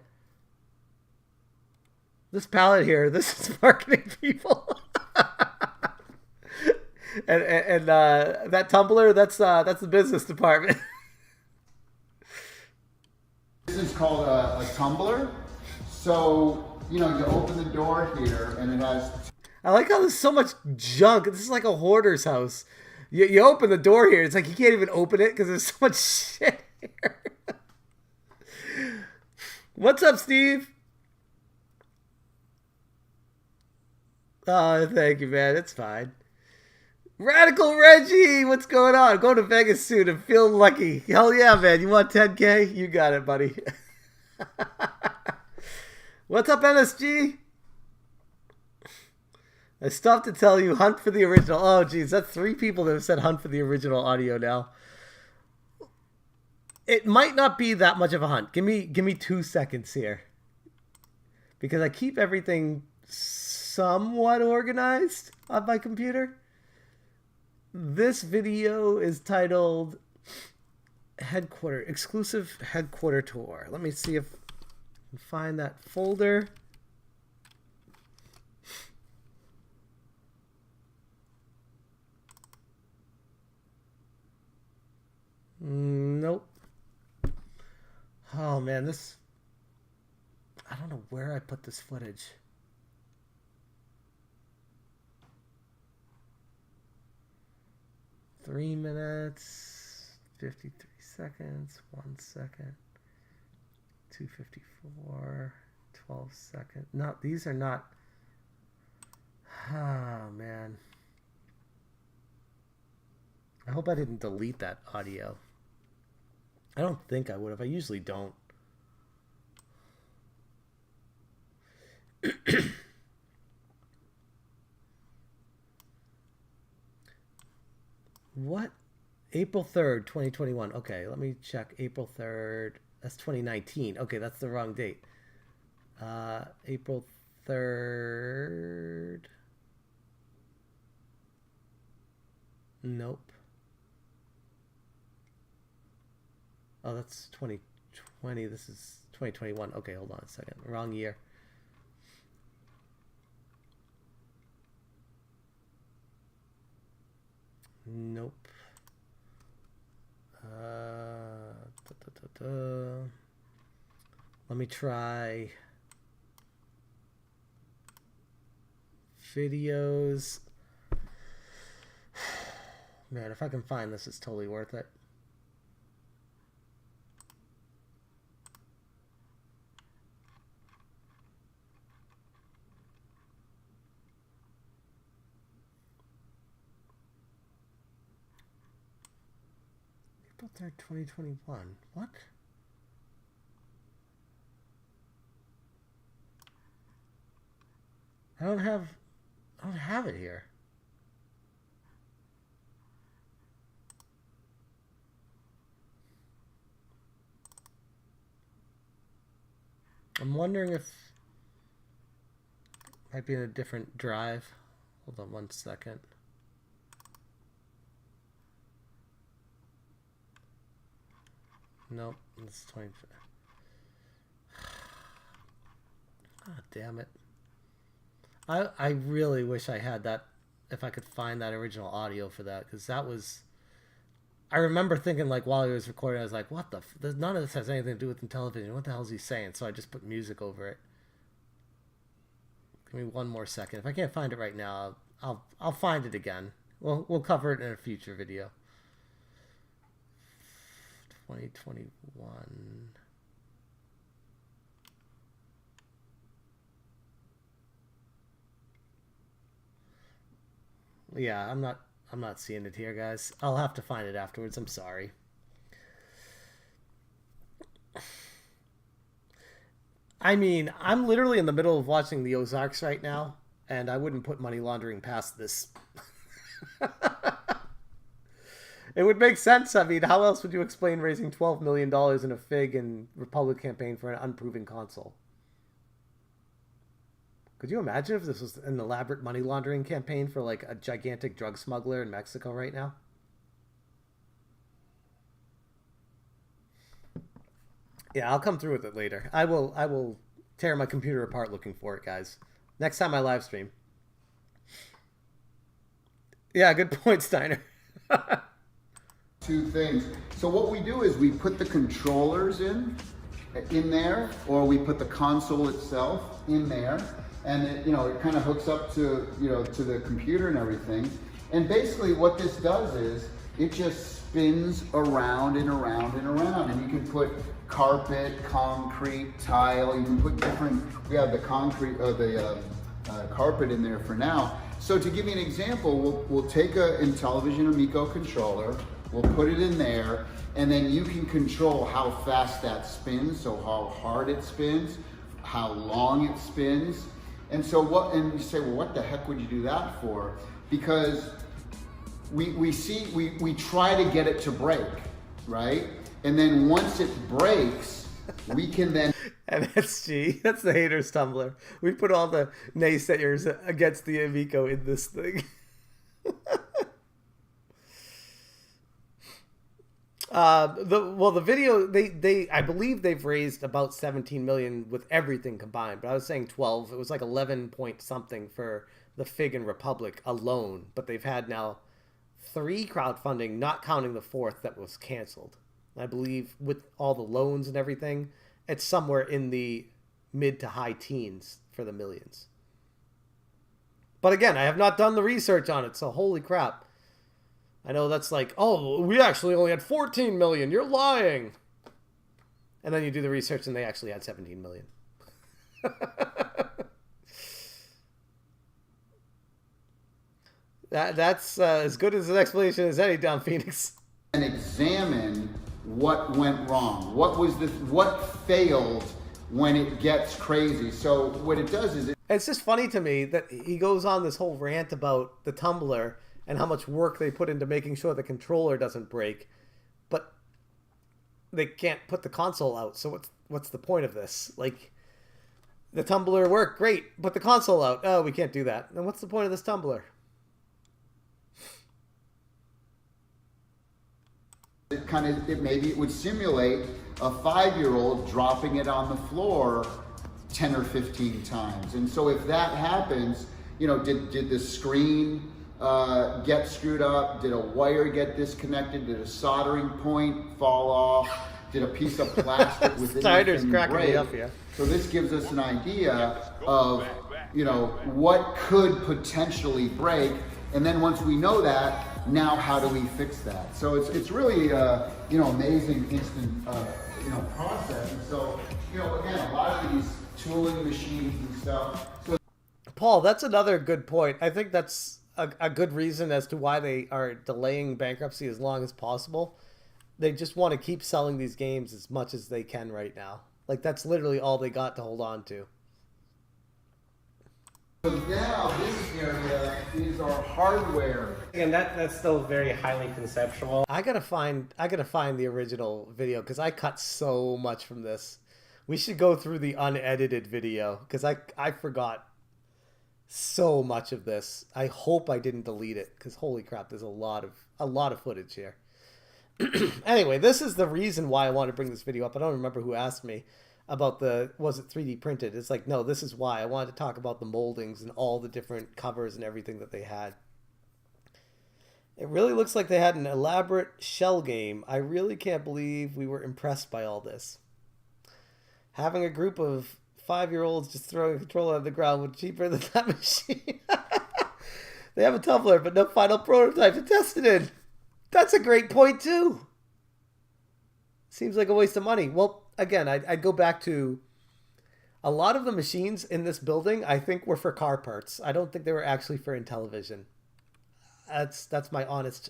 This palette here, this is marketing people. and that tumbler, that's the business department. This is called a tumbler. So you know, you open the door here, and it has. I like how there's so much junk. This is like a hoarder's house. You open the door here, it's like you can't even open it because there's so much shit here. What's up, Steve? Oh, thank you, man. It's fine. Radical Reggie, what's going on? Going to Vegas soon and feel lucky. Hell yeah, man. You want 10K? You got it, buddy. What's up, NSG? I still have to tell you, hunt for the original. Oh, geez, that's 3 people that have said hunt for the original audio now. It might not be that much of a hunt. Give me 2 seconds here. Because I keep everything somewhat organized on my computer. This video is titled Exclusive Headquarter Tour. Let me see if I can find that folder. Nope. Oh man, I don't know where I put this footage. Three minutes, 53 seconds, 1 second, 254, 12 seconds. No, these are not. Oh man. I hope I didn't delete that audio. I don't think I would have. I usually don't. What? April 3rd, 2021. Okay, let me check. April 3rd. That's 2019. Okay, that's the wrong date. April 3rd. Nope. Oh, that's 2020. This is 2021. Okay, hold on a second. Wrong year. Nope. Let me try videos. Man, if I can find this, it's totally worth it. April 3rd, 2021. What? I don't have it here. I'm wondering if it might be in a different drive. Hold on 1 second. Nope, it's 20. Ah, damn it. I really wish I had that, if I could find that original audio for that, because that was, I remember thinking, like, while he was recording, I was like, what the none of this has anything to do with Intellivision. What the hell is he saying? So I just put music over it. Give me 1 more second. If I can't find it right now, I'll find it again. We'll cover it in a future video. 2021. Yeah, I'm not seeing it here, guys. I'll have to find it afterwards. I'm sorry. I mean, I'm literally in the middle of watching the Ozarks right now, and I wouldn't put money laundering past this. It would make sense. I mean, how else would you explain raising $12 million in a FIG and Republic campaign for an unproven console? Could you imagine if this was an elaborate money laundering campaign for like a gigantic drug smuggler in Mexico right now? Yeah, I'll come through with it later. I will tear my computer apart looking for it, guys. Next time I live stream. Yeah, good point, Steiner. 2 things. So what we do is we put the controllers in, in there, or we put the console itself in there, and it, you know, it kind of hooks up to, you know, to the computer and everything. And basically what this does is it just spins around and around and around, and you can put carpet, concrete, tile, you can put different, we have the concrete, carpet in there for now. So to give you an example, we'll take a Intellivision Amico controller, we'll put it in there, and then you can control how fast that spins, so how hard it spins, how long it spins. And so and you say, well, what the heck would you do that for? Because we try to get it to break, right? And then once it breaks, we can then... MSG, that's the haters Tumblr. We put all the naysayers against the Amico in this thing. The video, they I believe they've raised about 17 million with everything combined, but I was saying 12. It was like 11 point something for the Fig and Republic alone, but they've had now 3 crowdfunding, not counting the 4th that was canceled. I believe with all the loans and everything, it's somewhere in the mid to high teens for the millions. But again, I have not done the research on it, so holy crap. I know that's like, oh, we actually only had 14 million. You're lying. And then you do the research and they actually had 17 million. That's as good as an explanation as any, Don Phoenix. And examine what went wrong. What failed when it gets crazy. So what it does is it's just funny to me that he goes on this whole rant about the tumbler and how much work they put into making sure the controller doesn't break, but they can't put the console out. So what's the point of this? Like, the tumbler worked great, but the console out. Oh, we can't do that. Then what's the point of this tumbler? Maybe it would simulate a 5-year-old dropping it on the floor 10 or 15 times. And so if that happens, you know, did the screen get screwed up? Did a wire get disconnected? Did a soldering point fall off? Did a piece of plastic within Snyder's the thing cracking break? me up here. So this gives us an idea of, you know, what could potentially break. And then once we know that, now how do we fix that? So it's really you know, amazing instant process. And so, you know, again, a lot of these tooling machines and stuff. So Paul, that's another good point. I think that's a good reason as to why they are delaying bankruptcy as long as possible. They just want to keep selling these games as much as they can right now. Like, that's literally all they got to hold on to. So now this area is our hardware. And that's still very highly conceptual. I gotta find the original video because I cut so much from this. We should go through the unedited video because I forgot so much of this. I hope I didn't delete it because holy crap, there's a lot of footage here. Anyway, this is the reason why I want to bring this video up. I don't remember who asked me about was it 3D printed? It's like, no, this is why I wanted to talk about the moldings and all the different covers and everything that they had. It really looks like they had an elaborate shell game. I really can't believe we were impressed by all this. Having a group of 5-year-olds just throwing a controller on the ground was cheaper than that machine. They have a tumbler, but no final prototype to test it in. That's a great point, too. Seems like a waste of money. Well, again, I'd go back to a lot of the machines in this building, I think, were for car parts. I don't think they were actually for Intellivision. That's my honest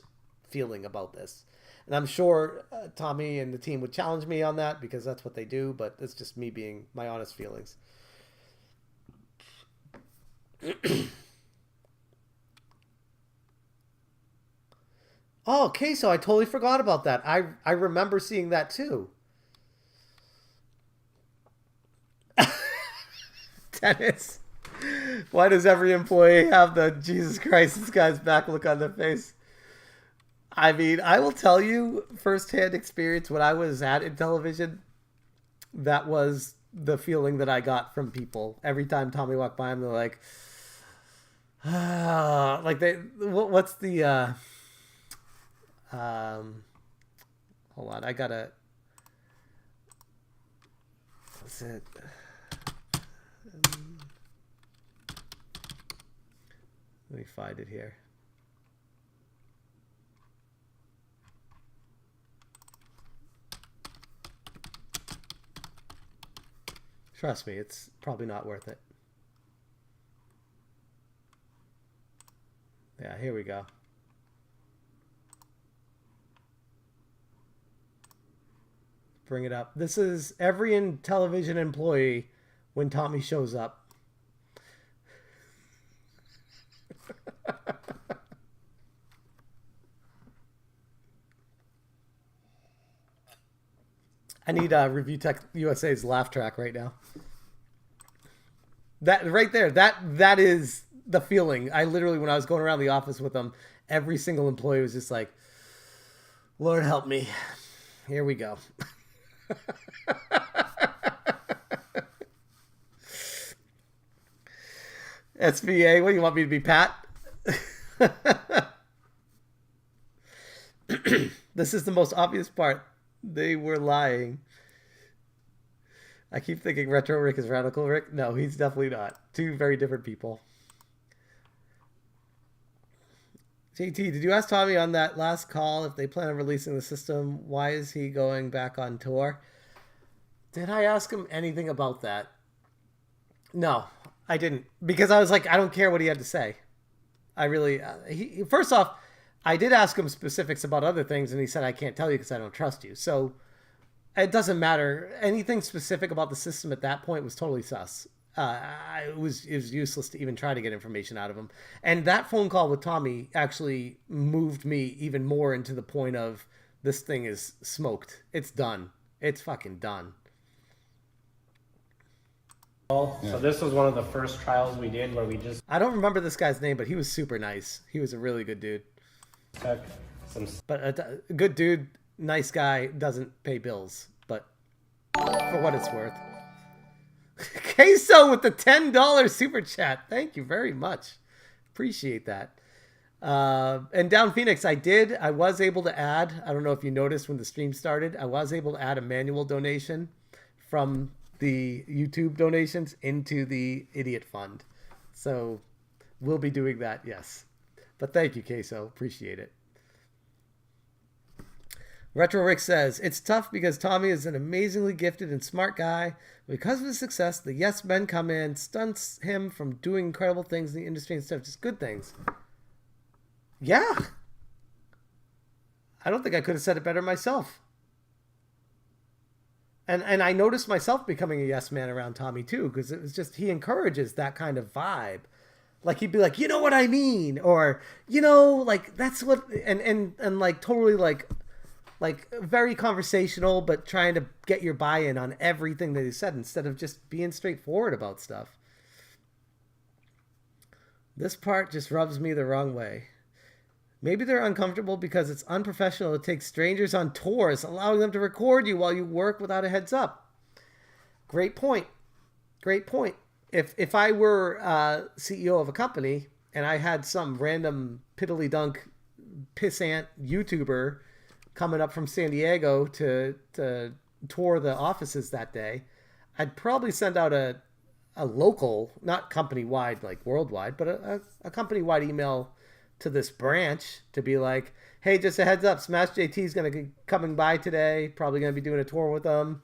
feeling about this. And I'm sure Tommy and the team would challenge me on that because that's what they do, but it's just me being my honest feelings. Oh, okay, so I totally forgot about that. I remember seeing that too. Dennis, why does every employee have the Jesus Christ, this guy's back look on their face? I mean, I will tell you firsthand experience when I was at Intellivision, that was the feeling that I got from people. Every time Tommy walked by him, they're like, what's the, hold on, I gotta, was it? Let me find it here. Trust me, it's probably not worth it. Yeah, here we go. Bring it up. This is every Intellivision employee when Tommy shows up. I need Review Tech USA's laugh track right now. That right there, that is the feeling. I literally, when I was going around the office with them, every single employee was just like, Lord help me. Here we go. SVA, what do you want me to be, Pat? This is the most obvious part. They were lying. I keep thinking Retro Rick is Radical Rick. No, he's definitely not. Two very different people. JT, did you ask Tommy on that last call if they plan on releasing the system? Why is he going back on tour? Did I ask him anything about that? No, I didn't. Because I was like, I don't care what he had to say. I really... first off, I did ask him specifics about other things, and he said, I can't tell you because I don't trust you. So it doesn't matter. Anything specific about the system at that point was totally sus. It was useless to even try to get information out of him. And that phone call with Tommy actually moved me even more into the point of this thing is smoked. It's done. It's fucking done. So this was one of the first trials we did where we just I don't remember this guy's name, but he was super nice. He was a really good dude. took some... But a good dude, nice guy, doesn't pay bills. But for what it's worth. Queso with the $10 super chat. Thank you very much. Appreciate that. And Down Phoenix, I was able to add, I don't know if you noticed when the stream started, I was able to add a manual donation from the YouTube donations into the Idiot Fund. So we'll be doing that, yes. But thank you, Queso. Appreciate it. Retro Rick says, it's tough because Tommy is an amazingly gifted and smart guy. Because of his success, the yes men come in, stunts him from doing incredible things in the industry instead of just good things. Yeah. I don't think I could have said it better myself. And I noticed myself becoming a yes man around Tommy too, because it was just, he encourages that kind of vibe. Like he'd be like, you know what I mean? Or, you know, like that's what, and like totally like very conversational, but trying to get your buy-in on everything that he said instead of just being straightforward about stuff. This part just rubs me the wrong way. Maybe they're uncomfortable because it's unprofessional to take strangers on tours, allowing them to record you while you work without a heads up. Great point. Great point. If I were CEO of a company and I had some random piddly-dunk pissant YouTuber coming up from San Diego to tour the offices that day, I'd probably send out a local, not company-wide, like worldwide, but a company-wide email to this branch to be like, hey, just a heads up, Smash JT is going to be coming by today, probably going to be doing a tour with them.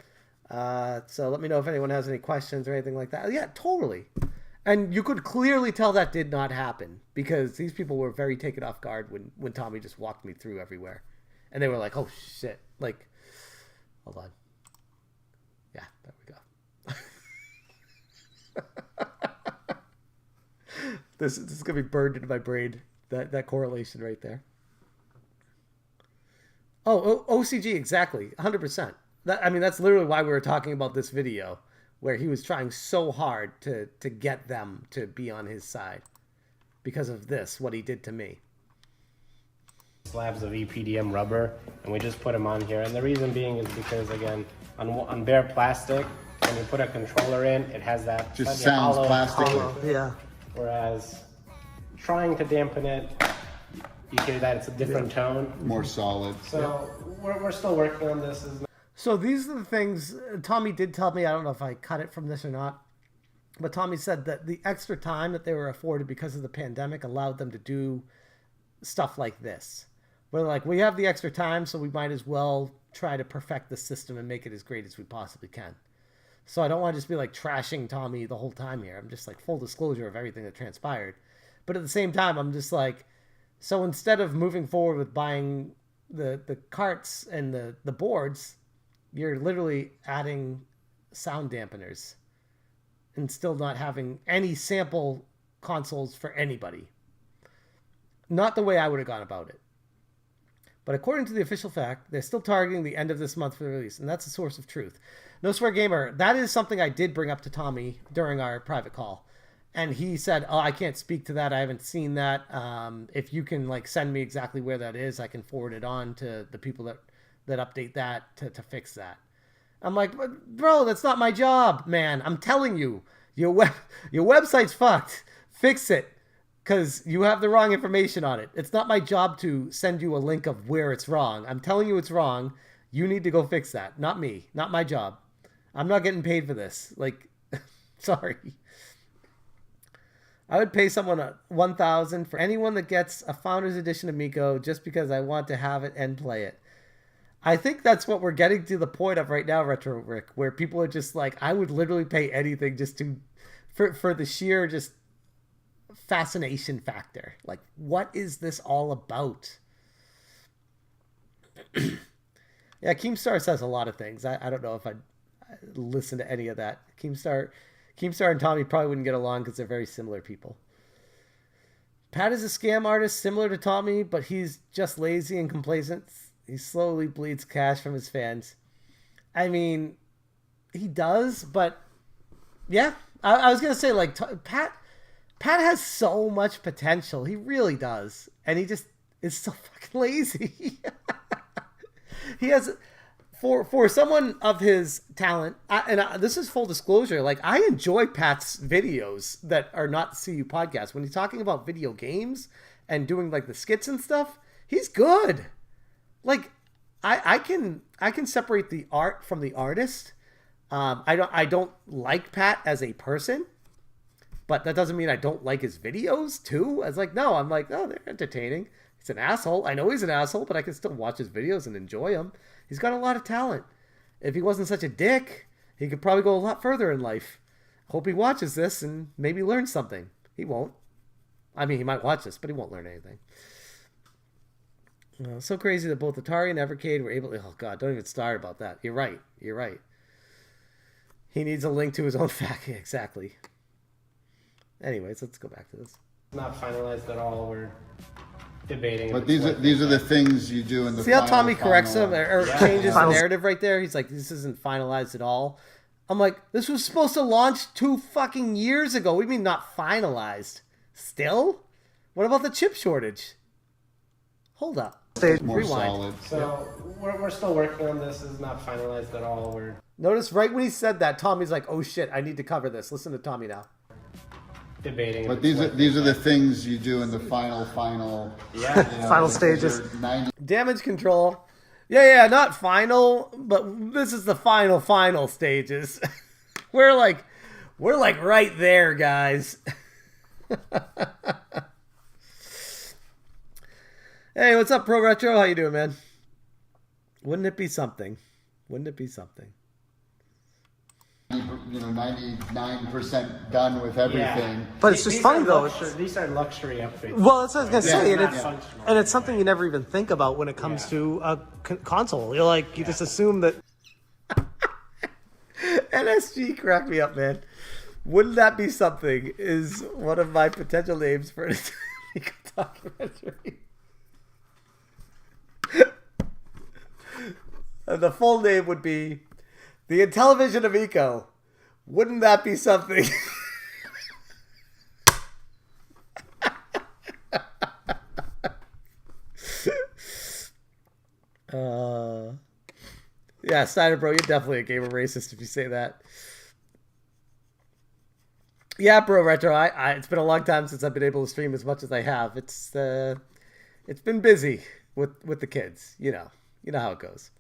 So let me know if anyone has any questions or anything like that. Yeah, totally. And you could clearly tell that did not happen because these people were very taken off guard when Tommy just walked me through everywhere. And they were like, oh, shit. Like, hold on. Yeah, there we go. This is going to be burned into my brain, that correlation right there. Oh, OCG, exactly. 100%. That's literally why we were talking about this video, where he was trying so hard to get them to be on his side because of this, what he did to me. slabs of EPDM rubber, and we just put them on here. And the reason being is because, again, on bare plastic, when you put a controller in, it has that Just sounds hollow, plastic. Yeah. Whereas trying to dampen it, you hear that it's a different tone. More solid. So we're still working on this. So these are the things Tommy did tell me. I don't know if I cut it from this or not, but Tommy said that the extra time that they were afforded because of the pandemic allowed them to do stuff like this. Where like, we have the extra time, so we might as well try to perfect the system and make it as great as we possibly can. So I don't want to just be like trashing Tommy the whole time here. I'm just like full disclosure of everything that transpired. But at the same time, I'm just like, so instead of moving forward with buying the carts and the boards, you're literally adding sound dampeners and still not having any sample consoles for anybody. Not the way I would have gone about it. But according to the official fact, they're still targeting the end of this month for the release, and that's a source of truth. No Swear Gamer, that is something I did bring up to Tommy during our private call. And he said, oh, I can't speak to that. I haven't seen that. If you can like send me exactly where that is, I can forward it on to the people that update that to fix that. I'm like, bro, that's not my job, man. I'm telling you, your website's fucked. Fix it. Because you have the wrong information on it. It's not my job to send you a link of where it's wrong. I'm telling you it's wrong. You need to go fix that. Not me. Not my job. I'm not getting paid for this. Like, sorry. I would pay someone $1,000 for anyone that gets a Founders Edition Amico just because I want to have it and play it. I think that's what we're getting to the point of right now, Retro Rick, where people are just like, I would literally pay anything just for the sheer just fascination factor. Like, what is this all about? Yeah, Keemstar says a lot of things. I don't know if I'd listen to any of that. Keemstar and Tommy probably wouldn't get along because they're very similar people. Pat is a scam artist similar to Tommy, but he's just lazy and complacent. He slowly bleeds cash from his fans. I mean, he does, but yeah. I was going to say, like, Pat has so much potential. He really does. And he just is so fucking lazy. He has, for someone of his talent, this is full disclosure, like, I enjoy Pat's videos that are not CU podcasts. When he's talking about video games and doing, like, the skits and stuff, he's good. Like, I can separate the art from the artist. I don't like Pat as a person. But that doesn't mean I don't like his videos, too. I was like, no, I'm like, oh, they're entertaining. He's an asshole. I know he's an asshole, but I can still watch his videos and enjoy him. He's got a lot of talent. If he wasn't such a dick, he could probably go a lot further in life. Hope he watches this and maybe learns something. He won't. I mean, he might watch this, but he won't learn anything. So crazy that both Atari and Evercade were able to... Oh, God, don't even start about that. You're right. He needs a link to his own fact. Exactly. Anyways, let's go back to this. Not finalized at all. We're debating. But these are the things you do in the. See how Tommy corrects him or changes the narrative right there? He's like, this isn't finalized at all. I'm like, this was supposed to launch 2 fucking years ago. What do you mean not finalized? Still? What about the chip shortage? Hold up. More Rewind. solid. So we're still working on this. It's not finalized at all. Notice right when he said that, Tommy's like, oh shit, I need to cover this. Listen to Tommy now. Debating. But these are the things you do in the final final stages. Damage control. Yeah, not final, but this is the final stages. we're like right there, guys. Hey, what's up, Pro Retro? How you doing, man? Wouldn't it be something? 99% done with everything. Yeah. But it's just funny though. These are luxury upgrades. Well, that's what I was gonna say, not and functional. it's something you never even think about when it comes to a console. You're like, you just assume that. NSG cracked me up, man. Wouldn't that be something? Is one of my potential names for an Amico documentary. And the full name would be The Intellivision Amico. Wouldn't that be something? Yeah, Steiner Bro, you're definitely a gamer racist if you say that. Yeah, Bro Retro, I it's been a long time since I've been able to stream as much as I have. It's been busy with the kids, you know how it goes.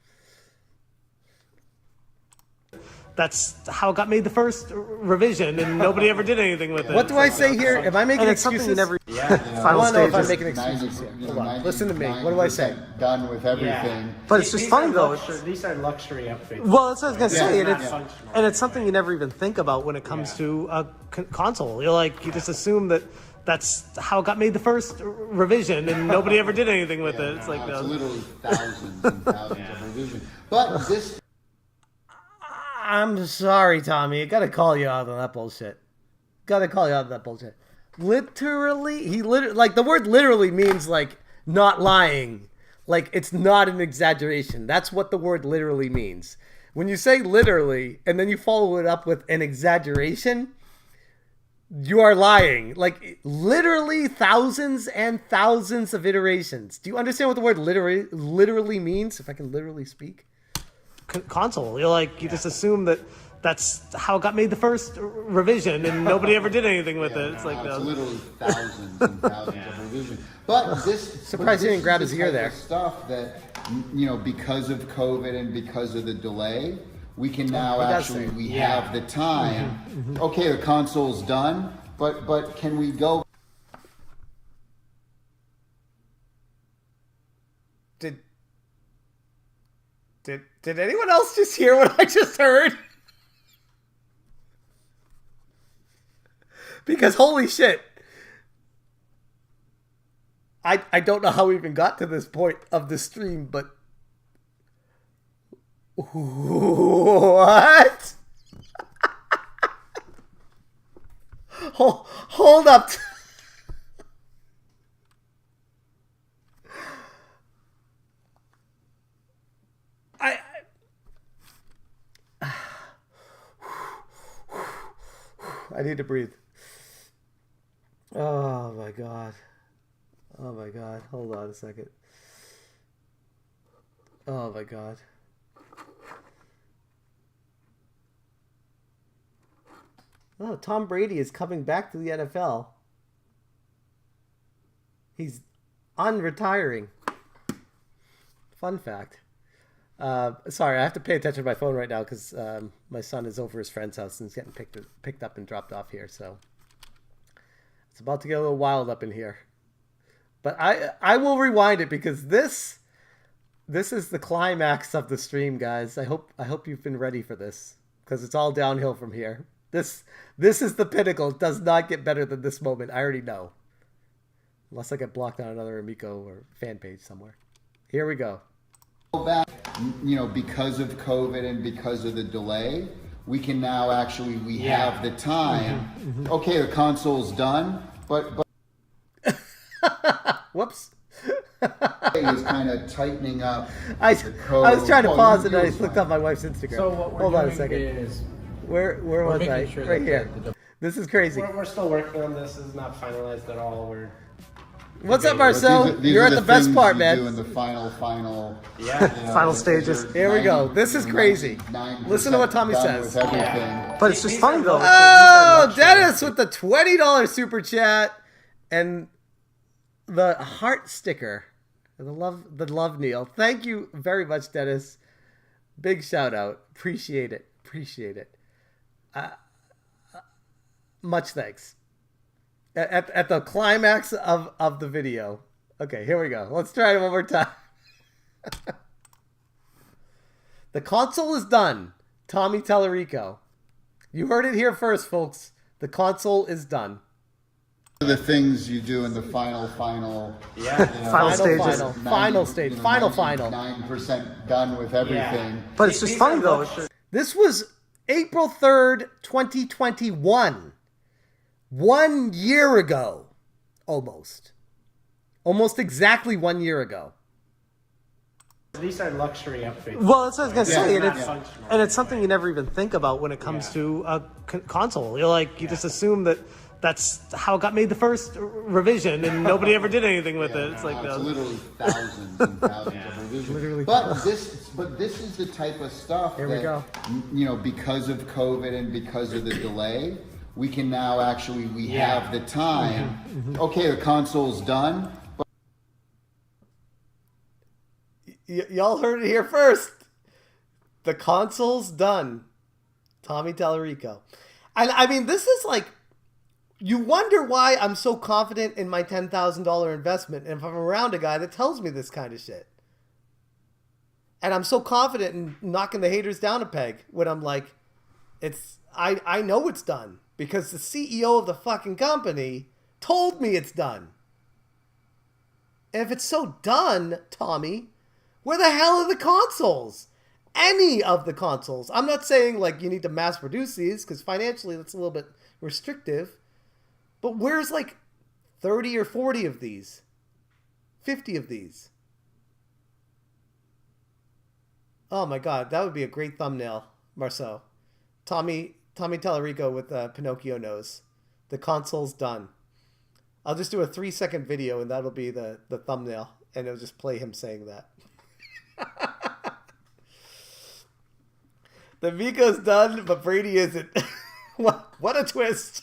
that's how it got made the first revision, and nobody ever did anything with it. What do I say here? Am I making And it's something excuses? you never. I want to know if I'm stages. making excuses here. Hold on. Listen to me. What do I say? Done with everything. But it's just funny though. These are luxury upgrades. Well, that's what I was gonna say, and yeah. it's and it's something you never even think about when it comes to a console. You're like, you just assume that that's how it got made the first revision, and nobody ever did anything with it. It's like It's literally thousands and thousands of revisions. But this. I'm sorry, Tommy. I gotta call you out on that bullshit. Gotta call you out on that bullshit. Literally, like the word literally means like not lying. Like it's not an exaggeration. That's what the word literally means. When you say literally and then you follow it up with an exaggeration, you are lying. Like literally thousands and thousands of iterations. Do you understand what the word literally means? If I can literally speak. Console. You're like, you just assume that that's how it got made the first revision, and nobody ever did anything with it. It's like It's literally thousands and thousands of revisions. But this surprised he didn't grab his ear there. Stuff that because of COVID and because of the delay, we can now actually we have the time. Okay, the console's done, but can we go? Did anyone else just hear what I just heard? Because holy shit. I don't know how we even got to this point of the stream, but what? Hold up. I need to breathe. Oh my god. Oh my god. Hold on a second. Oh my god. Oh, Tom Brady is coming back to the NFL. He's unretiring. Fun fact. Sorry, I have to pay attention to my phone right now because my son is over his friend's house and he's getting picked up and dropped off here. So it's about to get a little wild up in here. But I will rewind it because this is the climax of the stream, guys. I hope you've been ready for this because it's all downhill from here. This is the pinnacle. It does not get better than this moment. I already know. Unless I get blocked on another Amico or fan page somewhere. Here we go. Back, because of COVID and because of the delay, we can now actually have the time. Okay, the console's done, but whoops. is kind of tightening up. I code. was trying to pause it and I fine. clicked on my wife's Instagram. So what we're Hold on a doing second. is Where was making I? sure Right that here. This is crazy. we're still working on this. This is not finalized at all. What's up, But Marcel? these You're are at the best things part, you man. do in the final Final stages. Here we go. This is crazy. Listen to what Tommy done says. with everything. But it's just funny though. Oh, Dennis with the $20 super chat and the heart sticker. The love Neil. Thank you very much, Dennis. Big shout out. Appreciate it. Much thanks. At the climax of the video. Okay, here we go. Let's try it one more time. The console is done. Tommy Talarico. You heard it here first, folks. The console is done. The things you do in the final Final stage. 9% done with everything. But it's just funny though. This was April 3rd, 2021. 1 year ago. Almost exactly 1 year ago. These are luxury upgrades. Well, that's what I was gonna say, and Functional. it's something you never even think about when it comes to a console. You're like, you just assume that that's how it got made the first revision, and nobody ever did anything with it. It's like It's literally thousands and thousands of revisions. But this is the type of stuff Here we go. because of COVID and because of the delay, we can now actually have the time. Okay, the console's done. Y'all heard it here first. The console's done. Tommy Talarico. And I mean, this is like, you wonder why I'm so confident in my $10,000 investment if I'm around a guy that tells me this kind of shit. And I'm so confident in knocking the haters down a peg when I'm like, I know it's done because the CEO of the fucking company told me it's done. And if it's so done, Tommy, where the hell are the consoles? Any of the consoles. I'm not saying like you need to mass produce these because financially that's a little bit restrictive. But where's like 30 or 40 of these? 50 of these? Oh my God, that would be a great thumbnail, Marceau. Tommy Talarico with Pinocchio nose. The console's done. I'll just do a 3-second video and that'll be the thumbnail. And it'll just play him saying that. The Amico's done, but Brady isn't. What a twist.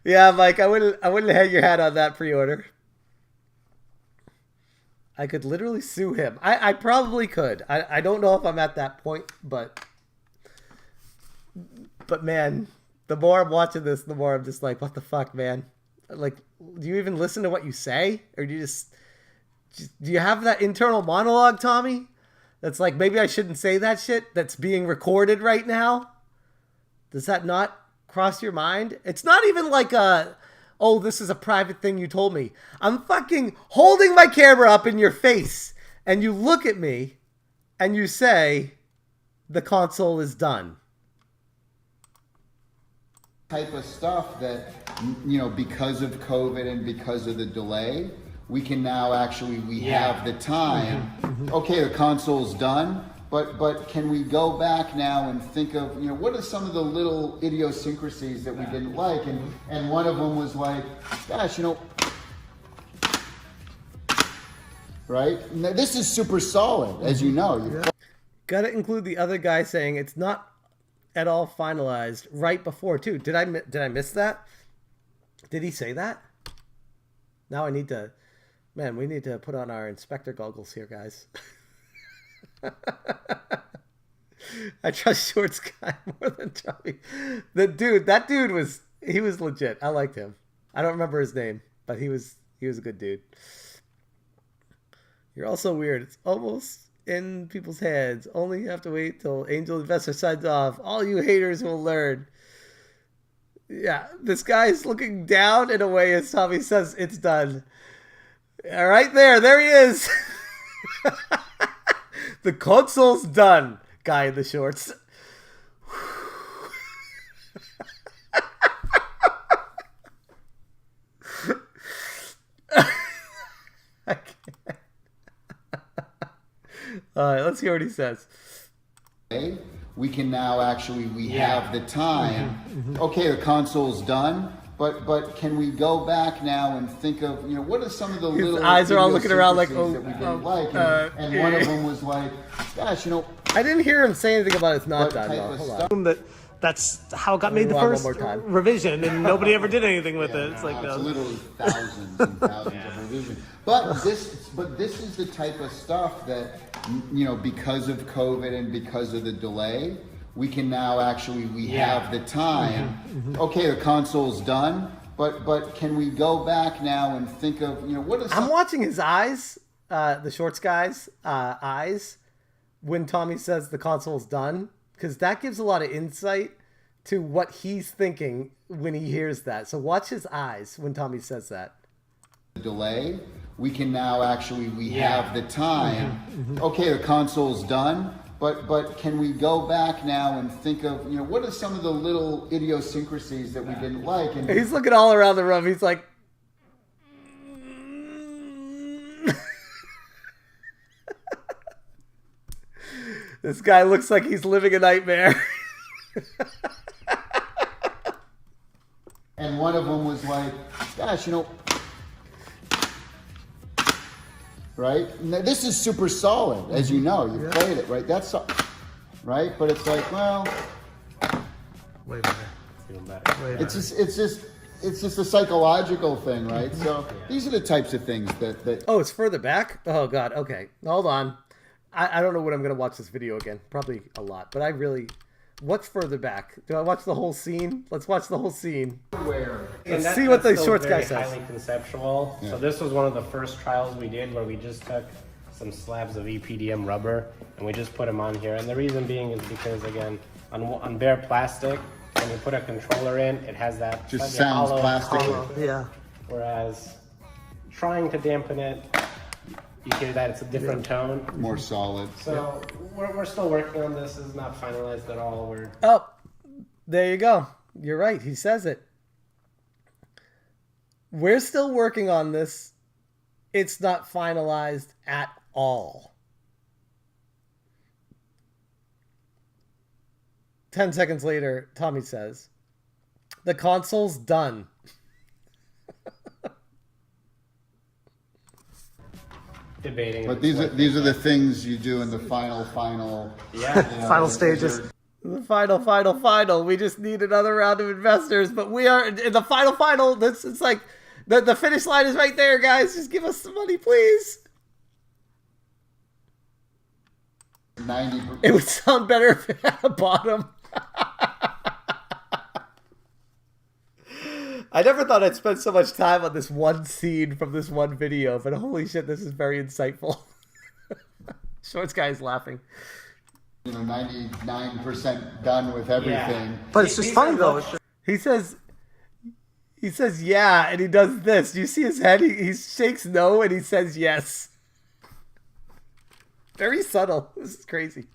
Yeah, Mike, I wouldn't hang your hat on that pre-order. I could literally sue him. I probably could. I don't know if I'm at that point, but man, the more I'm watching this, the more I'm just like, what the fuck, man? Like, do you even listen to what you say? Or do you just do you have that internal monologue, Tommy? That's like, maybe I shouldn't say that shit that's being recorded right now? Does that not cross your mind? It's not even like oh, this is a private thing you told me. I'm fucking holding my camera up in your face, and you look at me, and you say, the console is done. Type of stuff that, you know, because of COVID and because of the delay, we can now actually, we have the time. Okay, the console's done, but can we go back now and think of, you know, what are some of the little idiosyncrasies that we didn't like? And one of them was like, gosh, you know, right? Now, this is super solid, as you know. Gotta include the other guy saying it's not at all finalized right before too. Did I miss that? Did he say that? Now I need to, man, we need to put on our inspector goggles here, guys. I trust Shorts guy more than Tommy. That dude was legit. I liked him. I don't remember his name, but he was a good dude. You're also weird. It's almost in people's heads. Only you have to wait till Angel Investor signs off. All you haters will learn. Yeah, this guy's looking down in a way as Tommy says it's done. All right, there he is. The console's done, guy in the shorts. I can't. All right, let's hear what he says. We can now actually, we have the time. Okay, the console's done, but can we go back now and think of, you know, what are some of the little eyes are all looking around like, that we didn't like? And one of them was like, gosh, you know, I didn't hear him say anything about it's not done. Though. Hold on. That's how it got made the first revision, and nobody ever did anything with it. It's like it's literally thousands and thousands of revisions. But this is the type of stuff that, you know, because of COVID and because of the delay, we can now actually, we have the time. Okay, the console's done, but can we go back now and think of, you know, what is... I'm watching his eyes, the shorts guy's eyes, when Tommy says the console's done, because that gives a lot of insight to what he's thinking when he hears that. So watch his eyes when Tommy says that. Delay, we can now actually, we have the time. Okay, the console's done, but can we go back now and think of, you know, what are some of the little idiosyncrasies that we didn't like? And he's looking all around the room. He's like, this guy looks like he's living a nightmare. And one of them was like, gosh, you know, right? Now, this is super solid, as you know. You've played it, right? That's right, but it's like, well, wait a minute. It's just a psychological thing, right? So these are the types of things that. Oh, it's further back. Oh God. Okay, hold on. I don't know when I'm going to watch this video again. Probably a lot. But I really... What's further back? Do I watch the whole scene? Let's watch the whole scene. Let's see what the shorts guy says. Highly conceptual. Yeah. So this was one of the first trials we did where we just took some slabs of EPDM rubber and we just put them on here. And the reason being is because, again, on bare plastic, when you put a controller in, it has that just sounds plastic. Yeah. Whereas trying to dampen it, you hear that it's a different tone. More solid. So we're still working on this. It's not finalized at all. Oh, there you go. You're right. He says it. We're still working on this. It's not finalized at all. 10 seconds later, Tommy says, the console's done. Debating. But these are the things you do in the final final stages. The final. We just need another round of investors, but we are in the final. It's like the finish line is right there, guys. Just give us some money, please. 90%. It would sound better if it had a bottom. I never thought I'd spend so much time on this one scene from this one video, but holy shit, this is very insightful. Shorts guy is laughing. 99% done with everything. Yeah. But it's just funny though. He says, yeah, and he does this. Do you see his head? He shakes no, and he says yes. Very subtle. This is crazy.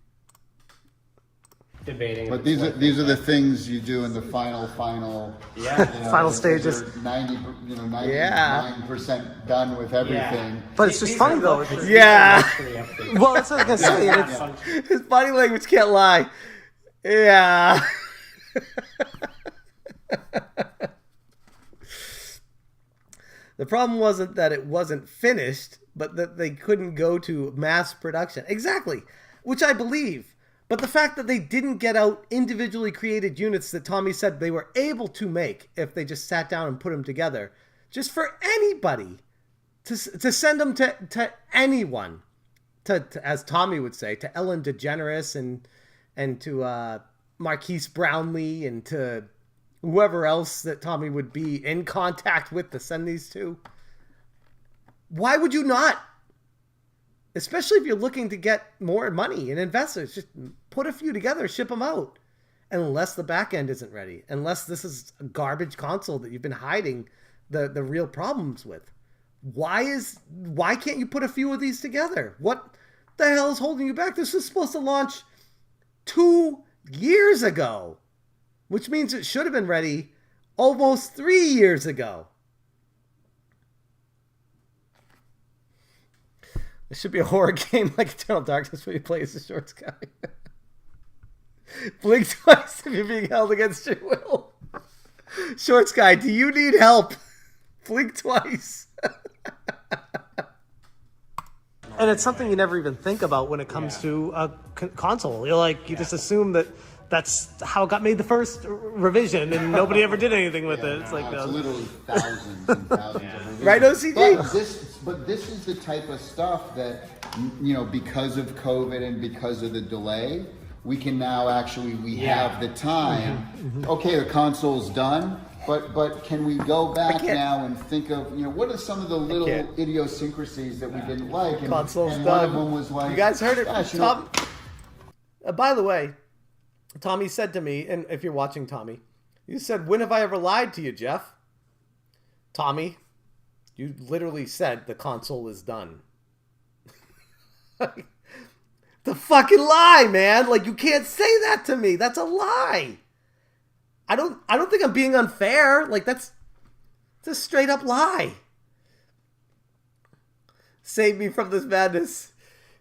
Debating. But these are the things you do in the final. Final stages. 99% done with everything. Yeah. But it's just funny though. Yeah. Well, that's what I was gonna say. His body language can't lie. Yeah. The problem wasn't that it wasn't finished, but that they couldn't go to mass production. Exactly. Which I believe. But the fact that they didn't get out individually created units that Tommy said they were able to make if they just sat down and put them together, just for anybody, to send them to anyone, to as Tommy would say, to Ellen DeGeneres and to Marquise Brownlee and to whoever else that Tommy would be in contact with to send these to. Why would you not? Especially if you're looking to get more money and investors, just put a few together, ship them out. Unless the back end isn't ready. Unless this is a garbage console that you've been hiding the real problems with. Why can't you put a few of these together? What the hell is holding you back? This was supposed to launch 2 years ago. Which means it should have been ready almost 3 years ago. It should be a horror game like Eternal Darkness where you play as a shorts guy. Blink twice if you're being held against your will. Shorts guy, do you need help? Blink twice. And it's something you never even think about when it comes to a console. You just assume that that's how it got made the first revision, and nobody ever did anything with it. It's like it's literally thousands and thousands of revisions. Right, OCG? But this is the type of stuff that, because of COVID and because of the delay, we can now actually have the time. Mm-hmm. Okay, the console's done, but can we go back now and think of what are some of the little idiosyncrasies that we didn't like? And, console's and done. One of them was like, you guys heard it, Tom. By the way, Tommy said to me, and if you're watching, Tommy, you said, "When have I ever lied to you, Jeff?" Tommy, you literally said the console is done. The fucking lie, man! Like, you can't say that to me. That's a lie. I don't think I'm being unfair. Like, it's a straight up lie. Save me from this madness.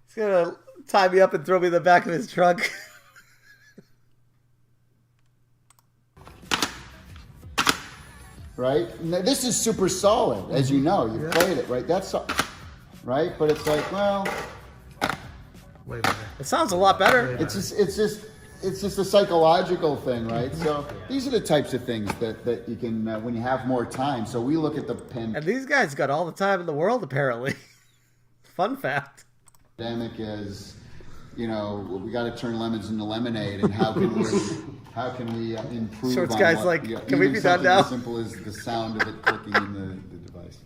He's gonna tie me up and throw me in the back of his trunk. Right? Now, this is super solid, as you know. You've played it, right? That's right, but it's like, well, wait a minute. It sounds a lot better. It's just a psychological thing, right? So these are the types of things that you can when you have more time. So we look at the pen. And these guys got all the time in the world, apparently. Fun fact. pandemic is, you know, we got to turn lemons into lemonade, and how can we improve? Shorts on guys, what, like, yeah, can we even be done something now? as simple as the sound of it clicking in the device.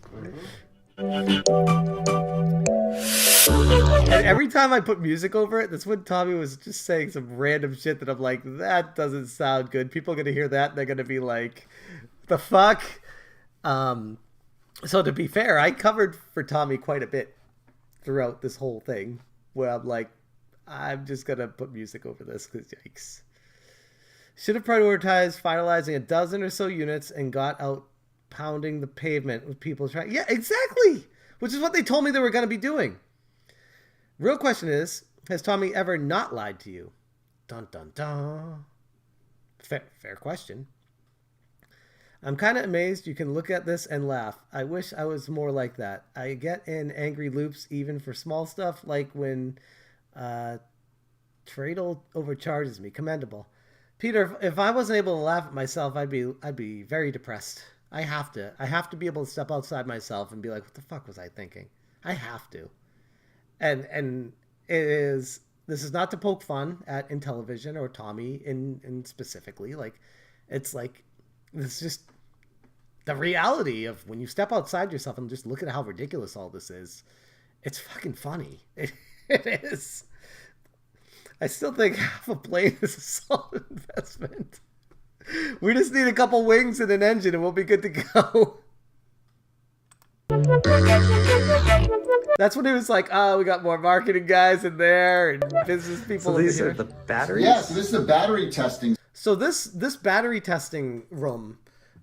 And every time I put music over it, that's when Tommy was just saying some random shit that I'm like, that doesn't sound good. People are gonna hear that and they're gonna be like, the fuck? So to be fair, I covered for Tommy quite a bit throughout this whole thing, where I'm like, I'm just gonna put music over this because yikes. Should have prioritized finalizing a dozen or so units and got out pounding the pavement with people trying. Yeah, exactly. Which is what they told me they were going to be doing. Real question is, has Tommy ever not lied to you? Dun dun dun. Fair question. I'm kind of amazed you can look at this and laugh. I wish I was more like that. I get in angry loops even for small stuff, like when Tradle overcharges me. Commendable. Peter, if I wasn't able to laugh at myself, I'd be very depressed. I have to be able to step outside myself and be like, what the fuck was I thinking? I have to. And this is not to poke fun at Intellivision or Tommy in specifically. Like, it's just the reality of when you step outside yourself and just look at how ridiculous all this is. It's fucking funny. It is. I still think half a plane is a solid investment. We just need a couple wings and an engine and we'll be good to go. That's when it was like, oh, we got more marketing guys in there and business people. So these are the batteries? Yeah, so this is the battery testing. So this battery testing room,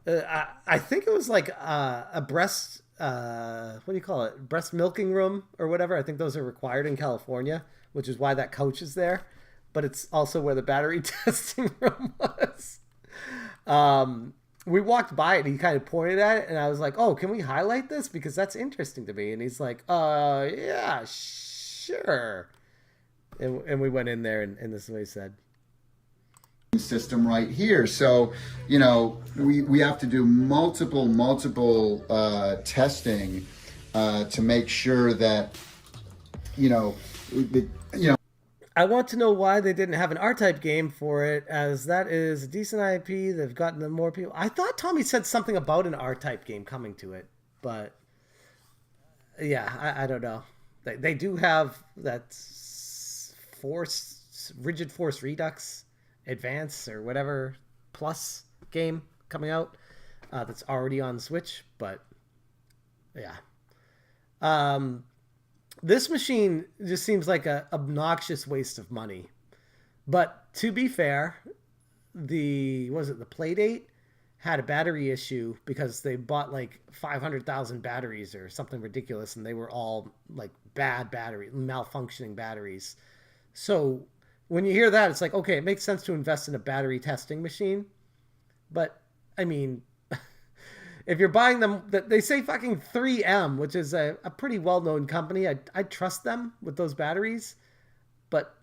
I think it was like a breast, what do you call it? Breast milking room or whatever. I think those are required in California, which is why that couch is there. But it's also where the battery testing room was. We walked by it and he kind of pointed at it and I was like, oh, can we highlight this? Because that's interesting to me. And he's like, yeah, sure. And we went in there and this is what he said. System right here. So, you know, we have to do multiple testing to make sure that, I want to know why they didn't have an R-Type game for it, as that is a decent IP. They've gotten them more people. I thought Tommy said something about an R-Type game coming to it, but yeah, I don't know. They do have that rigid force redux advance or whatever plus game coming out that's already on Switch, but yeah. This machine just seems like an obnoxious waste of money. But to be fair, the Playdate had a battery issue because they bought like 500,000 batteries or something ridiculous, and they were all like bad battery, malfunctioning batteries. So when you hear that, it's like, okay, it makes sense to invest in a battery testing machine. But I mean, if you're buying them, they say fucking 3M, which is a pretty well-known company. I trust them with those batteries, but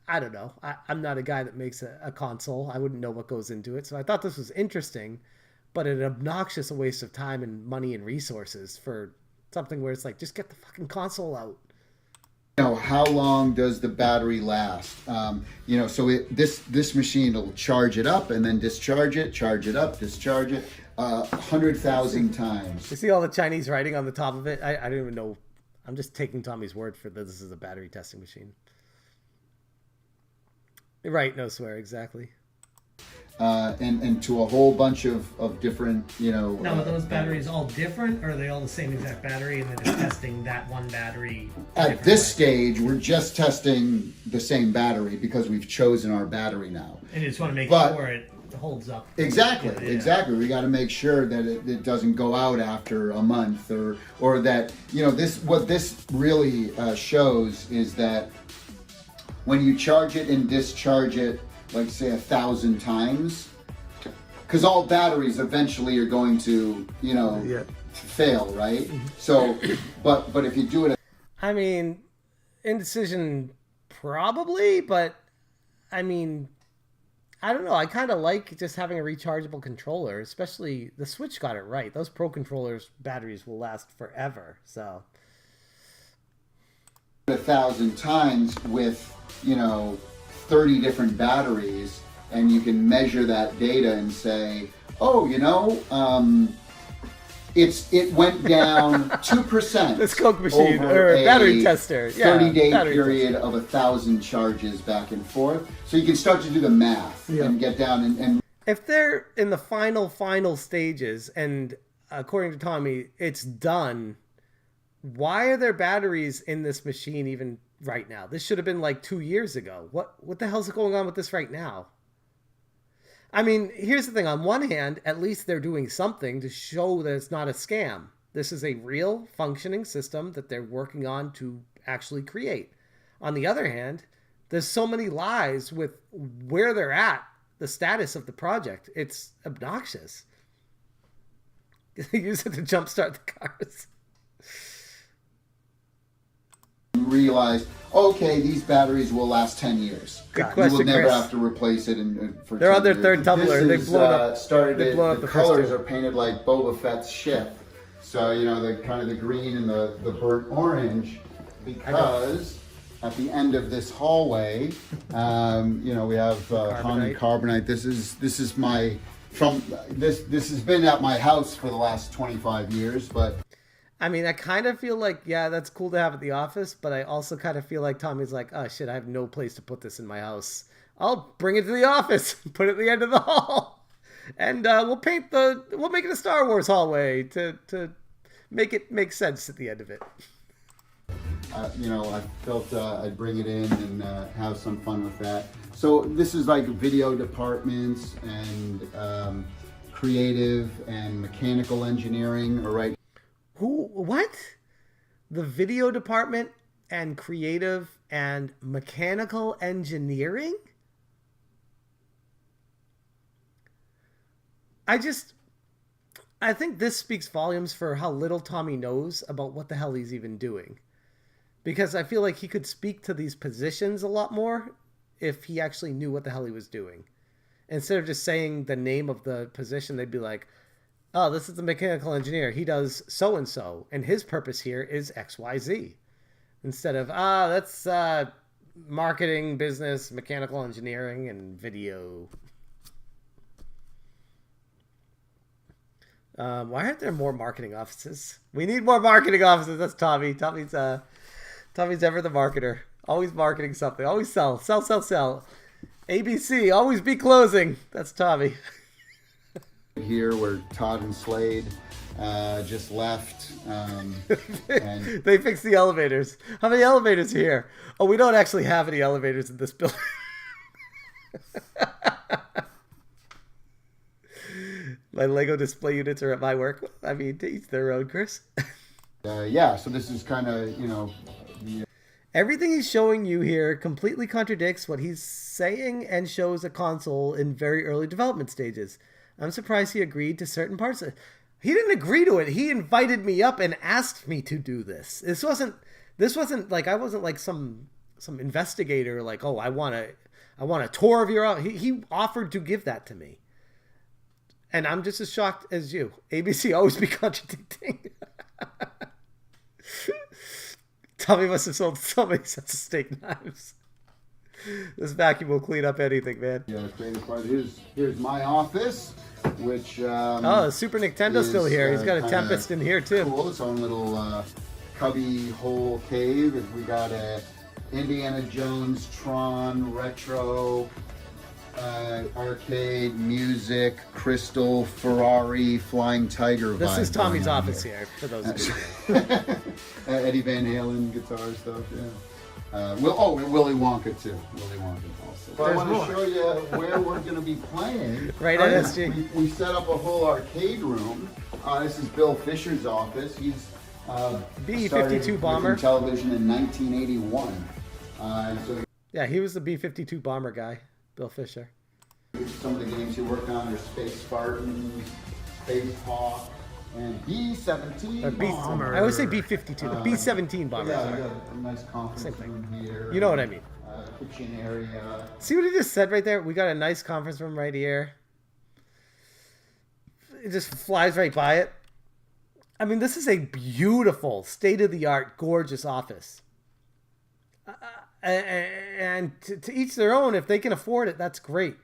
I don't know. I'm not a guy that makes a console. I wouldn't know what goes into it. So I thought this was interesting, but an obnoxious waste of time and money and resources for something where it's like, just get the fucking console out. How long does the battery last? So this machine will charge it up and then discharge it, charge it up, discharge it 100,000 times. You see all the Chinese writing on the top of it? I don't even know. I'm just taking Tommy's word for this is a battery testing machine. Right, no swear, exactly. And to a whole bunch of different, Now, are those batteries all different, or are they all the same exact battery, and then just testing that one battery? At this stage, we're just testing the same battery because we've chosen our battery now. And you just want to make sure it holds up. Exactly. We got to make sure that it doesn't go out after a month, or that what this really shows is that when you charge it and discharge it, like say 1,000 times, because all batteries eventually are going to fail, right? Mm-hmm. So but if you do it, I mean, indecision probably, but I mean, I don't know. I kind of like just having a rechargeable controller, especially the Switch got it right. Those Pro controllers batteries will last forever. So 1,000 times with 30 different batteries, and you can measure that data and say, oh, it went down 2%. This Coke machine over or battery tester. Yeah, 30-day battery period tester. of 1,000 charges back and forth. So you can start to do the math and get down and if they're in the final stages, and according to Tommy, it's done, why are there batteries in this machine even right now? This should have been like 2 years ago. What the hell's going on with this right now? I mean, here's the thing. On one hand, at least they're doing something to show that it's not a scam. This is a real functioning system that they're working on to actually create. On the other hand, there's so many lies with where they're at, the status of the project. It's obnoxious. They use it to jumpstart the cars. realize, okay, these batteries will last 10 years. Good You question, will never Chris. have to replace it for They're 10 on their years. third tumbler. They've blown up. They've blown up The the first colors two. are painted like Boba Fett's ship. So, the kind of the green and the burnt orange, because at the end of this hallway, we have Honda Carbonite. This is my this has been at my house for the last 25 years, but I mean, I kind of feel like, yeah, that's cool to have at the office, but I also kind of feel like Tommy's like, oh shit, I have no place to put this in my house. I'll bring it to the office, put it at the end of the hall, and we'll make it a Star Wars hallway to make it make sense at the end of it. I felt I'd bring it in and have some fun with that. So this is like video departments and creative and mechanical engineering are right. What? The video department and creative and mechanical engineering? I think this speaks volumes for how little Tommy knows about what the hell he's even doing. Because I feel like he could speak to these positions a lot more if he actually knew what the hell he was doing. Instead of just saying the name of the position, they'd be like, oh, this is the mechanical engineer. He does so-and-so, and his purpose here is XYZ. Instead of, that's marketing, business, mechanical engineering, and video. Why aren't there more marketing offices? We need more marketing offices. That's Tommy. Tommy's ever the marketer. Always marketing something. Always sell. Sell, sell, sell. ABC, always be closing. That's Tommy. Here where Todd and Slade just left. And They fixed the elevators. How many elevators here? Oh, we don't actually have any elevators in this building. My Lego display units are at my work. I mean, to each their own, Chris. so this is kind of, Everything he's showing you here completely contradicts what he's saying and shows a console in very early development stages. I'm surprised he agreed to certain parts of it. He didn't agree to it. He invited me up and asked me to do this. This wasn't like I wasn't like some investigator like, oh, I want a tour of your office. He offered to give that to me. And I'm just as shocked as you. ABC always be contradicting. Tommy must have sold so many sets of steak knives. This vacuum will clean up anything, man. Yeah, creative part. Here's my office, which the Super Nintendo's still here. He's got a Tempest in here too. Cool, its own little cubby hole cave. We got a Indiana Jones, Tron, retro, arcade, music, Crystal, Ferrari, Flying Tiger. This is Tommy's office here, for those of you. Eddie Van Halen guitar stuff. Yeah. Willy Wonka too. Willy Wonka also. But I want to show you where we're going to be playing. Right at SG. We set up a whole arcade room. This is Bill Fisher's office. He's B-52 bomber. Intellivision in 1981. Yeah, he was the B-52 bomber guy, Bill Fisher. Some of the games he worked on are Space Spartan, Space Hawk, and B-17 bomber. I always say B-52, the B-17 bomber. Yeah, we got a nice conference room here. You know what I mean. Kitchen area. See what he just said right there? We got a nice conference room right here. It just flies right by it. I mean, this is a beautiful, state-of-the-art, gorgeous office. And to each their own. If they can afford it, that's great.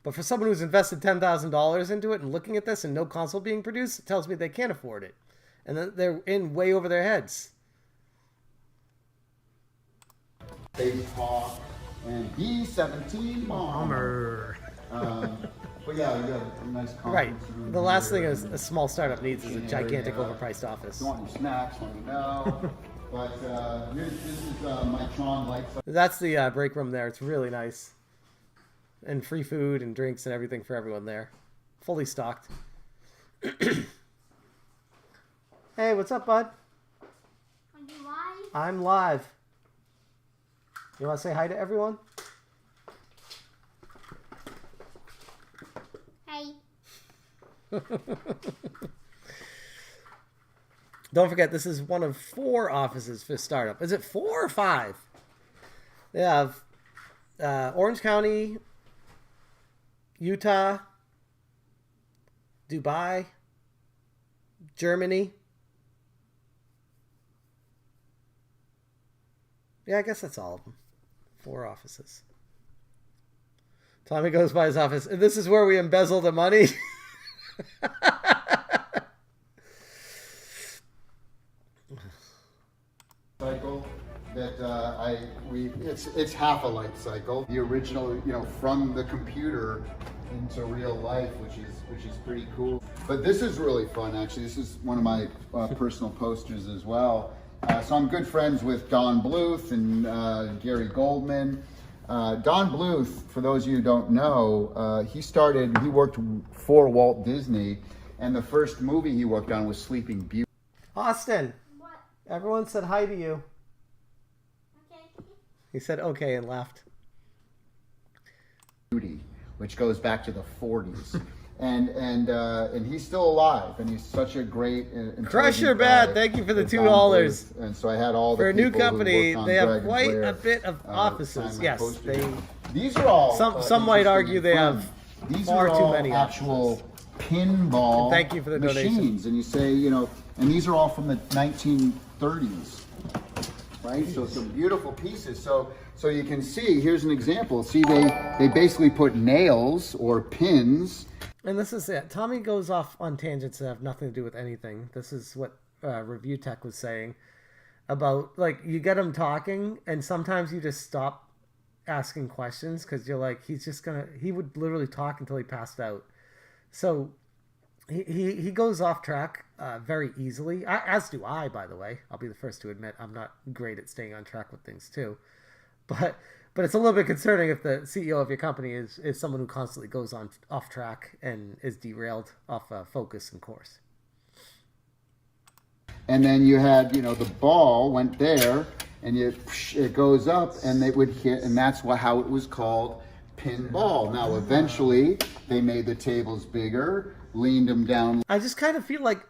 But for someone who's invested $10,000 into it and looking at this and no console being produced, it tells me they can't afford it. And then they're in way over their heads. Baseball and B-17 bomber. But yeah, you got a nice conference Right. room The last here. thing a small startup needs is a gigantic overpriced If office. you want any snacks, let me know. But this is my Tron light. That's the break room there. It's really nice. And free food and drinks and everything for everyone there. Fully stocked. Hey, what's up, bud? Are you live? I'm live. You want to say hi to everyone? Hey. Don't forget, this is one of 4 offices for startup. Is it 4 or 5? They have Orange County, Utah, Dubai, Germany. Yeah, I guess that's all of them. 4 offices. Tommy goes by his office. This is where we embezzle the money. Cycle that it's half a life cycle. The original, from the computer into real life, which is pretty cool. But this is really fun, actually. This is one of my personal posters as well. So I'm good friends with Don Bluth and Gary Goldman. Don Bluth, for those of you who don't know, he worked for Walt Disney, and the first movie he worked on was Sleeping Beauty. Austin, What? everyone said hi to you. Okay. He said okay and laughed. Which goes back to the 40s. And he's still alive, and he's such a great Crush your intelligent bad. guy. Thank you for the Don $2. Bluth. And so I had all the For a new people who company, worked on they have Dragon's quite Lair, a bit of offices. sign my Yes, posters. These are all some might interesting argue and they fun. have These far are too all many actual pinball And thank you for the donation. machines, and you say, and these are all from the 1930s, right? So some beautiful pieces. So you can see, here's an example. See, they basically put nails or pins. And this is it. Tommy goes off on tangents that have nothing to do with anything. This is what Review Tech was saying about, like, you get him talking, and sometimes you just stop asking questions because you're like, he would literally talk until he passed out. So he goes off track very easily, as do I, by the way. I'll be the first to admit I'm not great at staying on track with things too. But it's a little bit concerning if the CEO of your company is someone who constantly goes off track and is derailed off focus and course. And then you had, the ball went there, and it goes up, and it would hit, and that's how it was called pinball. Now, eventually, they made the tables bigger, leaned them down. I just kind of feel like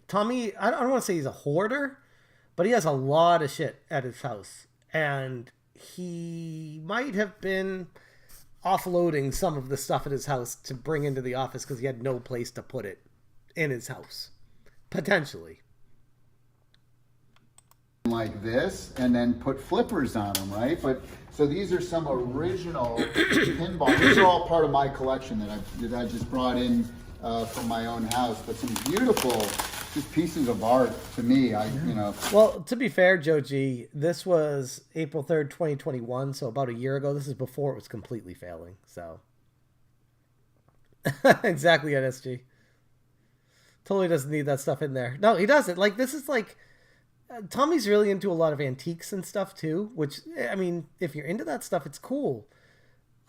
Tommy, I don't want to say he's a hoarder, but he has a lot of shit at his house. And he might have been offloading some of the stuff at his house to bring into the office because he had no place to put it in his house. Potentially. Like this, and then put flippers on them, right? But so these are some original pinball. These are all part of my collection that I just brought in from my own house. But some beautiful, just pieces of art to me. Well, to be fair, Joe G, this was April 3rd, 2021, so about a year ago. This is before it was completely failing. So exactly, NSG. Totally doesn't need that stuff in there. No, he doesn't. Like, this is like. Tommy's really into a lot of antiques and stuff too, which, I mean, if you're into that stuff, it's cool.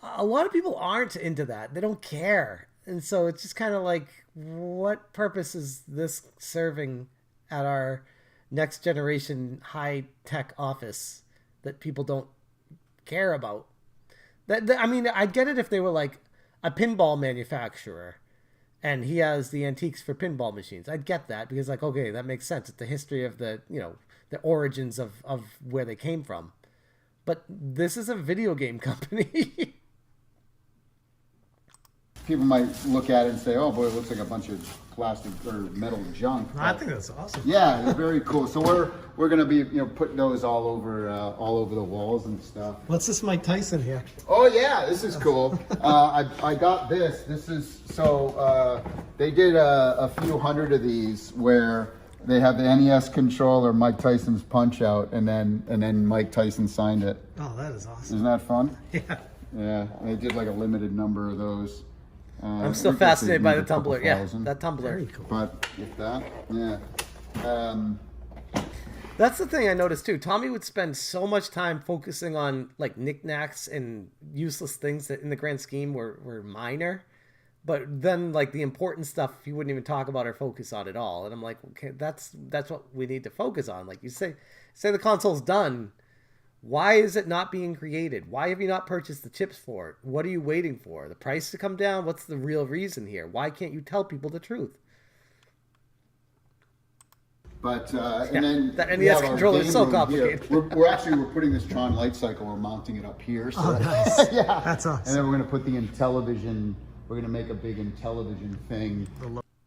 A lot of people aren't into that. They don't care. And so it's just kind of like, what purpose is this serving at our next generation high-tech office that people don't care about? I mean, I'd get it if they were like a pinball manufacturer and he has the antiques for pinball machines. I'd get that because, like, okay, that makes sense. It's the history of the origins of where they came from. But this is a video game company. people might look at it and say, "Oh boy, it looks like a bunch of plastic or metal junk." I think that's awesome. Yeah, it's very cool. So we're gonna be putting those all over the walls and stuff. What's this Mike Tyson here? Oh yeah, this is cool. I got this. This is they did a few hundred of these where they have the NES controller, Mike Tyson's Punch Out, and then Mike Tyson signed it. Oh, that is awesome. Isn't that fun? Yeah. Yeah, and they did like a limited number of those. I'm still fascinated by the tumbler. Yeah, that tumbler. Very cool. But if that, yeah. That's the thing I noticed too. Tommy would spend so much time focusing on like knickknacks and useless things that in the grand scheme were minor. But then like the important stuff he wouldn't even talk about or focus on at all. And I'm like, okay, that's what we need to focus on. Like you say the console's done. Why is it not being created? Why have you not purchased the chips for it? What are you waiting for? The price to come down? What's the real reason here? Why can't you tell people the truth? But and then that we NES have our controller is game so room complicated. here. We're putting this Tron light cycle. We're mounting it up here. So Oh, nice. yeah, That's awesome. and then we're gonna put the Intellivision. We're gonna make a big Intellivision thing.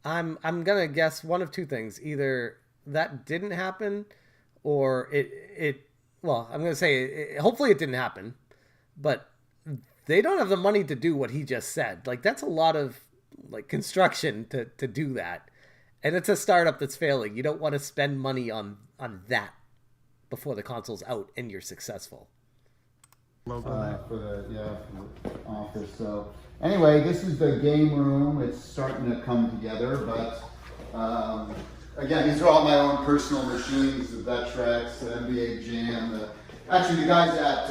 I'm gonna guess one of two things. Either that didn't happen, or it. Well, I'm gonna say hopefully it didn't happen, but they don't have the money to do what he just said. Like that's a lot of like construction to do that, and it's a startup that's failing. You don't want to spend money on that before the console's out and you're successful. For the office. So anyway, this is the game room. It's starting to come together, but again, these are all my own personal machines: the Vectrex, the NBA Jam. Actually, the guys at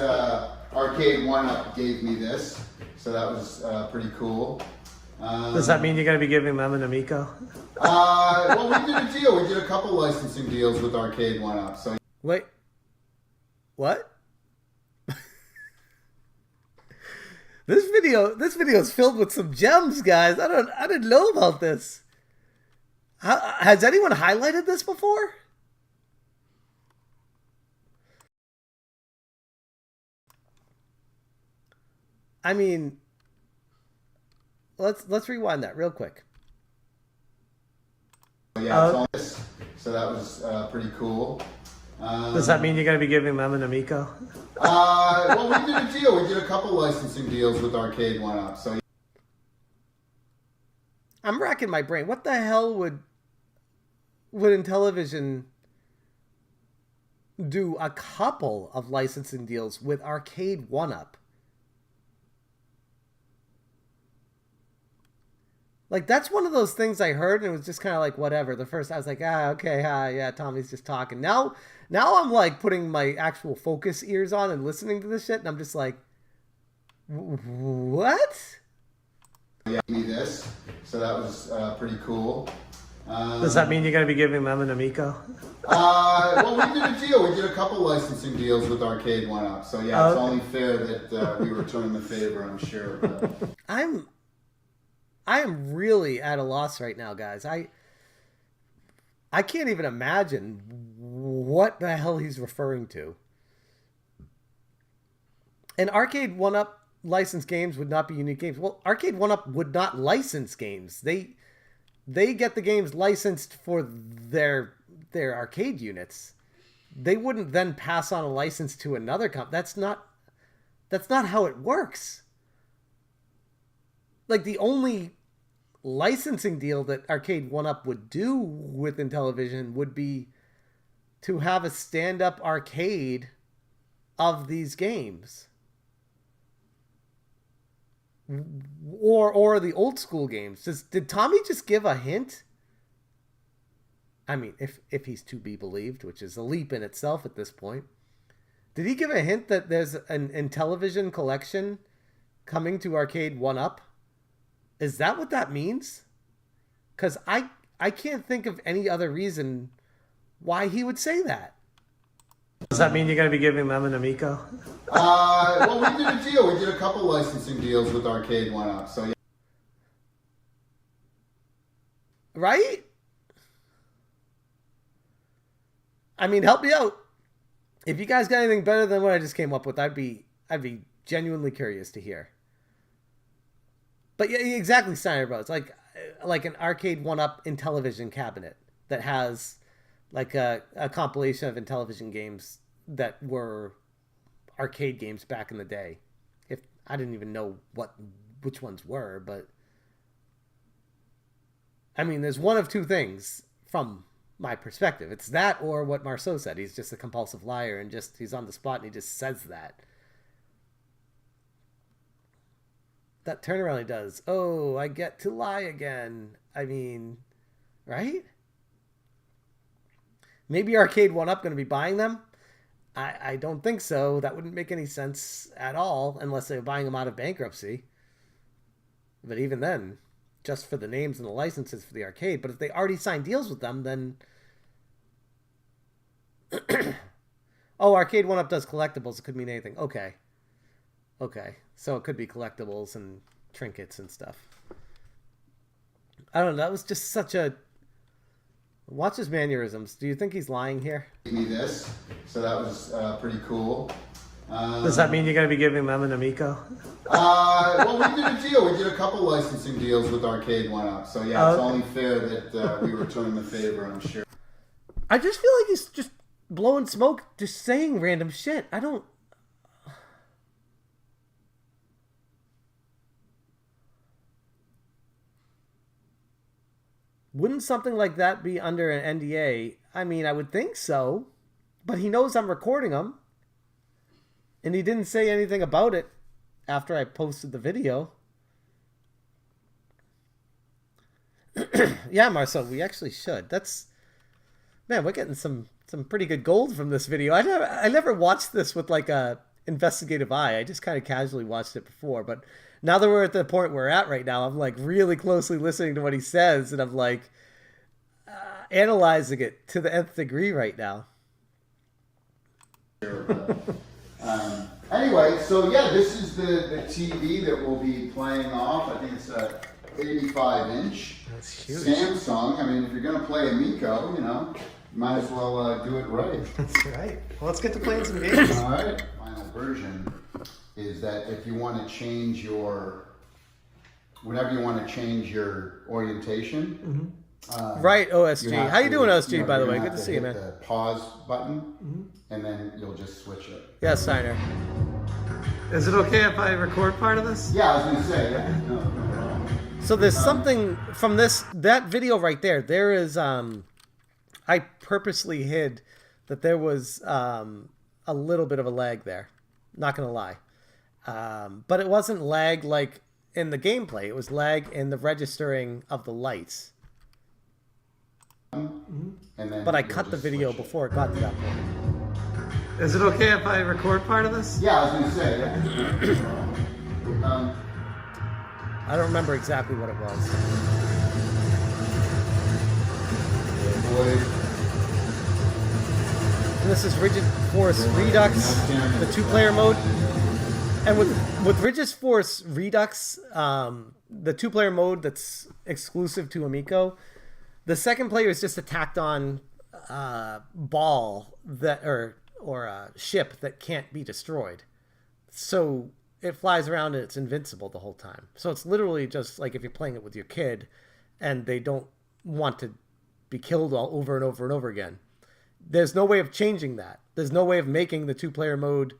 Arcade One Up gave me this, so that was pretty cool. Does that mean you're going to be giving them an Amico? Well, we did a deal. We did a couple licensing deals with Arcade One Up. So Wait, what? This video is filled with some gems, guys. I didn't know about this. Has anyone highlighted this before? I mean, let's rewind that real quick. yeah, it's on this. So that was pretty cool. Does that mean you're going to be giving them an Amico? Well, we did a deal. We did a couple licensing deals with Arcade One Up. So I'm racking my brain. What the hell would Intellivision do a couple of licensing deals with Arcade One Up? Like, that's one of those things I heard, and it was just kind of like, whatever. The first, I was like, okay, yeah, Tommy's just talking. Now I'm, like, putting my actual focus ears on and listening to this shit, and I'm just like, what? yeah, me this. So that was pretty cool. Does that mean you're going to be giving them an Amico? Well, we did a deal. We did a couple licensing deals with Arcade One Up. So yeah, it's only fair that we return the favor, I'm sure. But I am really at a loss right now, guys. I can't even imagine what the hell he's referring to. And Arcade One Up licensed games would not be unique games. Well, Arcade One Up would not license games. They get the games licensed for their arcade units. They wouldn't then pass on a license to another company. That's not how it works. Like, the only licensing deal that Arcade One Up would do with Intellivision would be to have a stand-up arcade of these games. Or the old school games. Did Tommy just give a hint? I mean, if he's to be believed, which is a leap in itself at this point. Did he give a hint that there's an Intellivision collection coming to Arcade One Up? Is that what that means? Because I can't think of any other reason why he would say that. Does that mean you're going to be giving them an Amico? Well, we did a deal. We did a couple licensing deals with Arcade One Up. So yeah. Right? I mean, help me out. If you guys got anything better than what I just came up with, I'd be genuinely curious to hear. But yeah, exactly, Steiner Bros. Like an arcade 1-up Intellivision cabinet that has like a compilation of Intellivision games that were arcade games back in the day. If I didn't even know which ones were, but I mean, there's one of two things from my perspective. It's that or what Marceau said. He's just a compulsive liar and he's on the spot and he just says that. That turnaround he does. Oh, I get to lie again. I mean, right? Maybe Arcade 1-Up going to be buying them? I don't think so. That wouldn't make any sense at all unless they were buying them out of bankruptcy. But even then, just for the names and the licenses for the arcade. But if they already signed deals with them, then... Oh, Arcade 1-Up does collectibles. It could mean anything. Okay. So it could be collectibles and trinkets and stuff. I don't know. That was just such a... Watch his mannerisms. Do you think he's lying here? Me this, so that was pretty cool. Does that mean you're going to be giving them an Amico? Well, we did a deal. We did a couple licensing deals with Arcade 1-Up. So yeah, it's only fair that we return the favor, I'm sure. I just feel like he's just blowing smoke, just saying random shit. I don't... Wouldn't something like that be under an NDA? I mean, I would think so. But he knows I'm recording him. And he didn't say anything about it after I posted the video. Yeah, Marcel, we actually should. Man, we're getting some pretty good gold from this video. I never watched this with like a investigative eye. I just kind of casually watched it before. But now that we're at the point we're at right now, I'm like really closely listening to what he says. And I'm like analyzing it to the nth degree right now. Anyway, so yeah, this is the TV that we'll be playing off. I think it's a 85-inch Samsung. I mean, if you're going to play Amico, you know, might as well do it right. That's right. Well, let's get to playing some games. All right. Final version is that if you want to change whenever you want to change your orientation. Right, OSG. How you doing, OSG, by the way? Good to see you, man. The pause button, and then you'll just switch it. Yeah, Steiner. Is it okay if I record part of this? Yeah, I was going to say, yeah. No problem. So there's something from that video right there. There is, I purposely hid that there was a little bit of a lag there. Not going to lie. But it wasn't lag like in the gameplay. It was lag in the registering of the lights. And then but I cut the video before it got to that point. Is it okay if I record part of this? Yeah, I was going to say, yeah. I don't remember exactly what it was. And this is Rigid Force Redux, the 2-player mode. And with Rigid Force Redux, the 2-player mode that's exclusive to Amico, the second player is just a tacked on ball that or a ship that can't be destroyed. So it flies around and it's invincible the whole time. So it's literally just like if you're playing it with your kid and they don't want to be killed all over and over and over again. There's no way of changing that. There's no way of making the 2-player mode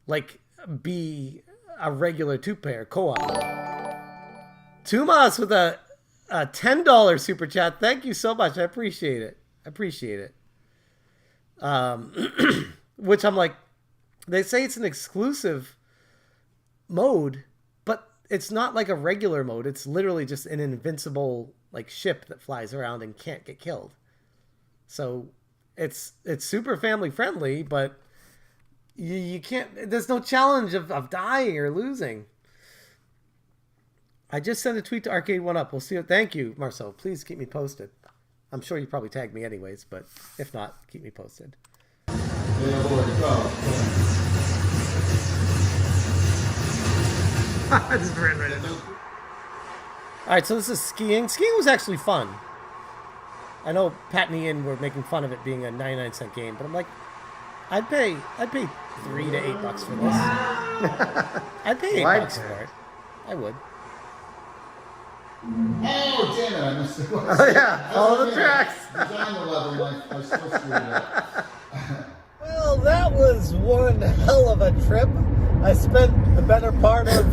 like be a regular 2-player co-op. Tumas with a $10 super chat. Thank you so much. I appreciate it. Which I'm like, they say it's an exclusive mode, but it's not like a regular mode. It's literally just an invincible like ship that flies around and can't get killed. So it's super family friendly, but you can't. There's no challenge of dying or losing. I just sent a tweet to Arcade 1-Up. We'll see it. Thank you, Marcel. Please keep me posted. I'm sure you probably tagged me anyways, but if not, keep me posted. I just ran right into it. All right, so this is skiing. Skiing was actually fun. I know Pat and Ian were making fun of it being a 99-cent game, but I'm like, I'd pay $3 to $8 for this. I'd pay $8 for it. I would. Oh, damn it, I missed it. Oh yeah, follow the tracks. Design the level, and I still screwed it up. Well, that was one hell of a trip. I spent the better part of,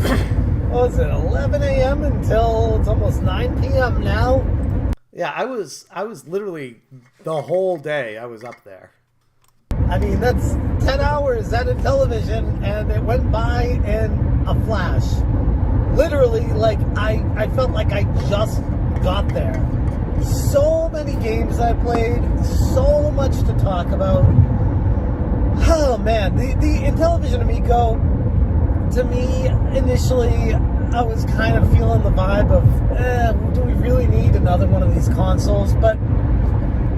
what was it, 11 a.m. until it's almost 9 p.m. now. Yeah, I was literally the whole day I was up there. I mean, that's 10 hours at Intellivision, and it went by in a flash. Literally, like, I felt like I just got there. So many games I played, so much to talk about. Oh, man, the Intellivision Amico, to me, initially, I was kind of feeling the vibe of, do we really need another one of these consoles? But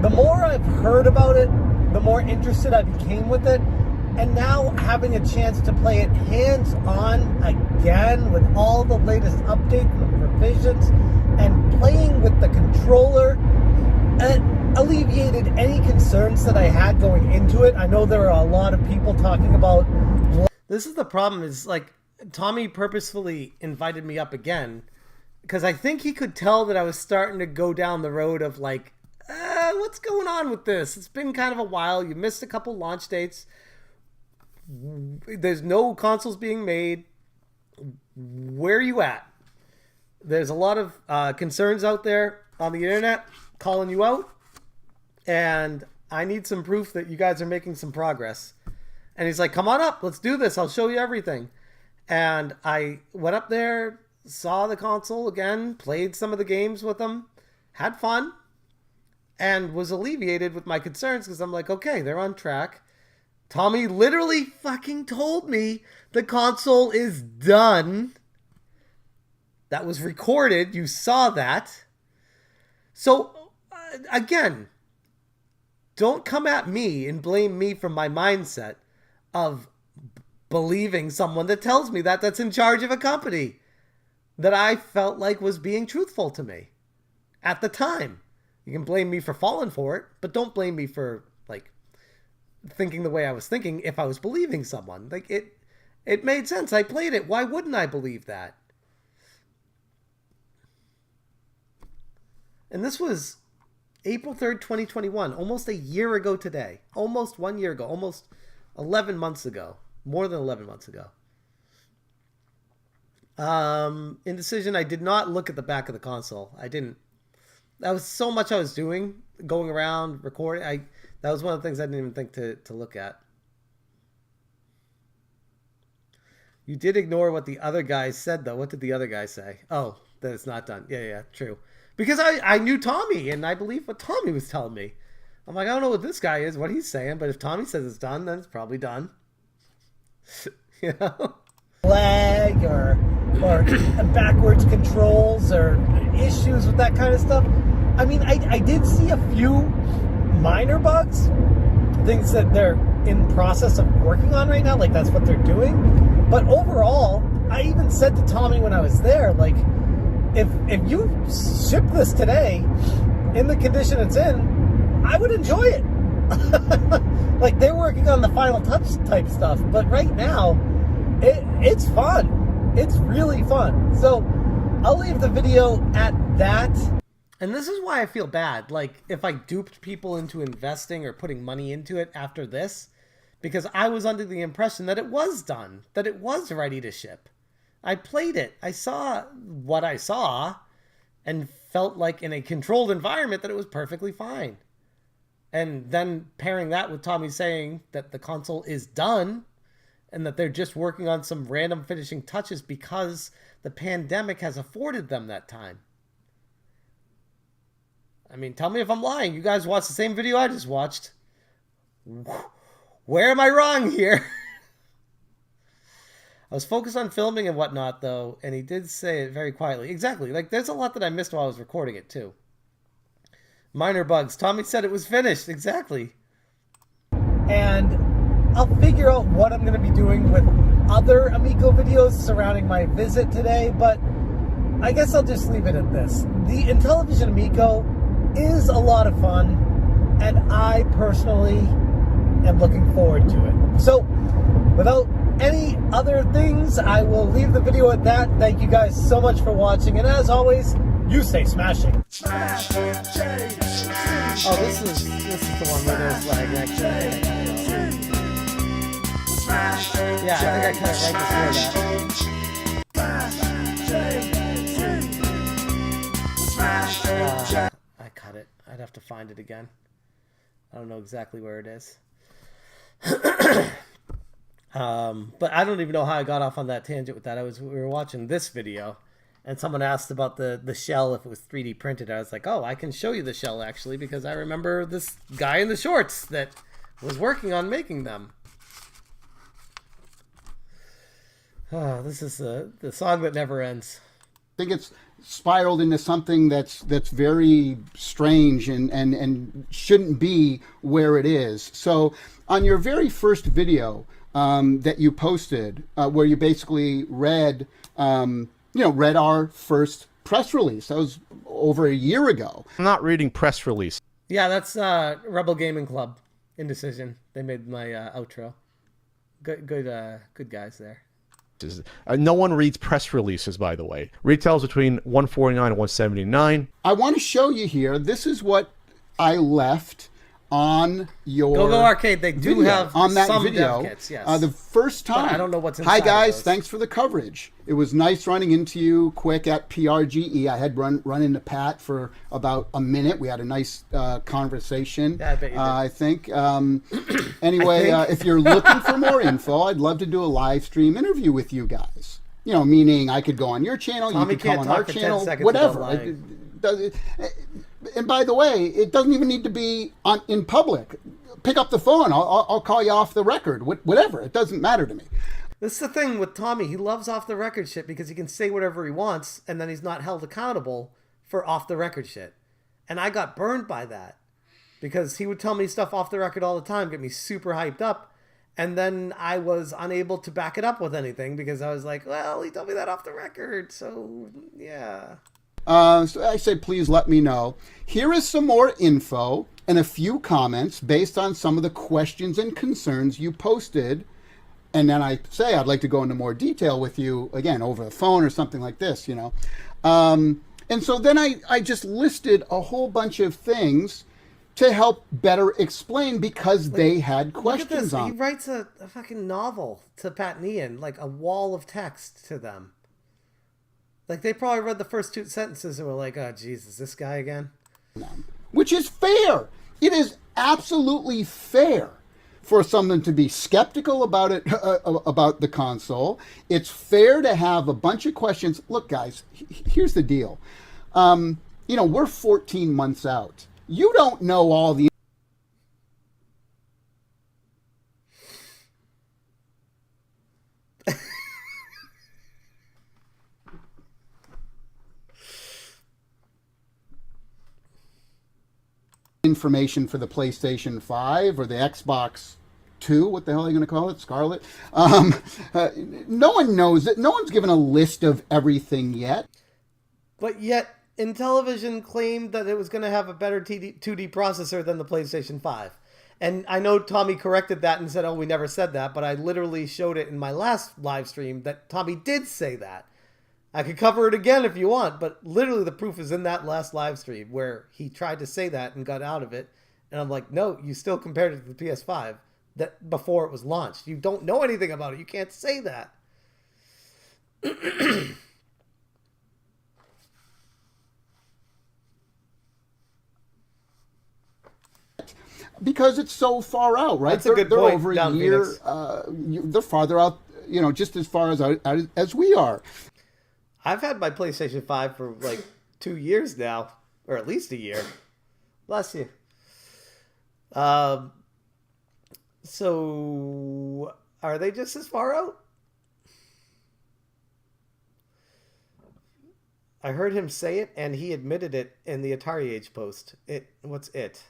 the more I've heard about it, the more interested I became with it. And now having a chance to play it hands-on again with all the latest updates and revisions and playing with the controller, it alleviated any concerns that I had going into it. I know there are a lot of people talking about... This is the problem, is like Tommy purposefully invited me up again because I think he could tell that I was starting to go down the road of like, what's going on with this? It's been kind of a while. You missed a couple launch dates. There's no consoles being made. Where are you at? There's a lot of concerns out there on the internet calling you out, and I need some proof that you guys are making some progress. And he's like, come on up, let's do this, I'll show you everything. And I went up there, saw the console again, played some of the games with them, had fun, and was alleviated with my concerns because I'm like, okay, they're on track. Tommy literally fucking told me the console is done. That was recorded. You saw that. So, again, don't come at me and blame me for my mindset of believing someone that tells me that that's in charge of a company that I felt like was being truthful to me at the time. You can blame me for falling for it, but don't blame me for, like, thinking the way I was thinking if I was believing someone. Like, it made sense. I played it. Why wouldn't I believe that? And this was April 3rd, 2021, almost a year ago today. Almost 1 year ago. Almost 11 months ago. More than 11 months ago. Indecision, I did not look at the back of the console. I didn't. That was so much I was doing, going around, recording. That was one of the things I didn't even think to look at. You did ignore what the other guys said, though. What did the other guy say? Oh, that it's not done. Yeah, true. Because I knew Tommy, and I believe what Tommy was telling me. I'm like, I don't know what this guy is, what he's saying, but if Tommy says it's done, then it's probably done. You know? Lag or backwards controls or issues with that kind of stuff. I mean, I did see a few minor bugs, things that they're in process of working on right now, like that's what they're doing. But overall, I even said to Tommy when I was there, like, if you ship this today in the condition it's in, I would enjoy it. Like, they're working on the final touch type stuff, but right now it's fun. It's really fun. So I'll leave the video at that. And this is why I feel bad, like, if I duped people into investing or putting money into it after this, because I was under the impression that it was done, that it was ready to ship. I played it. I saw what I saw and felt like in a controlled environment that it was perfectly fine. And then pairing that with Tommy saying that the console is done and that they're just working on some random finishing touches because the pandemic has afforded them that time. I mean, tell me if I'm lying. You guys watched the same video I just watched. Where am I wrong here? I was focused on filming and whatnot, though, and he did say it very quietly. Exactly. Like, there's a lot that I missed while I was recording it, too. Minor bugs. Tommy said it was finished. Exactly. And I'll figure out what I'm going to be doing with other Amico videos surrounding my visit today, but I guess I'll just leave it at this. The Intellivision Amico is a lot of fun, and I personally am looking forward to it. So, without any other things, I will leave the video at that. Thank you guys so much for watching, and as always, You say smashing. Oh, this is the one where there's like actually. Yeah, I think I cut it right before that. I cut it. I'd have to find it again. I don't know exactly where it is. But I don't even know how I got off on that tangent with that. We were watching this video, and someone asked about the shell, if it was 3D printed. I was like, oh, I can show you the shell actually, because I remember this guy in the shorts that was working on making them. Oh, this is the song that never ends. I think it's spiraled into something that's very strange and shouldn't be where it is. So on your very first video that you posted, where you basically read our first press release, that was over a year ago. I'm not reading press release. Yeah, that's Rebel Gaming Club, Indecision. They made my outro. Good guys there. No one reads press releases, by the way. Retails between $149 and $179. I want to show you here. This is what I left on your Go Arcade. They do video, have on that some video. dev kits, yes. The first time. But I don't know what's Hi inside guys, of those. thanks for the coverage. It was nice running into you quick at PRGE. I had run into Pat for about a minute. We had a nice conversation. Yeah, I bet you did. I think. Anyway, if you're looking for more info, I'd love to do a live stream interview with you guys. You know, meaning I could go on your channel, Tommy you could come can't on talk our for 10 channel, seconds whatever. without lying. And by the way, it doesn't even need to be in public. Pick up the phone. I'll call you off the record. Whatever. It doesn't matter to me. This is the thing with Tommy. He loves off the record shit because he can say whatever he wants, and then he's not held accountable for off the record shit. And I got burned by that because he would tell me stuff off the record all the time, get me super hyped up, and then I was unable to back it up with anything because I was like, well, he told me that off the record, so yeah. So I say, please let me know. Here is some more info and a few comments based on some of the questions and concerns you posted. And then I say, I'd like to go into more detail with you, again, over the phone or something like this, you know. And so then I just listed a whole bunch of things to help better explain because they had questions Look at this. on. He writes a fucking novel to Pat and Ian, like a wall of text to them. Like, they probably read the first two sentences and were like, oh, Jesus, this guy again? Which is fair. It is absolutely fair for someone to be skeptical about it, about the console. It's fair to have a bunch of questions. Look, guys, here's the deal. We're 14 months out. You don't know all the information for the PlayStation 5 or the Xbox 2. What the hell are you going to call it? Scarlet? No one knows it. No one's given a list of everything yet. But yet, Intellivision claimed that it was going to have a better 2D processor than the PlayStation 5. And I know Tommy corrected that and said, oh, we never said that. But I literally showed it in my last live stream that Tommy did say that. I could cover it again if you want, but literally the proof is in that last live stream where he tried to say that and got out of it. And I'm like, no, you still compared it to the PS5 that before it was launched. You don't know anything about it. You can't say that. Because it's so far out, right? That's a good they're point, over a Down year. Phoenix. They're farther out, just as far as we are. I've had my PlayStation 5 for like 2 years now, or at least a year. Bless you. So are they just as far out? I heard him say it, and he admitted it in the Atari Age post. What's it?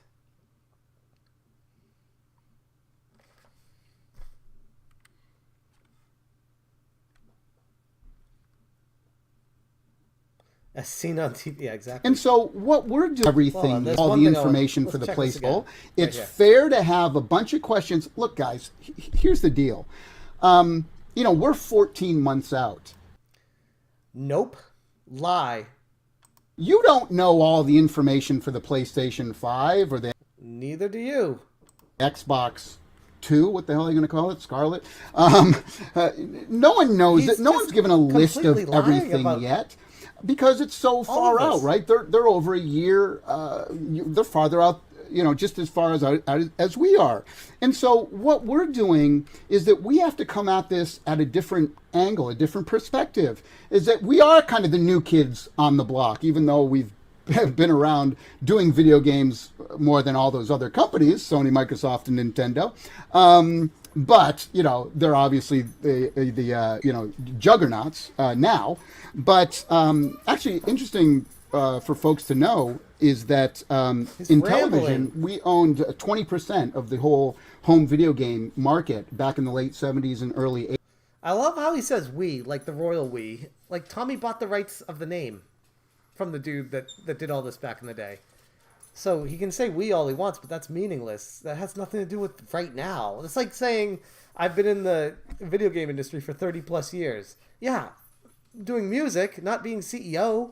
As seen on TV, yeah, exactly. And so what we're doing, everything, there's all one the thing information let's for the check this PlayStation, again. it's Right here. fair to have a bunch of questions. Look, guys, here's the deal. We're 14 months out. Nope. Lie. You don't know all the information for the PlayStation 5 or the Neither do you. Xbox 2. What the hell are you going to call it? Scarlet? No one knows He's it. No just one's given a list of completely lying everything about yet because it's so far of out, this. right? They're over a year. They're farther out, just as far as we are. And so what we're doing is that we have to come at this at a different angle, a different perspective. Is that we are kind of the new kids on the block, even though we've been around doing video games more than all those other companies, Sony, Microsoft, and Nintendo. But they're obviously the juggernauts now. But actually, interesting for folks to know is that in television, we owned 20% of the whole home video game market back in the late 70s and early 80s. I love how he says we, like the royal we. Like Tommy bought the rights of the name from the dude that did all this back in the day. So he can say we all he wants, but that's meaningless. That has nothing to do with right now. It's like saying I've been in the video game industry for 30 plus years. Yeah, doing music, not being CEO.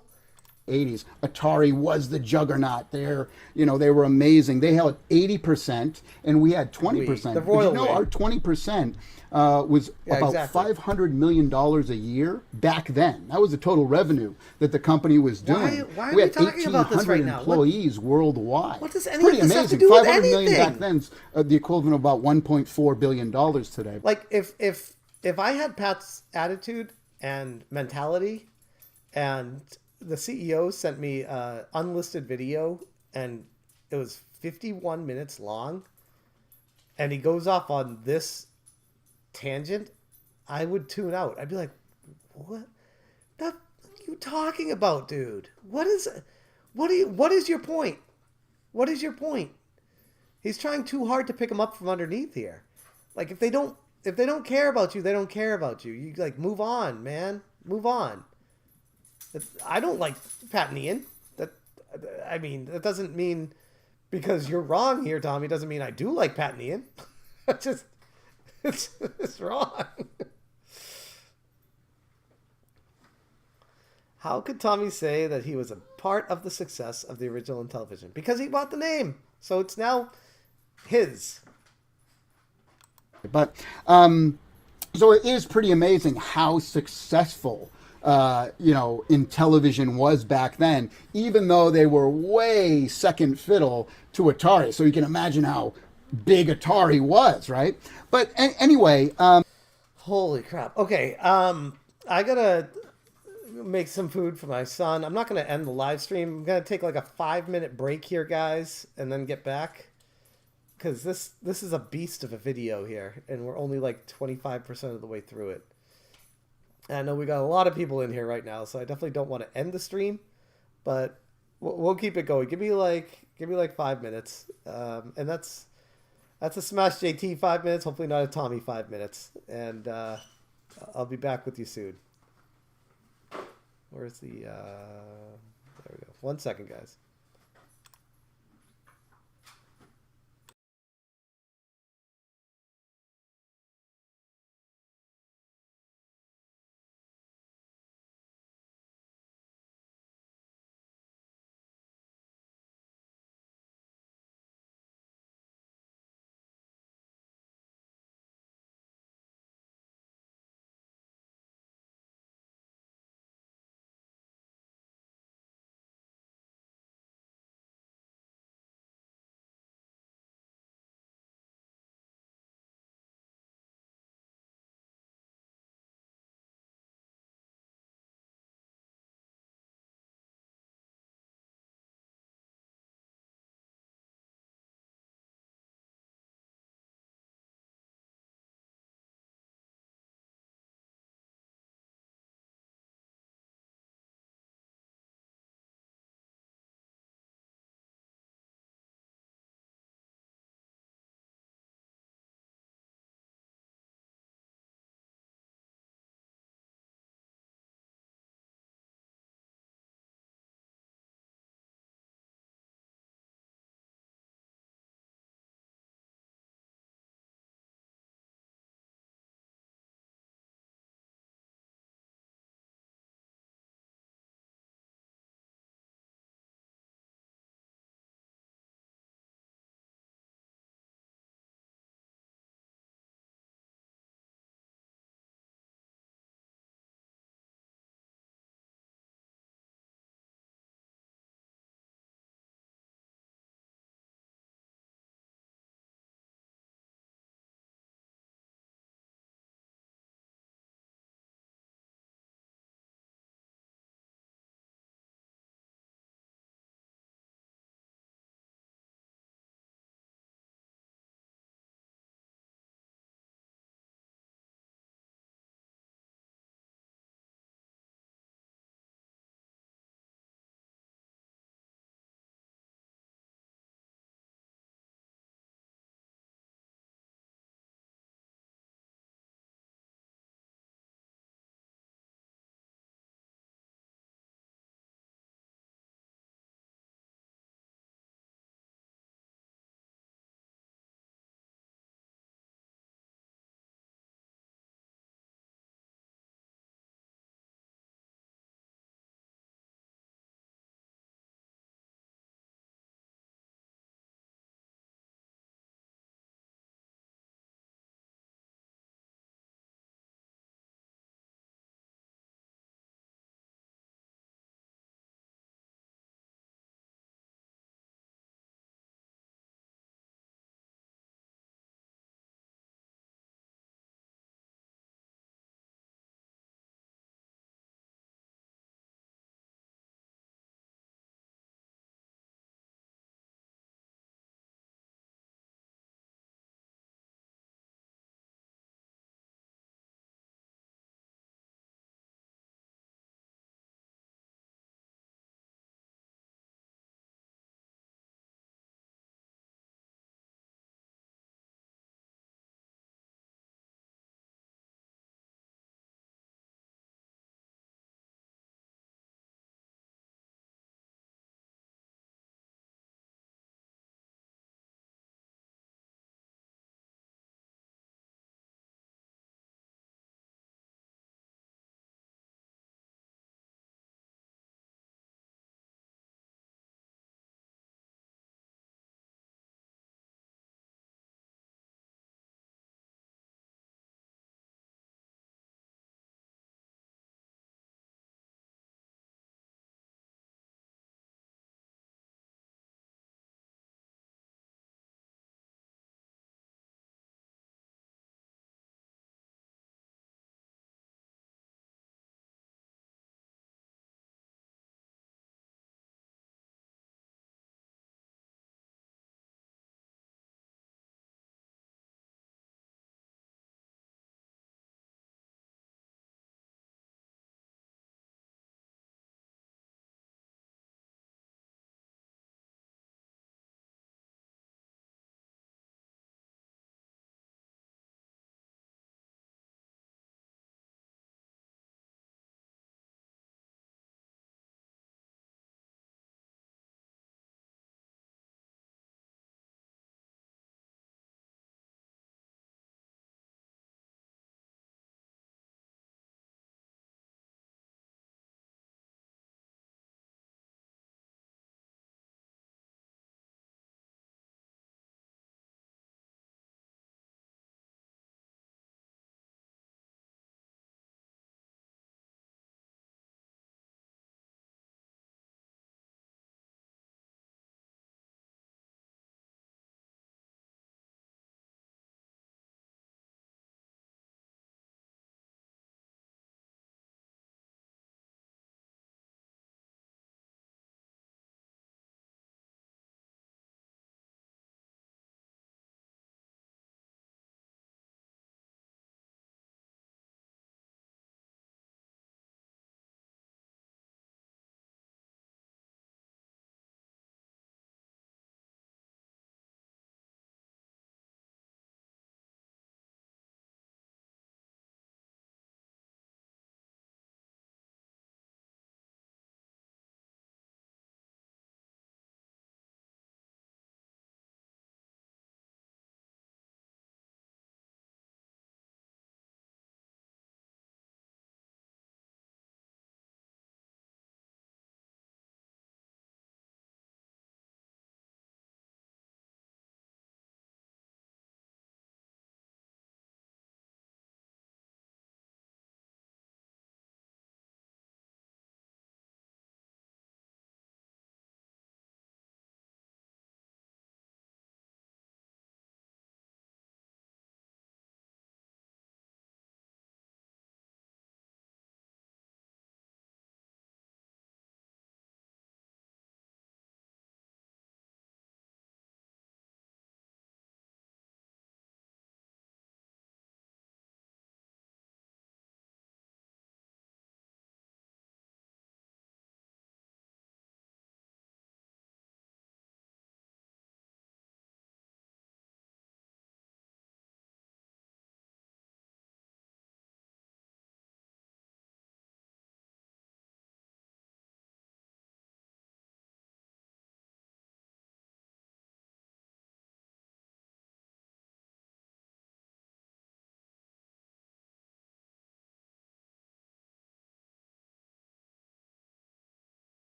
80s. Atari was the juggernaut. They were amazing. They held 80%, and we had 20%. The royal but our 20% was about $500 million a year back then. That was the total revenue that the company was doing. Why are we had we talking about this right now? employees worldwide. What does any Pretty of this have to amazing. do with 500 million anything? back then's the equivalent of about $1.4 billion today. Like if I had Pat's attitude and mentality, and the CEO sent me an unlisted video, and it was 51 minutes long, and he goes off on this tangent, I would tune out. I'd be like, what are you talking about, dude? What is your point? What is your point? He's trying too hard to pick him up from underneath here. Like if they don't care about you, they don't care about you. You like move on, man. Move on. I don't like Pat and Ian. That doesn't mean because you're wrong here, Tommy. Doesn't mean I do like Pat and Ian. It's wrong. How could Tommy say that he was a part of the success of the original Intellivision? Because he bought the name, so it's now his. But so it is pretty amazing how successful Intellivision was back then, even though they were way second fiddle to Atari. So you can imagine how big Atari was, right? But anyway, holy crap. Okay, I gotta make some food for my son. I'm not gonna end the live stream. I'm gonna take like a 5-minute break here, guys, and then get back. Because this is a beast of a video here, and we're only like 25% of the way through it. And I know we got a lot of people in here right now, so I definitely don't want to end the stream, but we'll keep it going. Give me like 5 minutes, and that's a Smash JT 5 minutes. Hopefully not a Tommy 5 minutes, and I'll be back with you soon. Where's the? There we go. 1 second, guys.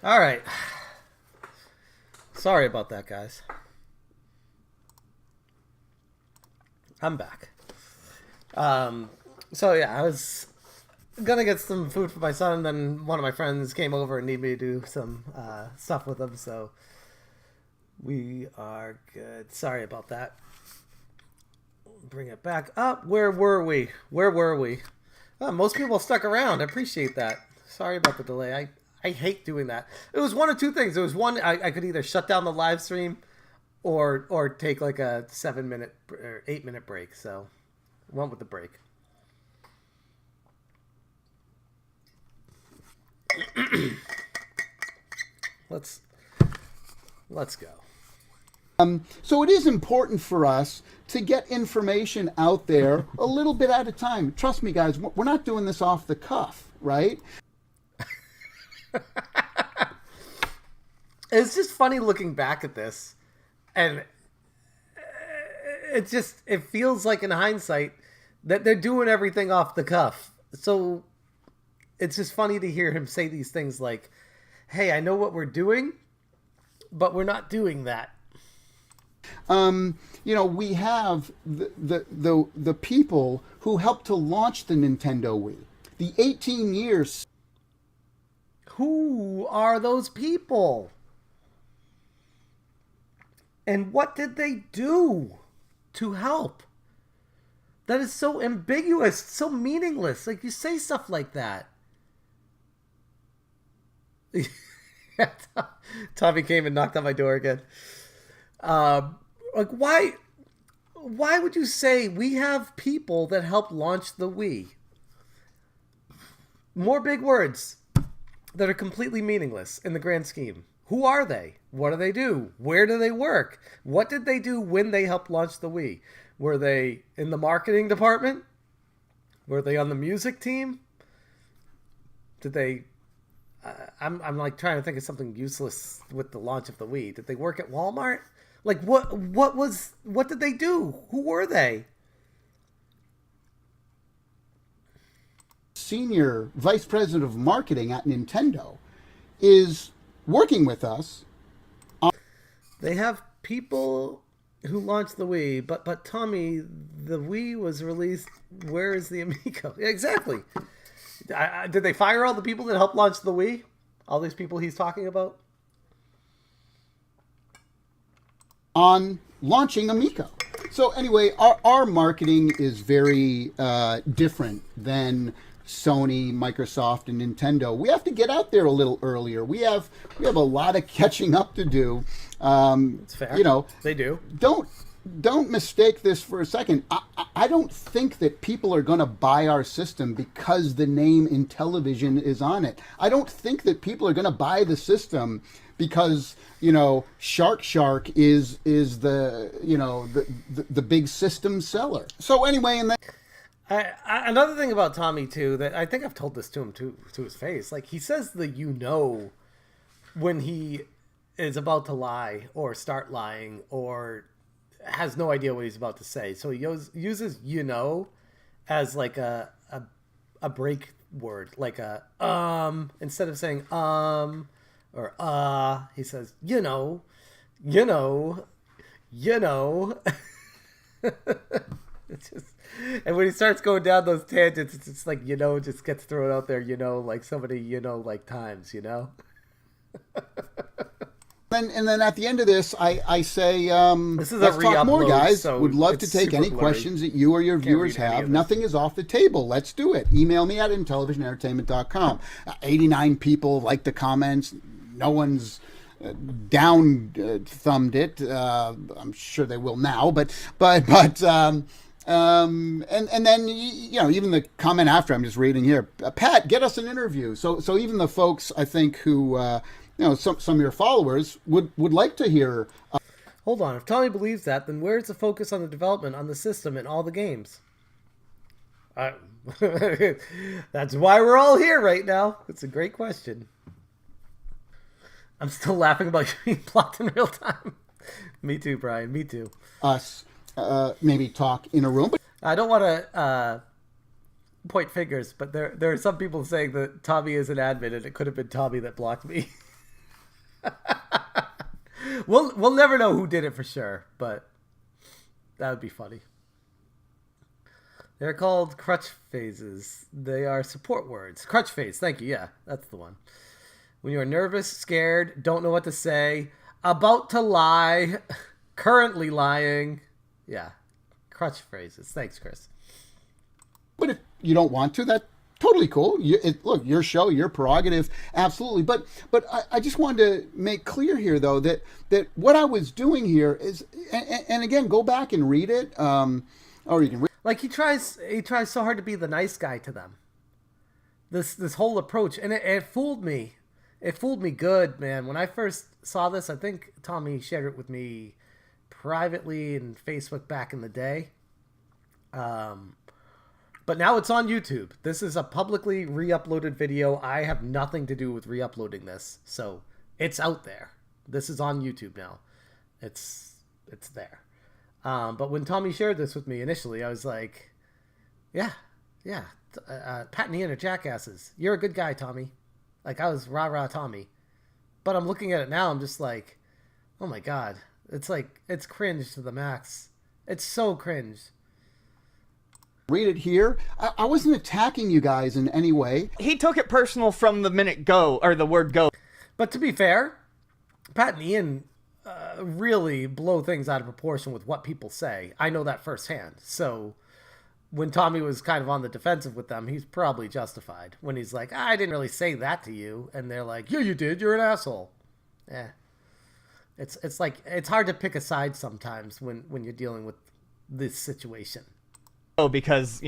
All right. Sorry about that, guys. I'm back. So yeah, I was gonna get some food for my son, and then one of my friends came over and needed me to do some stuff with him, so we are good. Sorry about that. Bring it back up. Where were we? Oh, most people stuck around. I appreciate that. Sorry about the delay. I hate doing that. It was one of two things. It was one, I could either shut down the live stream or take like a 7-minute or 8-minute break. So I went with the break. Let's go. So it is important for us to get information out there a little bit at a time. Trust me, guys, we're not doing this off the cuff, right? It's just funny looking back at this, and it feels like in hindsight that they're doing everything off the cuff. So it's just funny to hear him say these things like, hey, I know what we're doing, but we're not doing that. We have the people who helped to launch the Nintendo Wii. The 18 years. Who are those people? And what did they do to help? That is so ambiguous, so meaningless. Like, you say stuff like that. Tommy came and knocked on my door again. Why would you say we have people that helped launch the Wii? More big words that are completely meaningless in the grand scheme. Who are they? What do they do? Where do they work? What did they do when they helped launch the Wii? Were they in the marketing department? Were they on the music team? Did they... I'm like trying to think of something useless with the launch of the Wii. Did they work at Walmart? Like, what did they do? Who were they? Senior vice president of marketing at Nintendo is working with us. They have people who launched the Wii, but Tommy, the Wii was released. Where is the Amico? Exactly. Did they fire all the people that helped launch the Wii? All these people he's talking about? On launching Amico. So anyway, our marketing is very different than Sony, Microsoft, and Nintendo. We have to get out there a little earlier. We have a lot of catching up to do. It's fair. They do. Don't mistake this for a second. I don't think that people are going to buy our system because the name Intellivision is on it. I don't think that people are going to buy the system because Shark is the big system seller. So anyway, and then another thing about Tommy too, that I think I've told this to him to his face. Like, he says when he is about to lie or start lying or has no idea what he's about to say. So he uses as like a break word, like instead of saying or he says It's just, and when he starts going down those tangents, it's just like just gets thrown out there, like somebody like times. And then at the end of this, I say, this is let's a talk more, re-upload, guys. so Would love to it's take super any blurry. questions that you or your viewers read any have. of this. Nothing is off the table. Let's do it. Email me at intellivisionentertainment.com. 89 people like the comments. No one's thumbed it. I'm sure they will now, but and then even the comment after, I'm just reading here, Pat, get us an interview. So even the folks, I think, who some of your followers would like to hear. Hold on, if Tommy believes that, then where's the focus on the development on the system and all the games? That's why we're all here right now. It's a great question. I'm still laughing about you being blocked in real time. Me too, Brian. Me too. Us maybe talk in a room. I don't want to point fingers, but there are some people saying that Tommy is an admin, and it could have been Tommy that blocked me. We'll never know who did it for sure, but that would be funny. They're called crutch phases. They are support words. Crutch phase, thank you. Yeah, that's the one. When you're nervous, scared, don't know what to say, about to lie, currently lying. Yeah, crutch phrases. Thanks, Chris. But if you don't want to, that's totally cool. Look, your show, your prerogative, absolutely. But I just wanted to make clear here, though, that what I was doing here is, and again, go back and read it, or you can read. Like he tries so hard to be the nice guy to them. This whole approach, and it fooled me. It fooled me good, man. When I first saw this, I think Tommy shared it with me privately in Facebook back in the day. But now it's on YouTube. This is a publicly re-uploaded video. I have nothing to do with re-uploading this, so it's out there. This is on YouTube now. It's there. But when Tommy shared this with me initially, I was like, yeah, Pat and Ian are jackasses. You're a good guy, Tommy. Like, I was rah-rah Tommy. But I'm looking at it now, I'm just like, oh my God. It's like, it's cringe to the max. It's so cringe. Read it here. I wasn't attacking you guys in any way. He took it personal from the minute go, or the word go. But to be fair, Pat and Ian really blow things out of proportion with what people say. I know that firsthand. So when Tommy was kind of on the defensive with them, he's probably justified. When he's like, I didn't really say that to you. And they're like, yeah, you did. You're an asshole. Yeah. It's like, it's hard to pick a side sometimes when you're dealing with this situation. Oh, because,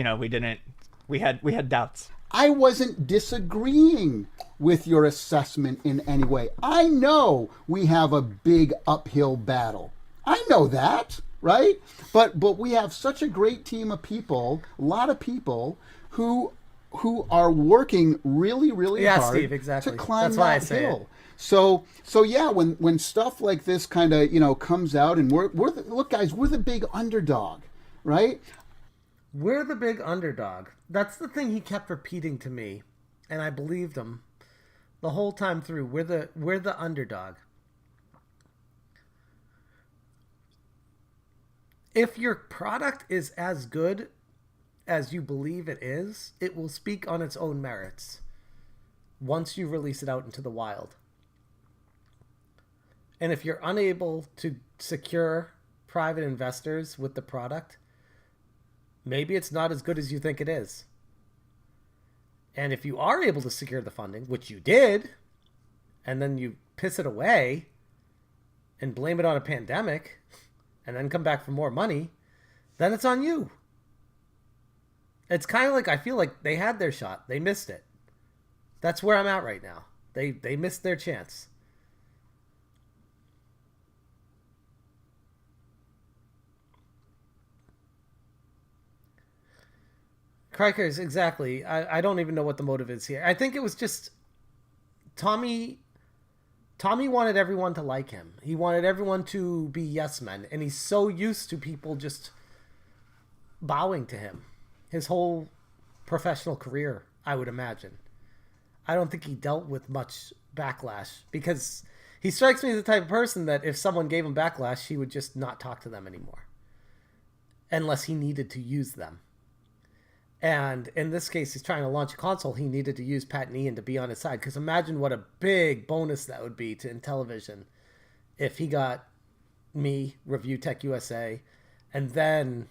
we had doubts. I wasn't disagreeing with your assessment in any way. I know we have a big uphill battle. I know that, right? But we have such a great team of people, a lot of people who are working really, really hard, Steve, exactly, to climb that's why that I say hill. it. So yeah, when stuff like this kind of comes out, and look, guys, we're the big underdog, right? We're the big underdog. That's the thing he kept repeating to me, and I believed him the whole time through. We're the underdog. If your product is as good as you believe it is, it will speak on its own merits once you release it out into the wild. And if you're unable to secure private investors with the product, maybe it's not as good as you think it is. And if you are able to secure the funding, which you did, and then you piss it away and blame it on a pandemic and then come back for more money, then it's on you. It's kind of like, I feel like they had their shot. They missed it. That's where I'm at right now. They missed their chance. Crikers, exactly. I don't even know what the motive is here. I think it was just Tommy wanted everyone to like him. He wanted everyone to be yes men, and he's so used to people just bowing to him his whole professional career, I would imagine. I don't think he dealt with much backlash, because he strikes me as the type of person that if someone gave him backlash, he would just not talk to them anymore unless he needed to use them. And in this case, he's trying to launch a console. He needed to use Pat and Ian to be on his side. Because imagine what a big bonus that would be to Intellivision if he got me, Review Tech USA, and then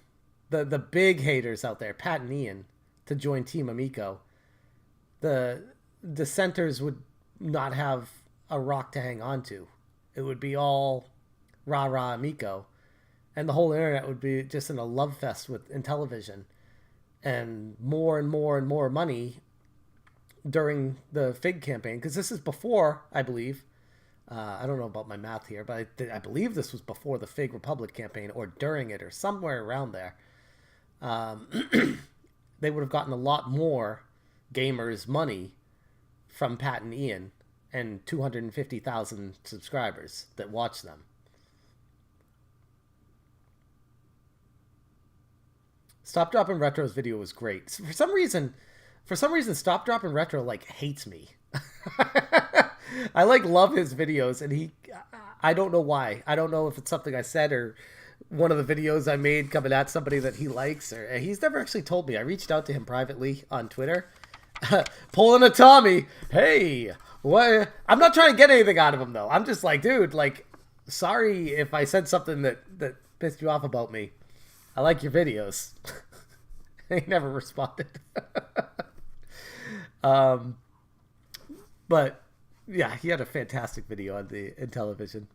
the big haters out there, Pat and Ian, to join Team Amico. The dissenters would not have a rock to hang on to. It would be all rah-rah Amico. And the whole internet would be just in a love fest with Intellivision. And more money during the FIG campaign. Because this is before, I believe, I don't know about my math here, but I believe this was before the FIG Republic campaign, or during it, or somewhere around there. They would have gotten a lot more gamers money from Pat and Ian and 250,000 subscribers that watch them. Stop Dropping Retro's video was great. For some reason, Stop Dropping Retro hates me. I like love his videos, and I don't know why. I don't know if it's something I said or one of the videos I made coming at somebody that he likes, or he's never actually told me. I reached out to him privately on Twitter, pulling a Tommy. Hey, what? I'm not trying to get anything out of him though. I'm just like, dude, like, sorry if I said something that pissed you off about me. I like your videos. He never responded. But yeah, he had a fantastic video on the Intellivision.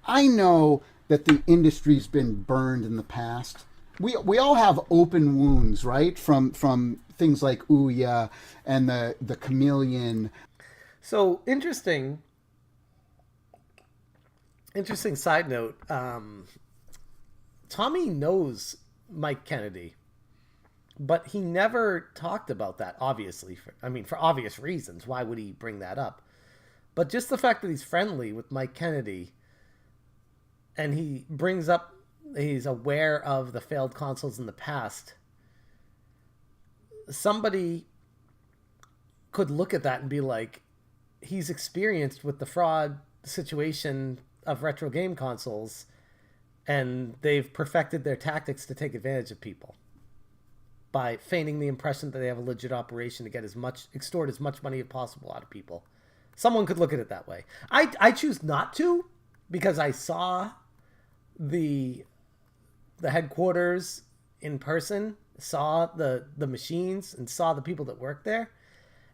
I know that the industry's been burned in the past. We all have open wounds, right? From things like Ouya and the Chameleon. So interesting side note. Tommy knows Mike Kennedy, but he never talked about that, obviously. For obvious reasons. Why would he bring that up? But just the fact that he's friendly with Mike Kennedy, and he brings up he's aware of the failed consoles in the past, somebody could look at that and be like, he's experienced with the fraud situation of retro game consoles, and they've perfected their tactics to take advantage of people by feigning the impression that they have a legit operation to get extort as much money as possible out of people. Someone could look at it that way. I choose not to, because I saw the headquarters in person, saw the machines, and saw the people that work there.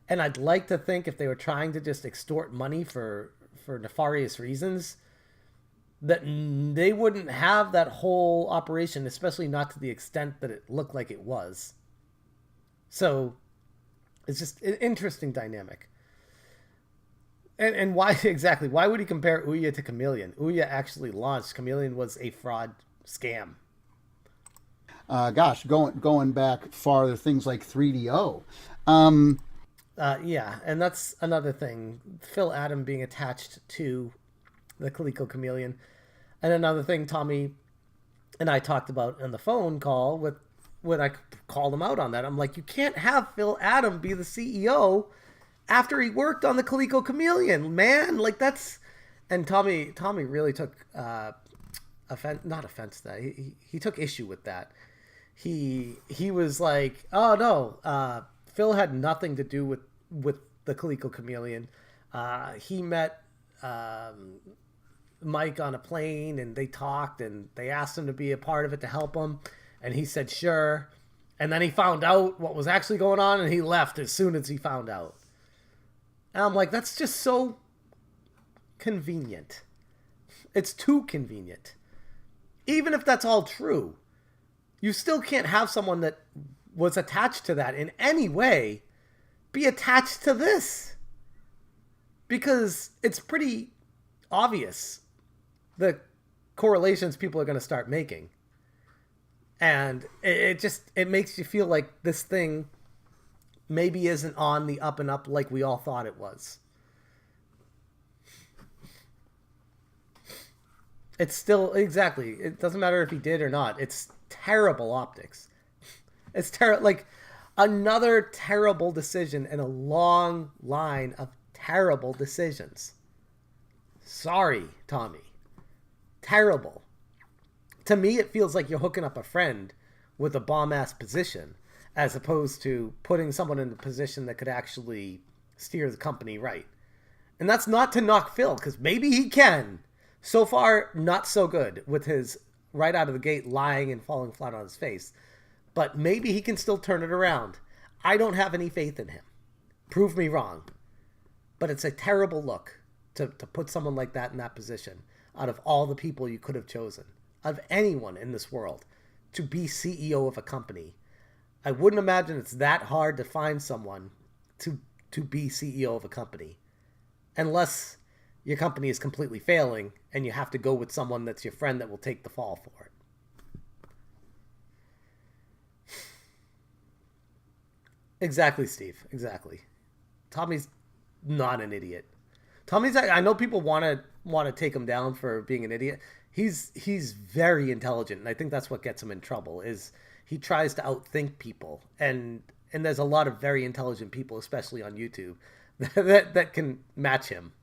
And I'd like to think if they were trying to just extort money for nefarious reasons, that they wouldn't have that whole operation, especially not to the extent that it looked like it was. So it's just an interesting dynamic. And why exactly? Why would he compare Ouya to Chameleon? Ouya actually launched. Chameleon was a fraud scam. Going back farther, things like 3DO. Yeah, and that's another thing. Phil Adam being attached to the Coleco Chameleon. And another thing Tommy and I talked about on the phone call when I called him out on that. I'm like, you can't have Phil Adam be the CEO after he worked on the Coleco Chameleon, man. Like, that's... And Tommy really took not offense to that. He took issue with that. He was like, oh no, Phil had nothing to do with the Coleco Chameleon. He met Mike on a plane, and they talked, and they asked him to be a part of it to help him, and he said sure. And then he found out what was actually going on, and he left as soon as he found out. And I'm like, that's just so convenient. It's too convenient. Even if that's all true, you still can't have someone that was attached to that in any way be attached to this. Because it's pretty obvious the correlations people are going to start making. And it makes you feel like this thing maybe isn't on the up and up like we all thought it was. It's still, exactly, it doesn't matter if he did or not. It's terrible optics. It's like another terrible decision in a long line of terrible decisions. Sorry, Tommy. Terrible. To me, it feels like you're hooking up a friend with a bomb-ass position, as opposed to putting someone in a position that could actually steer the company right. And that's not to knock Phil, because maybe he can. So far, not so good with his right out of the gate lying and falling flat on his face. But maybe he can still turn it around. I don't have any faith in him. Prove me wrong. But it's a terrible look to put someone like that in that position out of all the people you could have chosen, of anyone in this world, to be CEO of a company. I wouldn't imagine it's that hard to find someone to be CEO of a company. Unless your company is completely failing and you have to go with someone that's your friend that will take the fall for it. Exactly, Steve. Exactly. Tommy's not an idiot. I know people want to take him down for being an idiot. He's very intelligent, and I think that's what gets him in trouble. Is he tries to outthink people, and and there's a lot of very intelligent people, especially on YouTube, that can match him.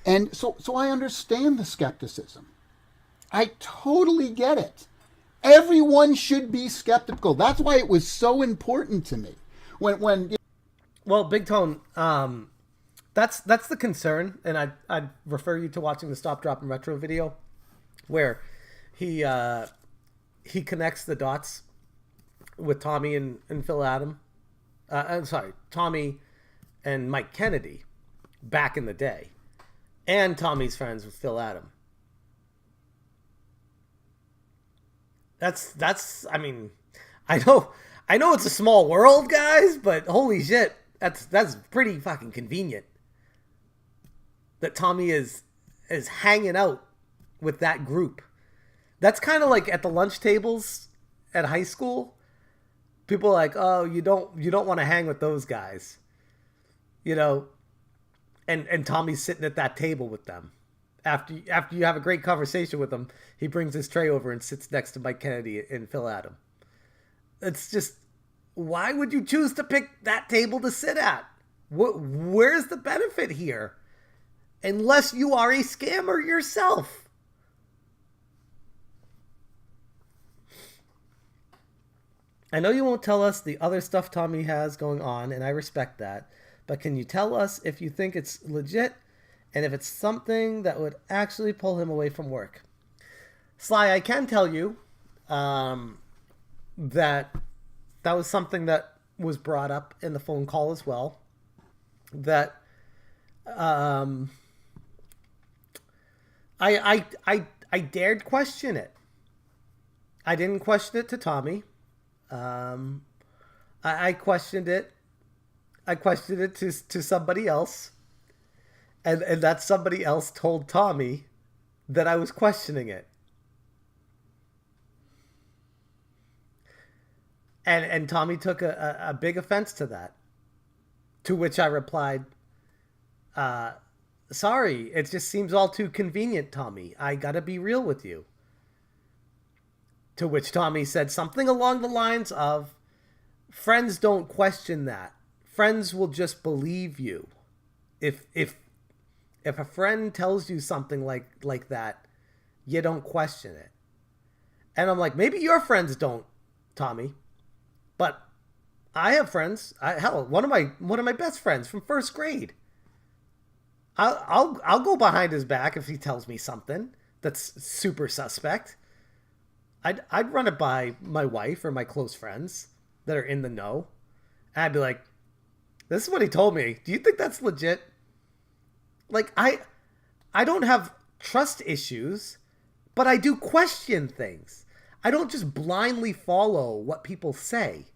And so I understand the skepticism. I totally get it. Everyone should be skeptical. That's why it was so important to me. When Well, Big Tone, that's the concern, and I'd refer you to watching the Stop, Drop, and Retro video, where he connects the dots with Tommy and Phil Adam. I'm sorry, Tommy and Mike Kennedy back in the day, and Tommy's friends with Phil Adam. That's I mean, I know it's a small world, guys, but holy shit, that's pretty fucking convenient. That Tommy is hanging out with that group. That's kind of like at the lunch tables at high school. People are like, "Oh, you don't want to hang with those guys." You know, and Tommy's sitting at that table with them. After you have a great conversation with him, he brings his tray over and sits next to Mike Kennedy and Phil Adam. It's just, why would you choose to pick that table to sit at? Where's the benefit here? Unless you are a scammer yourself. I know you won't tell us the other stuff Tommy has going on, and I respect that. But can you tell us if you think it's legit and if it's something that would actually pull him away from work? Sly, I can tell you that was something that was brought up in the phone call as well. That I dared question it. I didn't question it to Tommy. I questioned it. I questioned it to somebody else. And that somebody else told Tommy that I was questioning it. And Tommy took a big offense to that. To which I replied, sorry, it just seems all too convenient, Tommy. I gotta be real with you. To which Tommy said something along the lines of, friends don't question that. Friends will just believe you. If a friend tells you something like that, you don't question it. And I'm like, maybe your friends don't, Tommy. But I have friends. Hell, one of my best friends from first grade. I'll go behind his back if he tells me something that's super suspect. I'd run it by my wife or my close friends that are in the know. And I'd be like, this is what he told me. Do you think that's legit? Like, I don't have trust issues, but I do question things. I don't just blindly follow what people say.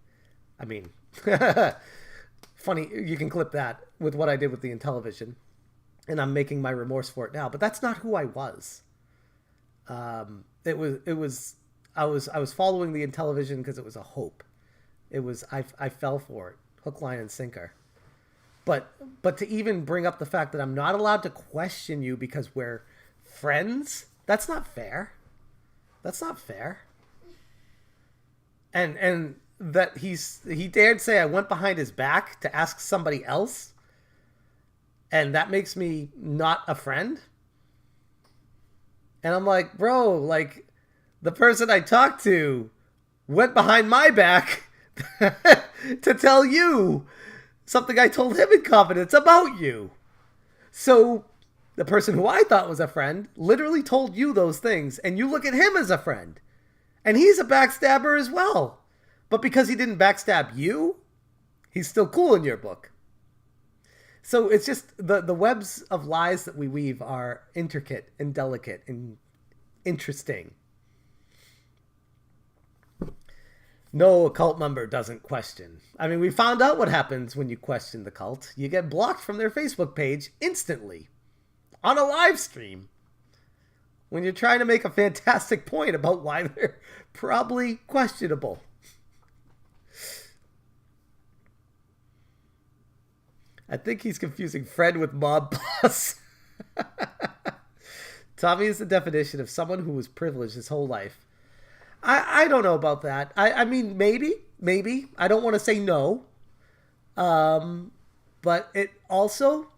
I mean, funny, you can clip that with what I did with the Intellivision, and I'm making my remorse for it now, but that's not who I was. I was following the Intellivision because it was a hope. I fell for it, hook, line, and sinker. But to even bring up the fact that I'm not allowed to question you because we're friends, that's not fair. That's not fair. And that he dared say I went behind his back to ask somebody else, and that makes me not a friend. And I'm like, bro, like, the person I talked to went behind my back to tell you something I told him in confidence about you. So the person who I thought was a friend literally told you those things, and you look at him as a friend. And he's a backstabber as well. But because he didn't backstab you, he's still cool in your book. So it's just the webs of lies that we weave are intricate and delicate and interesting. No, a cult member doesn't question. I mean, we found out what happens when you question the cult. You get blocked from their Facebook page instantly. On a live stream. When you're trying to make a fantastic point about why they're probably questionable. I think he's confusing Fred with Mob Boss. Tommy is the definition of someone who was privileged his whole life. I don't know about that. I mean, maybe. I don't want to say no. But it also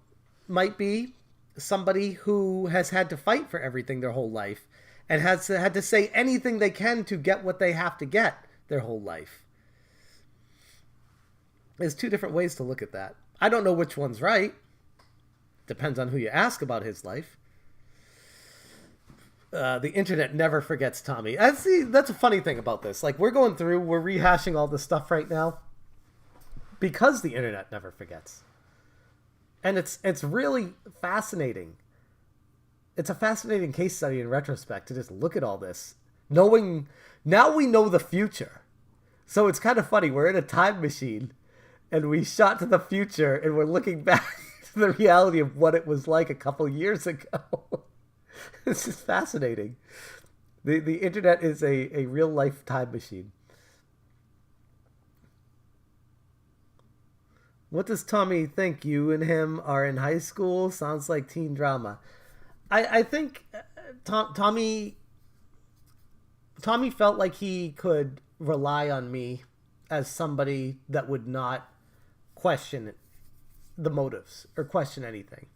might be somebody who has had to fight for everything their whole life and has had to say anything they can to get what they have to get their whole life. There's two different ways to look at that. I don't know which one's right. Depends on who you ask about his life. The internet never forgets Tommy. That's a funny thing about this. Like, we're rehashing all this stuff right now because the internet never forgets. And it's really fascinating. It's a fascinating case study in retrospect to just look at all this. Now we know the future. So it's kind of funny. We're in a time machine and we shot to the future and we're looking back to the reality of what it was like a couple years ago. This is fascinating. The internet is a real life time machine. What does Tommy think? You and him are in high school? Sounds like teen drama. I think Tommy felt like he could rely on me as somebody that would not question the motives or question anything.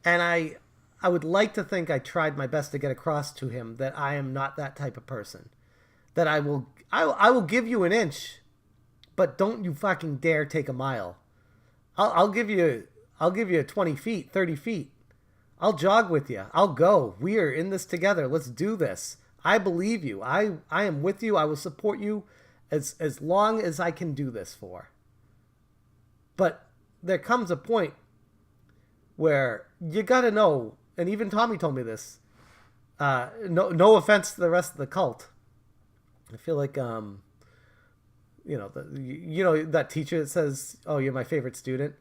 And I would like to think I tried my best to get across to him that I am not that type of person. That I will give you an inch, but don't you fucking dare take a mile. I'll give you 20 feet, 30 feet. I'll jog with you. I'll go. We are in this together. Let's do this. I believe you. I am with you. I will support you as long as I can do this for. But there comes a point where you gotta know, and even Tommy told me this. No offense to the rest of the cult. I feel like that teacher that says, "Oh, you're my favorite student."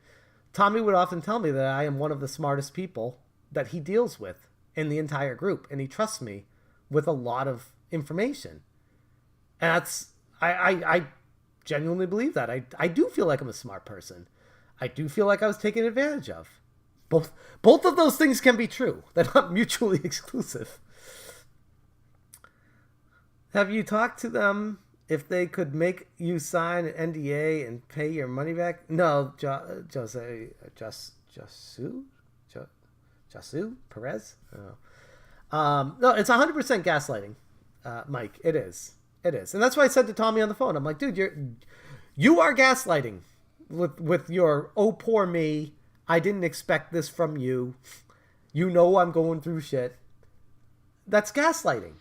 Tommy would often tell me that I am one of the smartest people that he deals with in the entire group, and he trusts me with a lot of information. And that's I genuinely believe that. I do feel like I'm a smart person. I do feel like I was taken advantage of. Both of those things can be true. They're not mutually exclusive. Have you talked to them if they could make you sign an NDA and pay your money back? No, Jasu Perez? Oh. No, it's 100% gaslighting, Mike. It is. And that's why I said to Tommy on the phone, I'm like, dude, you are gaslighting with your, oh, poor me. I didn't expect this from you. You know I'm going through shit. That's gaslighting.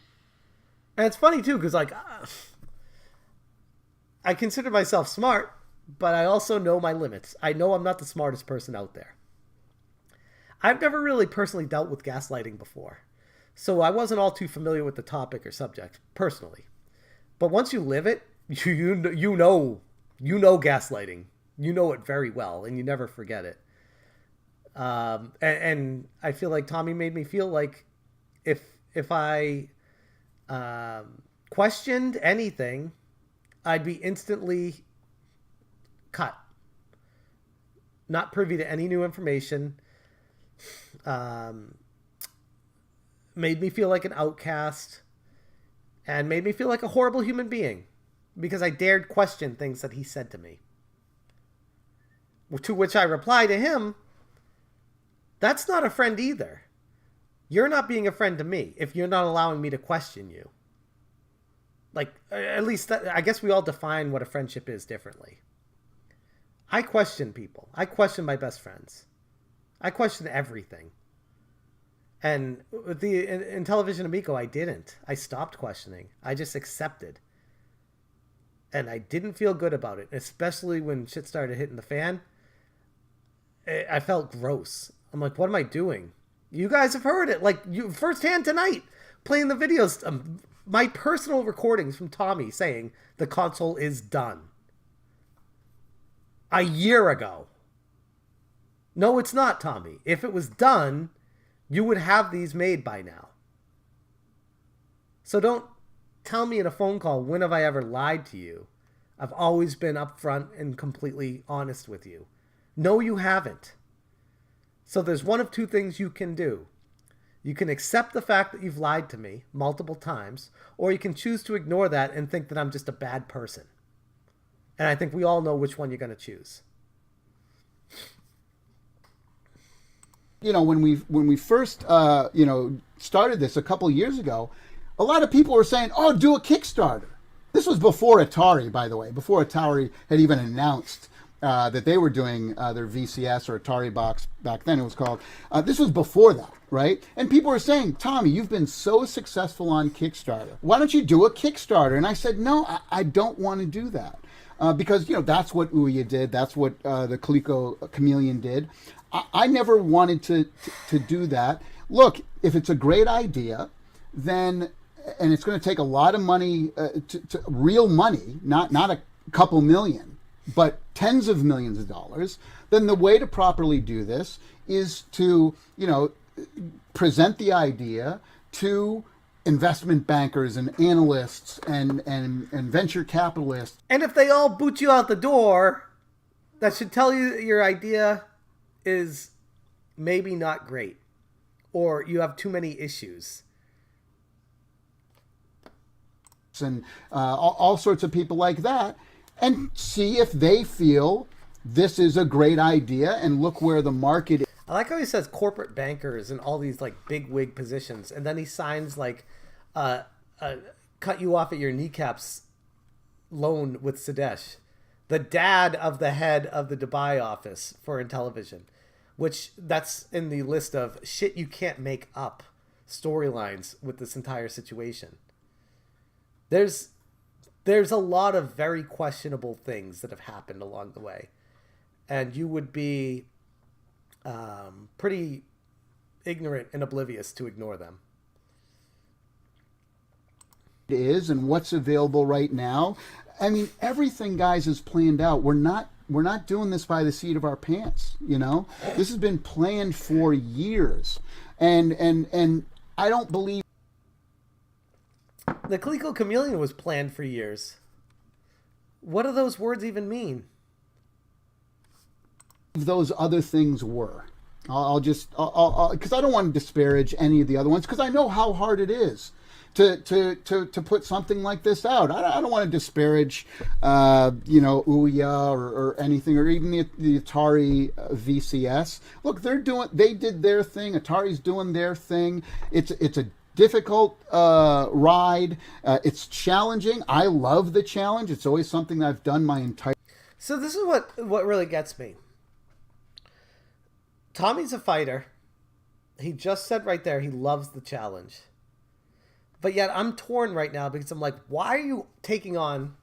And it's funny, too, because, like, I consider myself smart, but I also know my limits. I know I'm not the smartest person out there. I've never really personally dealt with gaslighting before, so I wasn't all too familiar with the topic or subject, personally. But once you live it, you know gaslighting. You know it very well, and you never forget it. And I feel like Tommy made me feel like if I questioned anything, I'd be instantly cut. Not privy to any new information. Made me feel like an outcast. And made me feel like a horrible human being. Because I dared question things that he said to me. To which I reply to him, that's not a friend either. You're not being a friend to me if you're not allowing me to question you. Like, at least, I guess we all define what a friendship is differently. I question people. I question my best friends. I question everything. And with the Intellivision Amico, I didn't. I stopped questioning. I just accepted. And I didn't feel good about it, especially when shit started hitting the fan. I felt gross. I'm like, what am I doing? You guys have heard it, like, you firsthand tonight, playing the videos, my personal recordings from Tommy saying the console is done. A year ago. No, it's not, Tommy. If it was done, you would have these made by now. So don't tell me in a phone call, when have I ever lied to you? I've always been upfront and completely honest with you. No, you haven't. So there's one of two things you can do. You can accept the fact that you've lied to me multiple times, or you can choose to ignore that and think that I'm just a bad person. And I think we all know which one you're going to choose. You know, when we first started this a couple years ago, a lot of people were saying, "Oh, do a Kickstarter." This was before Atari, by the way, before Atari had even announced that they were doing their VCS or Atari box back then. It was called. This was before that, right? And people were saying, "Tommy, you've been so successful on Kickstarter. Why don't you do a Kickstarter?" And I said, "No, I don't want to do that." Because, that's what Ouya did. That's what the Talarico Chameleon did. I never wanted to do that. Look, if it's a great idea, then, and it's going to take a lot of money, to real money, not a couple million, but tens of millions of dollars, then the way to properly do this is to, present the idea to investment bankers and analysts and venture capitalists. And if they all boot you out the door, that should tell you that your idea is maybe not great, or you have too many issues. And all sorts of people like that, and see if they feel this is a great idea, and look where the market is. I like how he says corporate bankers and all these like big wig positions, and then he signs like cut you off at your kneecaps loan with Sadesh, the dad of the head of the Dubai office for Intellivision, which that's in the list of shit you can't make up storylines with this entire situation. There's a lot of very questionable things that have happened along the way, and you would be pretty ignorant and oblivious to ignore them. Is and what's available right now. I mean, everything, guys, is planned out. We're not doing this by the seat of our pants. This has been planned for years, and I don't believe the Talarico Chameleon was planned for years. What do those words even mean? those other things were. I'll because I don't want to disparage any of the other ones, because I know how hard it is to put something like this out. I don't want to disparage, Ouya or anything, or even the Atari VCS. Look, they did their thing. Atari's doing their thing. It's a difficult ride. It's challenging. I love the challenge. It's always something that I've done my entire. So this is what really gets me. Tommy's a fighter. He just said right there he loves the challenge. But yet I'm torn right now because I'm like, why are you taking on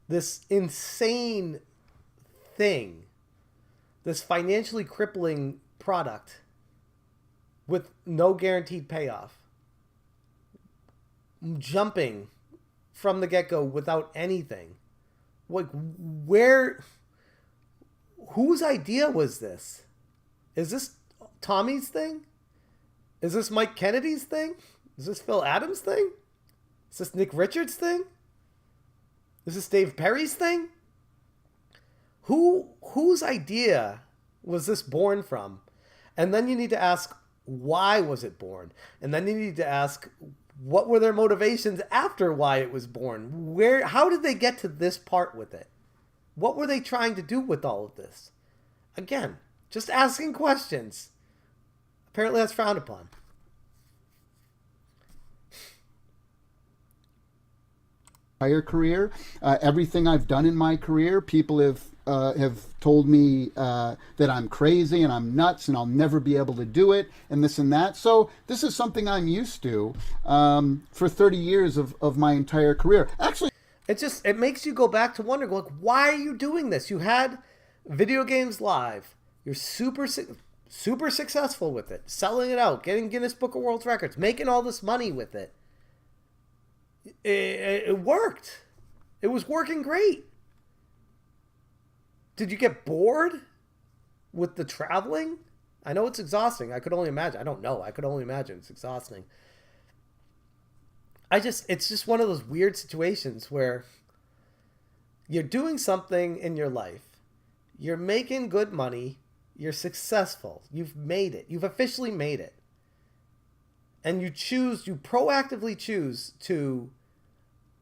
this insane thing, this financially crippling product with no guaranteed payoff, jumping from the get-go without anything? Like, whose idea was this? Is this Tommy's thing? Is this Mike Kennedy's thing? Is this Phil Adams' thing? Is this Nick Richards' thing? Is this Dave Perry's thing? Whose idea was this born from? And then you need to ask, why was it born? And then you need to ask, what were their motivations after why it was born? How did they get to this part with it? What were they trying to do with all of this? Again, just asking questions. Apparently that's frowned upon. Entire career, everything I've done in my career, people have told me that I'm crazy and I'm nuts and I'll never be able to do it and this and that. So this is something I'm used to for 30 years of my entire career. Actually, it makes you go back to wonder, like, why are you doing this? You had Video Games Live. You're super successful with it, selling it out, getting Guinness Book of World Records, making all this money with it. It worked. It was working great. Did you get bored with the traveling? I know it's exhausting. I could only imagine. I don't know. I could only imagine it's exhausting. It's just one of those weird situations where you're doing something in your life. You're making good money. You're successful. You've made it. You've officially made it. and you proactively choose to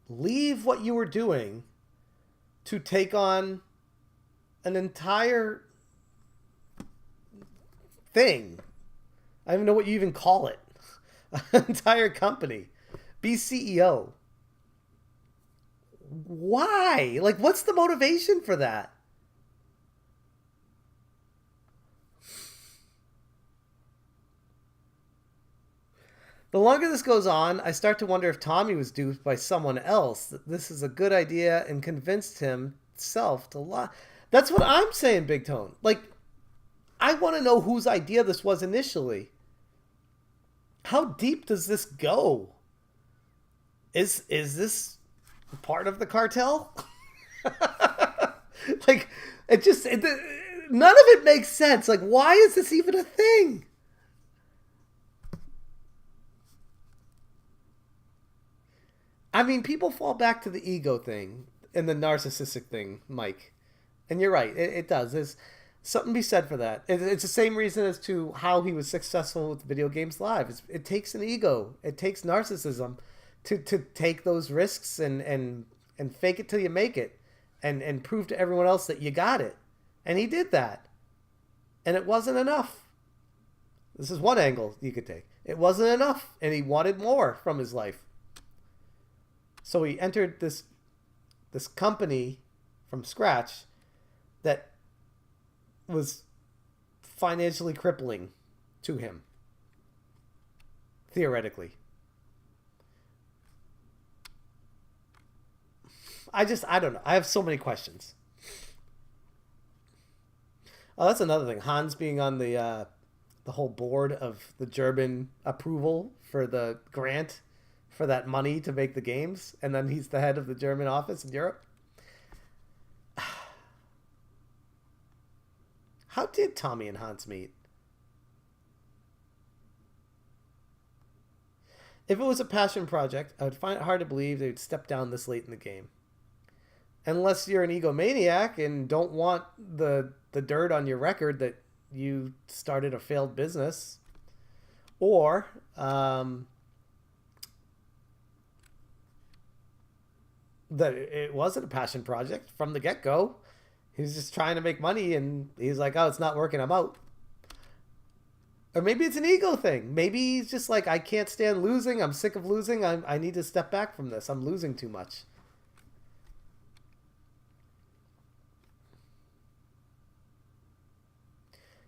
leave what you were doing to take on an entire thing. I don't even know what you even call it. An entire company. Be CEO. Why? Like, what's the motivation for that? The longer this goes on, I start to wonder if Tommy was duped by someone else, that this is a good idea and convinced himself to lie. That's what I'm saying, Big Tone. Like, I want to know whose idea this was initially. How deep does this go? Is this part of the cartel? Like, none of it makes sense. Like, why is this even a thing? I mean, people fall back to the ego thing and the narcissistic thing, Mike. And you're right, it does. There's something to be said for that. It's the same reason as to how he was successful with Video Games Live. It takes an ego. It takes narcissism to take those risks and fake it till you make it and prove to everyone else that you got it. And he did that. And it wasn't enough. This is one angle you could take. It wasn't enough, and he wanted more from his life. So he entered this company from scratch that was financially crippling to him, theoretically. I don't know. I have so many questions. Oh, that's another thing. Hans being on the whole board of the German approval for the grant for that money to make the games, and then he's the head of the German office in Europe. How did Tommy and Hans meet? If it was a passion project, I would find it hard to believe they would step down this late in the game. Unless you're an egomaniac and don't want the dirt on your record that you started a failed business. Or that it wasn't a passion project from the get-go. He was just trying to make money, and he's like, oh, it's not working, I'm out. Or maybe it's an ego thing. Maybe he's just like, I can't stand losing. I'm sick of losing. I need to step back from this. I'm losing too much.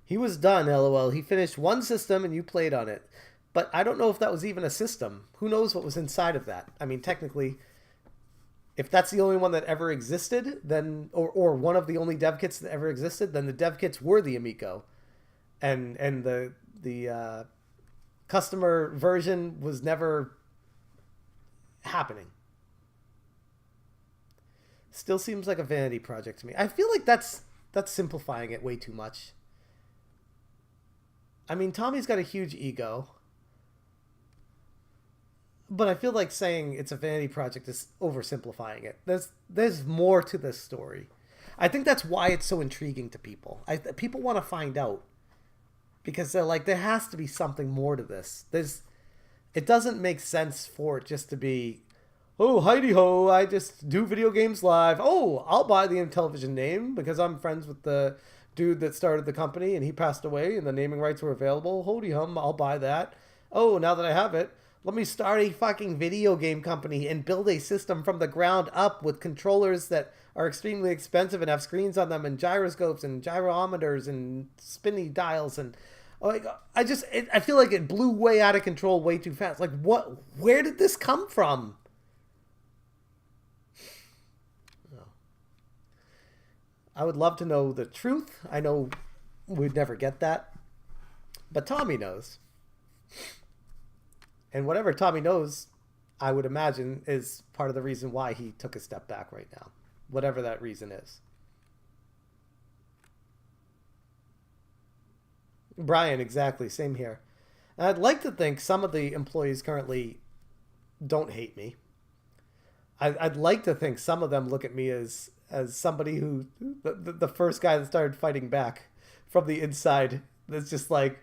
He was done, LOL. He finished one system and you played on it. But I don't know if that was even a system. Who knows what was inside of that? I mean, technically, if that's the only one that ever existed, then or one of the only dev kits that ever existed, then the dev kits were the Amico. And the customer version was never happening. Still seems like a vanity project to me. I feel like that's simplifying it way too much. I mean, Tommy's got a huge ego. But I feel like saying it's a vanity project is oversimplifying it. There's more to this story. I think that's why it's so intriguing to people. People want to find out. Because they're like, there has to be something more to this. It doesn't make sense for it just to be, oh, hidey-ho, I just do Video Games Live. Oh, I'll buy the Intellivision name because I'm friends with the dude that started the company and he passed away and the naming rights were available. Holy hum, I'll buy that. Oh, now that I have it, let me start a fucking video game company and build a system from the ground up with controllers that are extremely expensive and have screens on them and gyroscopes and gyrometers and spinny dials and I feel like it blew way out of control way too fast. Like, where did this come from? I would love to know the truth. I know we'd never get that. But Tommy knows. And whatever Tommy knows, I would imagine, is part of the reason why he took a step back right now. Whatever that reason is. Brian, exactly. Same here. And I'd like to think some of the employees currently don't hate me. I'd like to think some of them look at me as somebody who, the first guy that started fighting back from the inside, that's just like,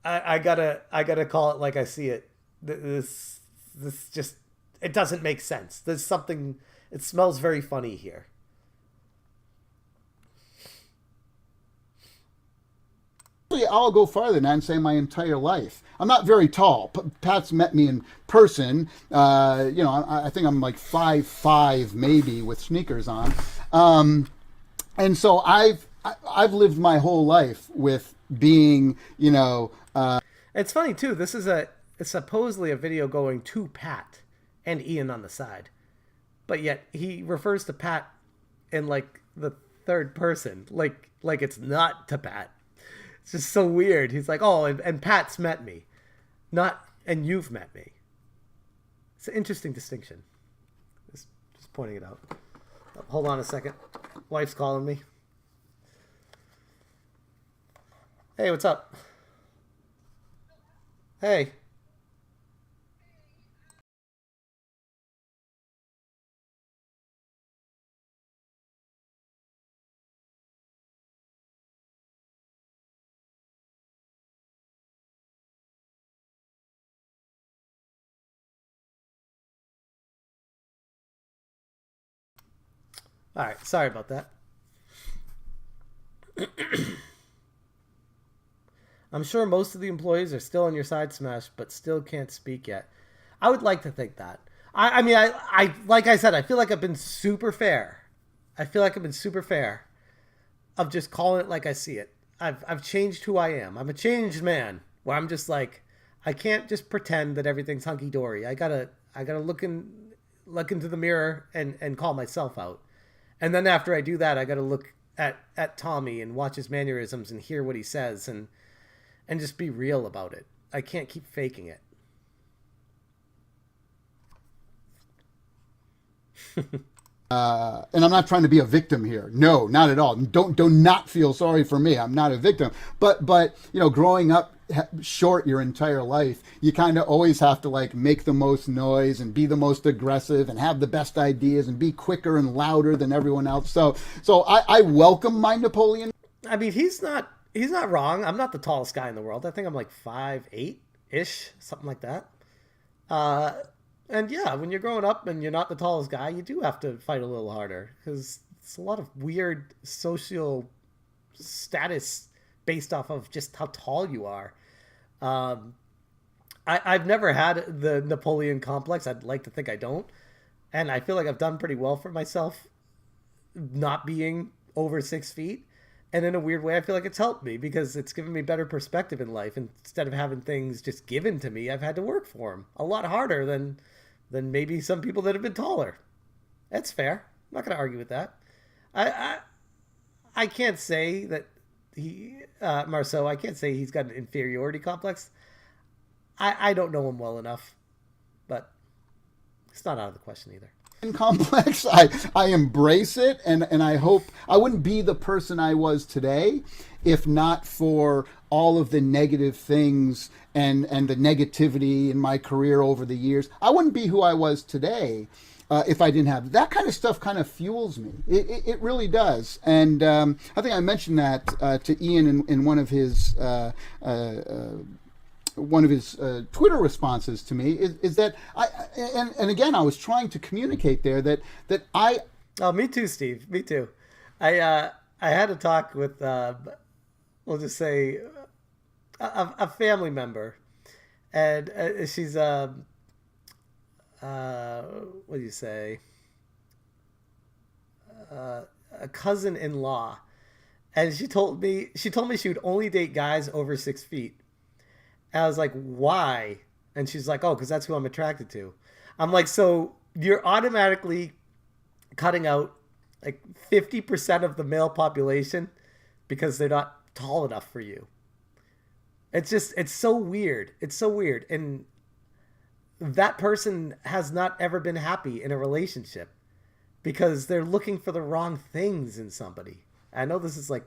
I gotta call it like I see it. This just, it doesn't make sense. There's something. It smells very funny here. I'll go farther than that and say my entire life. I'm not very tall. Pat's met me in person. I think I'm like 5'5", maybe, with sneakers on. And so I've lived my whole life with being, It's funny too. This is it's supposedly a video going to Pat and Ian on the side, but yet he refers to Pat in like the third person, like it's not to Pat. It's just so weird. He's like, oh, and Pat's met me, not and you've met me. It's an interesting distinction. Just pointing it out. Hold on a second. Wife's calling me. Hey, what's up? Hey. All right, sorry about that. I'm sure most of the employees are still on your side smash, but still can't speak yet. I would like to think that. I mean, like I said, I feel like I've been super fair. I feel like I've been super fair of just calling it like I see it. I've changed who I am. I'm a changed man where I'm just like, I can't just pretend that everything's hunky dory. I gotta look into the mirror and call myself out. And then after I do that, I got to look at Tommy and watch his mannerisms and hear what he says and just be real about it. I can't keep faking it. And I'm not trying to be a victim here. No, not at all. Do not feel sorry for me. I'm not a victim. But growing up short your entire life, you kind of always have to like make the most noise and be the most aggressive and have the best ideas and be quicker and louder than everyone else. So I welcome my Napoleon. I mean, he's not wrong. I'm not the tallest guy in the world. I think I'm like 5'8"-ish, something like that. And yeah, when you're growing up and you're not the tallest guy, you do have to fight a little harder because it's a lot of weird social status based off of just how tall you are. I've never had the Napoleon complex. I'd like to think I don't. And I feel like I've done pretty well for myself not being over 6 feet. And in a weird way, I feel like it's helped me because it's given me better perspective in life. Instead of having things just given to me, I've had to work for them a lot harder than maybe some people that have been taller. That's fair. I'm not going to argue with that. I can't say that Marceau, I can't say he's got an inferiority complex. I don't know him well enough, but it's not out of the question either. Complex. I embrace it, and I hope I wouldn't be the person I was today if not for all of the negative things and the negativity in my career over the years. I wouldn't be who I was today if I didn't have that kind of stuff. Kind of fuels me. It really does. And I think I mentioned that to Ian in one of his Twitter responses to me is that and again I was trying to communicate there that I. Oh, me too, Steve. Me too. I had a talk with we'll just say a family member, and she's what do you say? A cousin-in-law, and she told me she would only date guys over 6 feet. And I was like, why? And she's like, oh, because that's who I'm attracted to. I'm like, so you're automatically cutting out like 50% of the male population because they're not tall enough for you. It's so weird. It's so weird. And that person has not ever been happy in a relationship because they're looking for the wrong things in somebody. I know this is like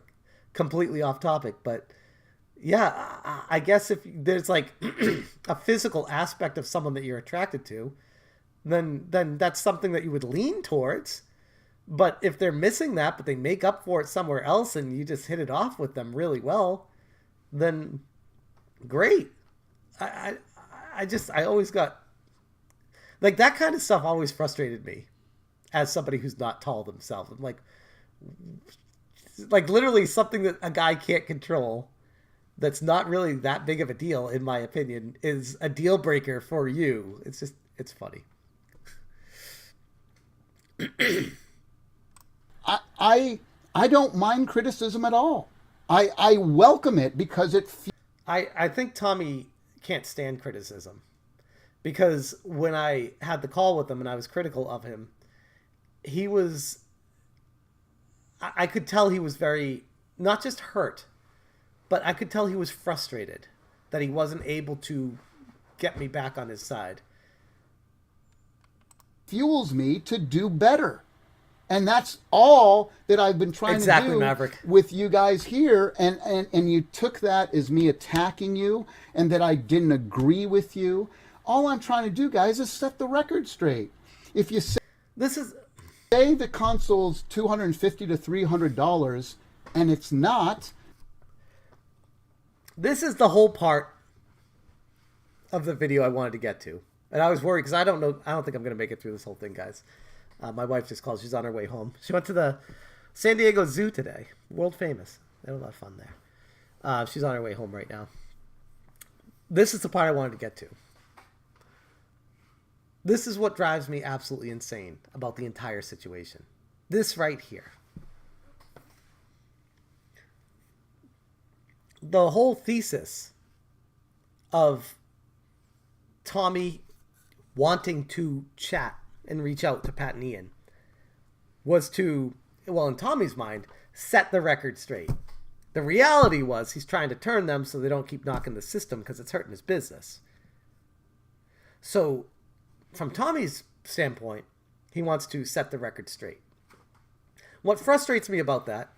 completely off topic, but yeah, I guess if there's like a physical aspect of someone that you're attracted to, then that's something that you would lean towards. But if they're missing that, but they make up for it somewhere else and you just hit it off with them really well, then great. I always got like that kind of stuff always frustrated me as somebody who's not tall themselves. I'm like literally something that a guy can't control that's not really that big of a deal, in my opinion, is a deal breaker for you. It's funny. I don't mind criticism at all. I welcome it because I think Tommy can't stand criticism, because when I had the call with him and I was critical of him, I could tell he was very, not just hurt, but I could tell he was frustrated that he wasn't able to get me back on his side. fuels me to do better. And that's all that I've been trying to do Maverick. with you guys here. And you took that as me attacking you and that I didn't agree with you. All I'm trying to do, guys, is set the record straight. If you say the console's $250 to $300 and it's not. This is the whole part of the video I wanted to get to. And I was worried because I don't think I'm going to make it through this whole thing, guys. My wife just called. She's on her way home. She went to the San Diego Zoo today. World famous. They had a lot of fun there. She's on her way home right now. This is the part I wanted to get to. This is what drives me absolutely insane about the entire situation. This right here. The whole thesis of Tommy wanting to chat and reach out to Pat and Ian was to, well, in Tommy's mind, set the record straight. The reality was he's trying to turn them so they don't keep knocking the system because it's hurting his business. So from Tommy's standpoint, he wants to set the record straight. What frustrates me about that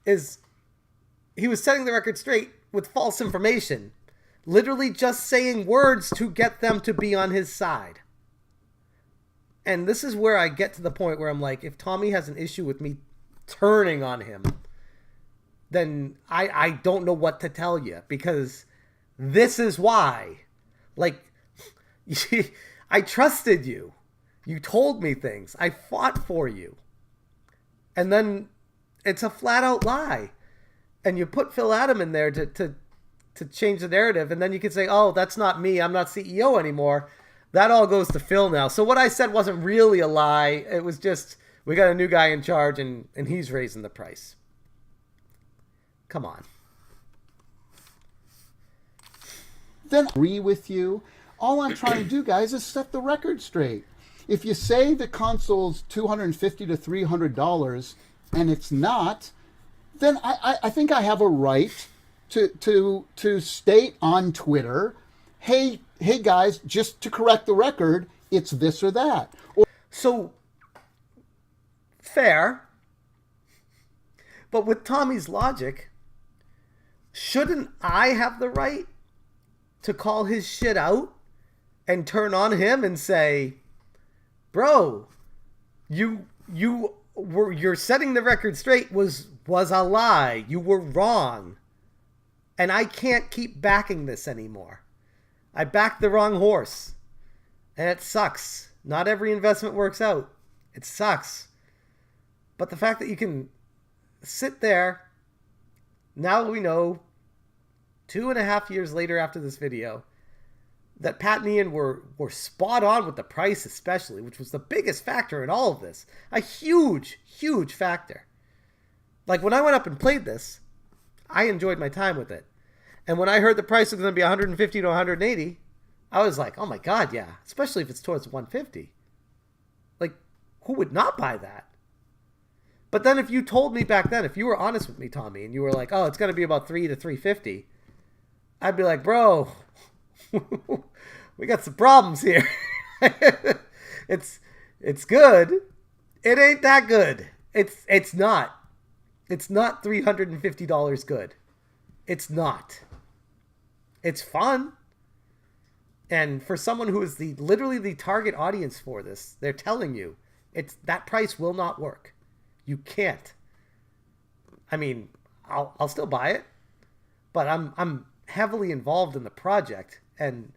is he was setting the record straight with false information, literally just saying words to get them to be on his side. And this is where I get to the point where I'm like, if Tommy has an issue with me turning on him, then I don't know what to tell you, because this is why. Like, I trusted you. You told me things. I fought for you. And then it's a flat out lie. And you put Phil Adam in there to change the narrative, and then you can say, oh, that's not me. I'm not CEO anymore. That all goes to Phil now. So what I said wasn't really a lie. It was just, we got a new guy in charge, and he's raising the price. Come on. Then I agree with you. All I'm trying to do, guys, is set the record straight. If you say the console's $250 to $300 and it's not, then I think I have a right to state on Twitter, hey guys, just to correct the record, it's this or that. So, fair. But with Tommy's logic, shouldn't I have the right to call his shit out and turn on him and say, bro, you're setting the record straight was a lie. You were wrong. And I can't keep backing this anymore. I backed the wrong horse. And it sucks. Not every investment works out. It sucks. But the fact that you can sit there, now we know, 2.5 years later after this video, that Pat and Ian were spot on with the price especially, which was the biggest factor in all of this. A huge, huge factor. Like, when I went up and played this, I enjoyed my time with it. And when I heard the price was going to be 150 to 180, I was like, oh my God, yeah. Especially if it's towards 150. Like, who would not buy that? But then if you told me back then, if you were honest with me, Tommy, and you were like, oh, it's going to be about 3 to 350, I'd be like, bro, we got some problems here. It's good. It ain't that good. It's not. It's not $350 good. It's not. It's fun. And for someone who is literally the target audience for this, they're telling you that price will not work. You can't. I mean, I'll still buy it, but I'm heavily involved in the project, and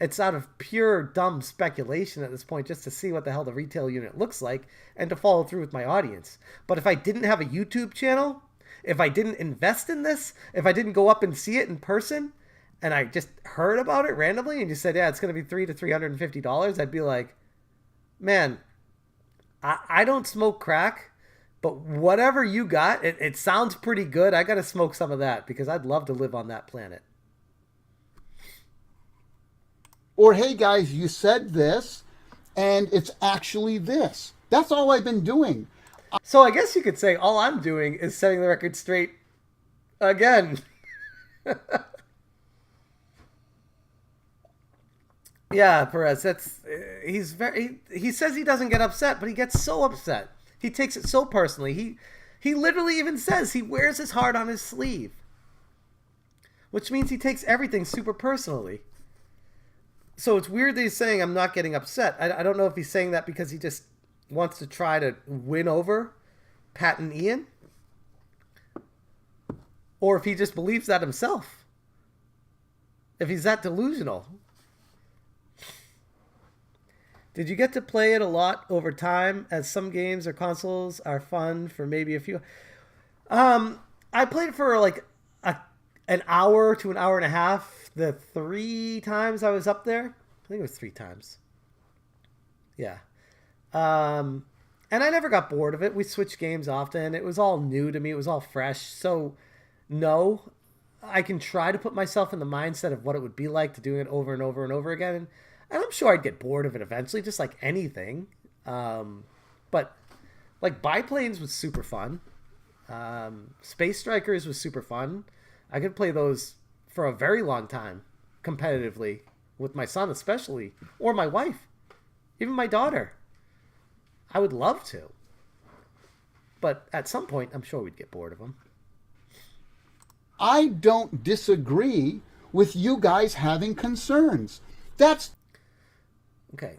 it's out of pure dumb speculation at this point just to see what the hell the retail unit looks like and to follow through with my audience. But if I didn't have a YouTube channel, if I didn't invest in this, if I didn't go up and see it in person, and I just heard about it randomly and you said, yeah, it's going to be $300 to $350, I'd be like, man, I don't smoke crack, but whatever you got, it sounds pretty good. I got to smoke some of that because I'd love to live on that planet. Or, hey guys, you said this and it's actually this. That's all I've been doing. So I guess you could say all I'm doing is setting the record straight again. Yeah, Perez, he says he doesn't get upset, but he gets so upset. He takes it so personally. He literally even says he wears his heart on his sleeve, which means he takes everything super personally. So it's weird that he's saying I'm not getting upset. I don't know if he's saying that because he just wants to try to win over Pat and Ian, or if he just believes that himself. If he's that delusional. Did you get to play it a lot over time, as some games or consoles are fun for maybe a few? I played it for like an hour to an hour and a half the 3 times I was up there. I think it was 3 times. Yeah. And I never got bored of it. We switched games often. It was all new to me. It was all fresh. So, no, I can try to put myself in the mindset of what it would be like to do it over and over and over again. And I'm sure I'd get bored of it eventually, just like anything. But like Biplanes was super fun. Space Strikers was super fun. I could play those for a very long time, competitively, with my son especially, or my wife, even my daughter. I would love to. But at some point, I'm sure we'd get bored of them. I don't disagree with you guys having concerns. That's okay.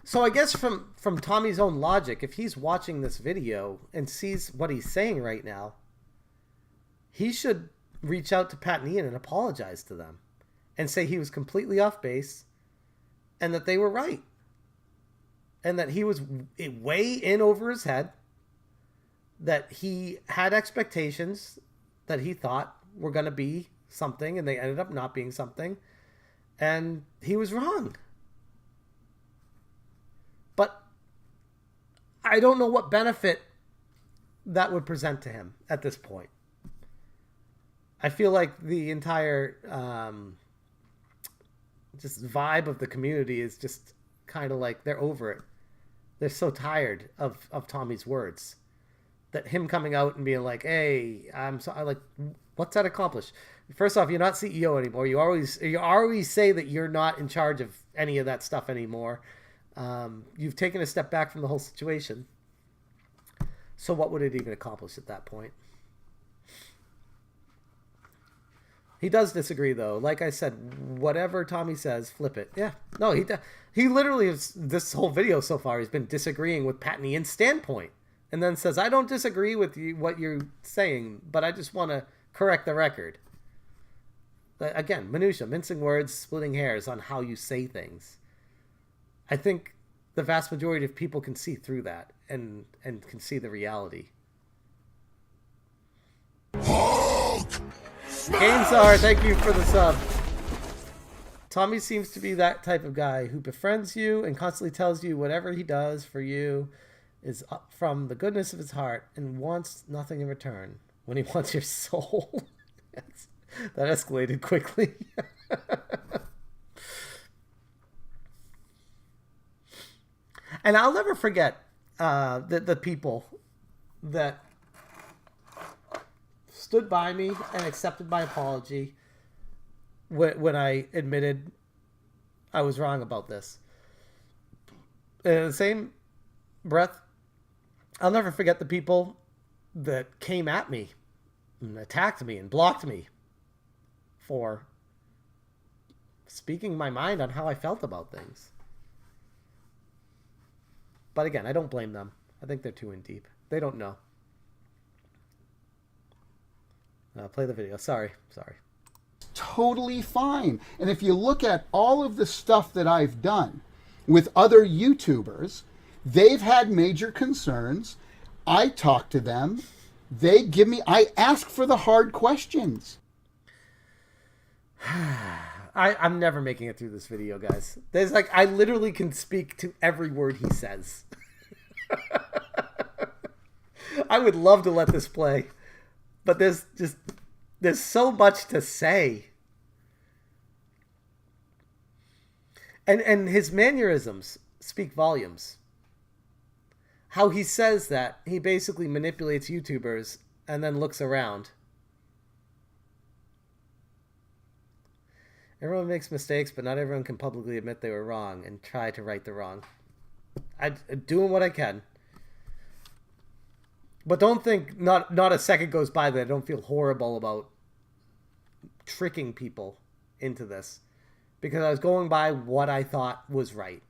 So I guess from Tommy's own logic, if he's watching this video and sees what he's saying right now, he should reach out to Pat and Ian and apologize to them and say he was completely off base and that they were right. And that he was way in over his head, that he had expectations that he thought were going to be something and they ended up not being something, and he was wrong. But I don't know what benefit that would present to him at this point. I feel like the entire just vibe of the community is just kind of like they're over it. They're so tired of Tommy's words that him coming out and being like, hey, what's that accomplish? First off, you're not CEO anymore. You always say that you're not in charge of any of that stuff anymore. You've taken a step back from the whole situation. So what would it even accomplish at that point? He does disagree, though. Like I said, whatever Tommy says, flip it. Yeah. No, he literally is, this whole video so far, he's been disagreeing with Pat and Ian's standpoint. And then says, I don't disagree with you, what you're saying, but I just want to correct the record. Again, minutia, mincing words, splitting hairs on how you say things. I think the vast majority of people can see through that and can see the reality. GameStar, thank you for the sub. Tommy seems to be that type of guy who befriends you and constantly tells you whatever he does for you is from the goodness of his heart and wants nothing in return when he wants your soul. That escalated quickly. And I'll never forget the people that stood by me and accepted my apology when I admitted I was wrong about this. And in the same breath, I'll never forget the people that came at me and attacked me and blocked me for speaking my mind on how I felt about things. But again, I don't blame them. I think they're too in deep. They don't know. Play the video. Sorry. totally fine. And if you look at all of the stuff that I've done with other YouTubers, they've had major concerns. I talk to them. I ask for the hard questions. I'm never making it through this video, guys. There's like, I literally can speak to every word he says. I would love to let this play, but there's so much to say. And his mannerisms speak volumes. How he says that, he basically manipulates YouTubers and then looks around. Everyone makes mistakes, but not everyone can publicly admit they were wrong and try to right the wrong. I'm doing what I can. But don't think, not a second goes by that I don't feel horrible about tricking people into this. Because I was going by what I thought was right.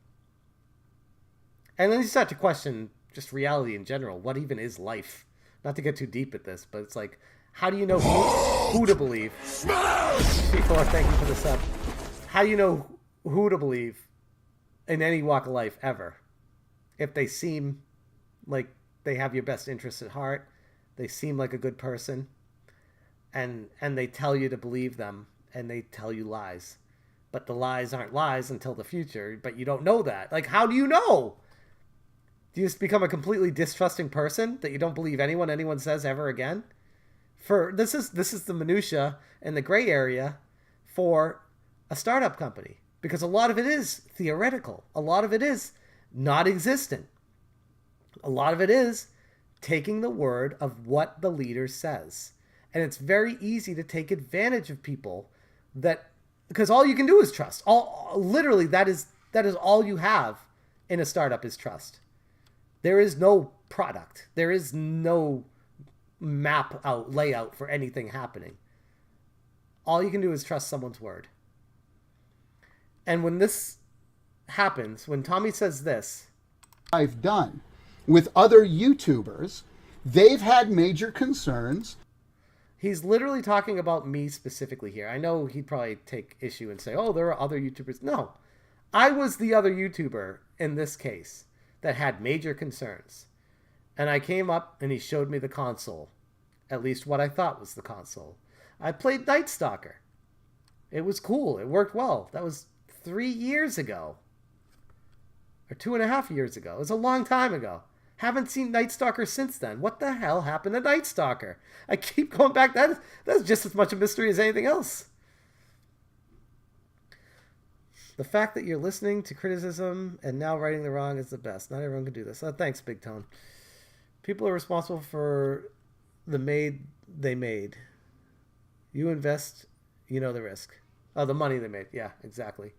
And then you start to question just reality in general. What even is life? Not to get too deep at this, but it's like, how do you know who to believe? C4, thank you for the sub. How do you know who to believe in any walk of life ever? If they seem like they have your best interests at heart, they seem like a good person, and they tell you to believe them, and they tell you lies. But the lies aren't lies until the future, but you don't know that. Like, how do you know? Do you just become a completely distrusting person that you don't believe anyone says ever again? This is the minutia and the gray area for a startup company, because a lot of it is theoretical. A lot of it is not existent. A lot of it is taking the word of what the leader says. And it's very easy to take advantage of people because all you can do is trust. Literally, that is all you have in a startup is trust. There is no product. There is no layout for anything happening. All you can do is trust someone's word. And when this happens, when Tommy says this, I've done with other YouTubers, they've had major concerns. He's literally talking about me specifically here. I know he'd probably take issue and say, oh, there are other YouTubers. No, I was the other YouTuber in this case that had major concerns. And I came up and he showed me the console. At least what I thought was the console. I played Night Stalker. It was cool. It worked well. That was 3 years ago. Or 2.5 years ago. It was a long time ago. Haven't seen Night Stalker since then. What the hell happened to Night Stalker? I keep going back. That's just as much a mystery as anything else. The fact that you're listening to criticism and now righting the wrong is the best. Not everyone can do this. Thanks, Big Tone. People are responsible for the made they made. You invest, you know the risk. Oh, the money they made. Yeah, exactly.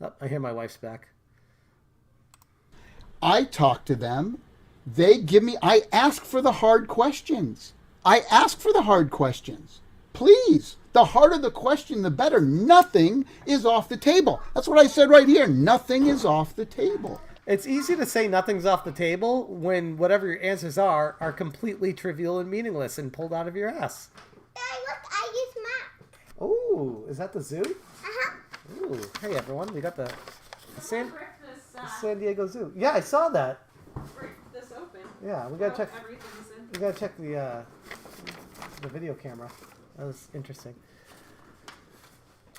Oh, I hear my wife's back. I talk to them. I ask for the hard questions. Please. The harder the question, the better. Nothing is off the table. That's what I said right here. Nothing is off the table. It's easy to say nothing's off the table when whatever your answers are completely trivial and meaningless and pulled out of your ass. Hey, look, I used map. Oh, is that the zoo? Uh-huh. Ooh, hey everyone, we got the San Diego Zoo. Yeah, I saw that. Break this open. Yeah, we gotta check. Everything's in. We gotta check the video camera. That was interesting.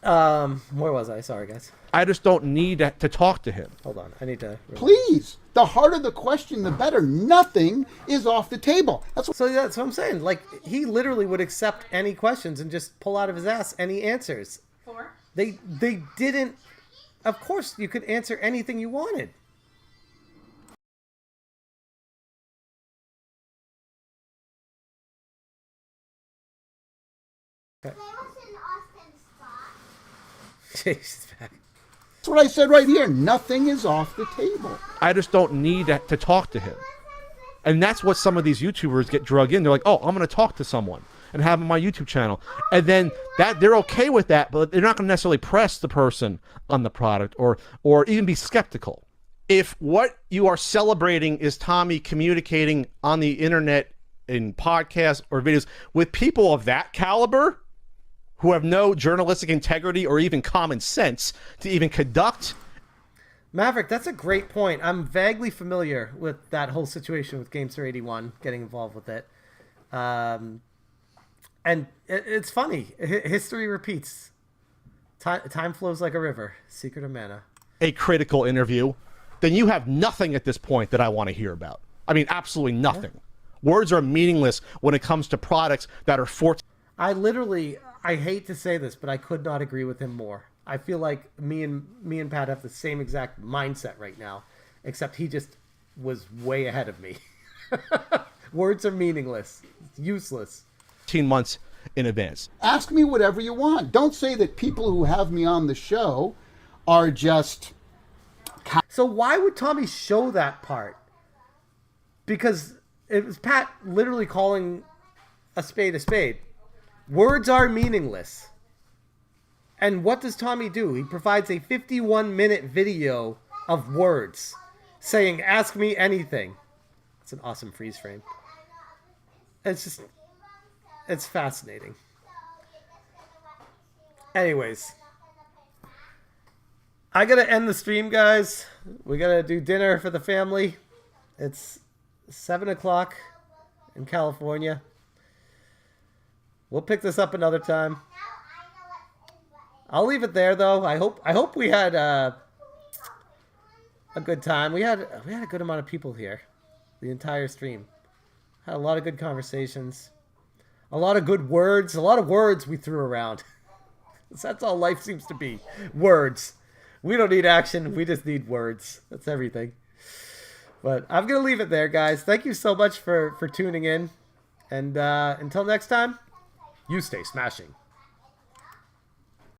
Where was I? Sorry, guys. I just don't need to talk to him. Hold on, I need to. Please. The harder the question, the better. Nothing is off the table. So that's what I'm saying. Like, he literally would accept any questions and just pull out of his ass any answers. 4. They didn't. Of course, you could answer anything you wanted. Okay. She's back. That's what I said right here. Nothing is off the table. I just don't need to talk to him. And that's what some of these YouTubers get drug in. They're like, oh, I'm going to talk to someone and have them on my YouTube channel. And then they're okay with that, but they're not going to necessarily press the person on the product or even be skeptical. If what you are celebrating is Tommy communicating on the internet in podcasts or videos with people of that caliber, who have no journalistic integrity or even common sense to even conduct. Maverick, that's a great point. I'm vaguely familiar with that whole situation with Gamester 81 getting involved with it. And it's funny. History repeats. Time flows like a river. Secret of mana. A critical interview, then you have nothing at this point that I want to hear about. I mean, absolutely nothing. Yeah. Words are meaningless when it comes to products that are I hate to say this, but I could not agree with him more. I feel like me and Pat have the same exact mindset right now, except he just was way ahead of me. Words are meaningless. It's useless. 18 months in advance. Ask me whatever you want. Don't say that people who have me on the show are just... So why would Tommy show that part? Because it was Pat literally calling a spade a spade. Words are meaningless. And what does Tommy do? He provides a 51-minute video of words saying, ask me anything. It's an awesome freeze frame. It's fascinating. Anyways, I gotta end the stream, guys. We gotta do dinner for the family. It's 7 o'clock in California. We'll pick this up another time. I'll leave it there, though. I hope we had a good time. We had a good amount of people here, the entire stream. Had a lot of good conversations, a lot of good words, a lot of words we threw around. That's all life seems to be, words. We don't need action. We just need words. That's everything. But I'm gonna leave it there, guys. Thank you so much for tuning in, and until next time, you stay smashing.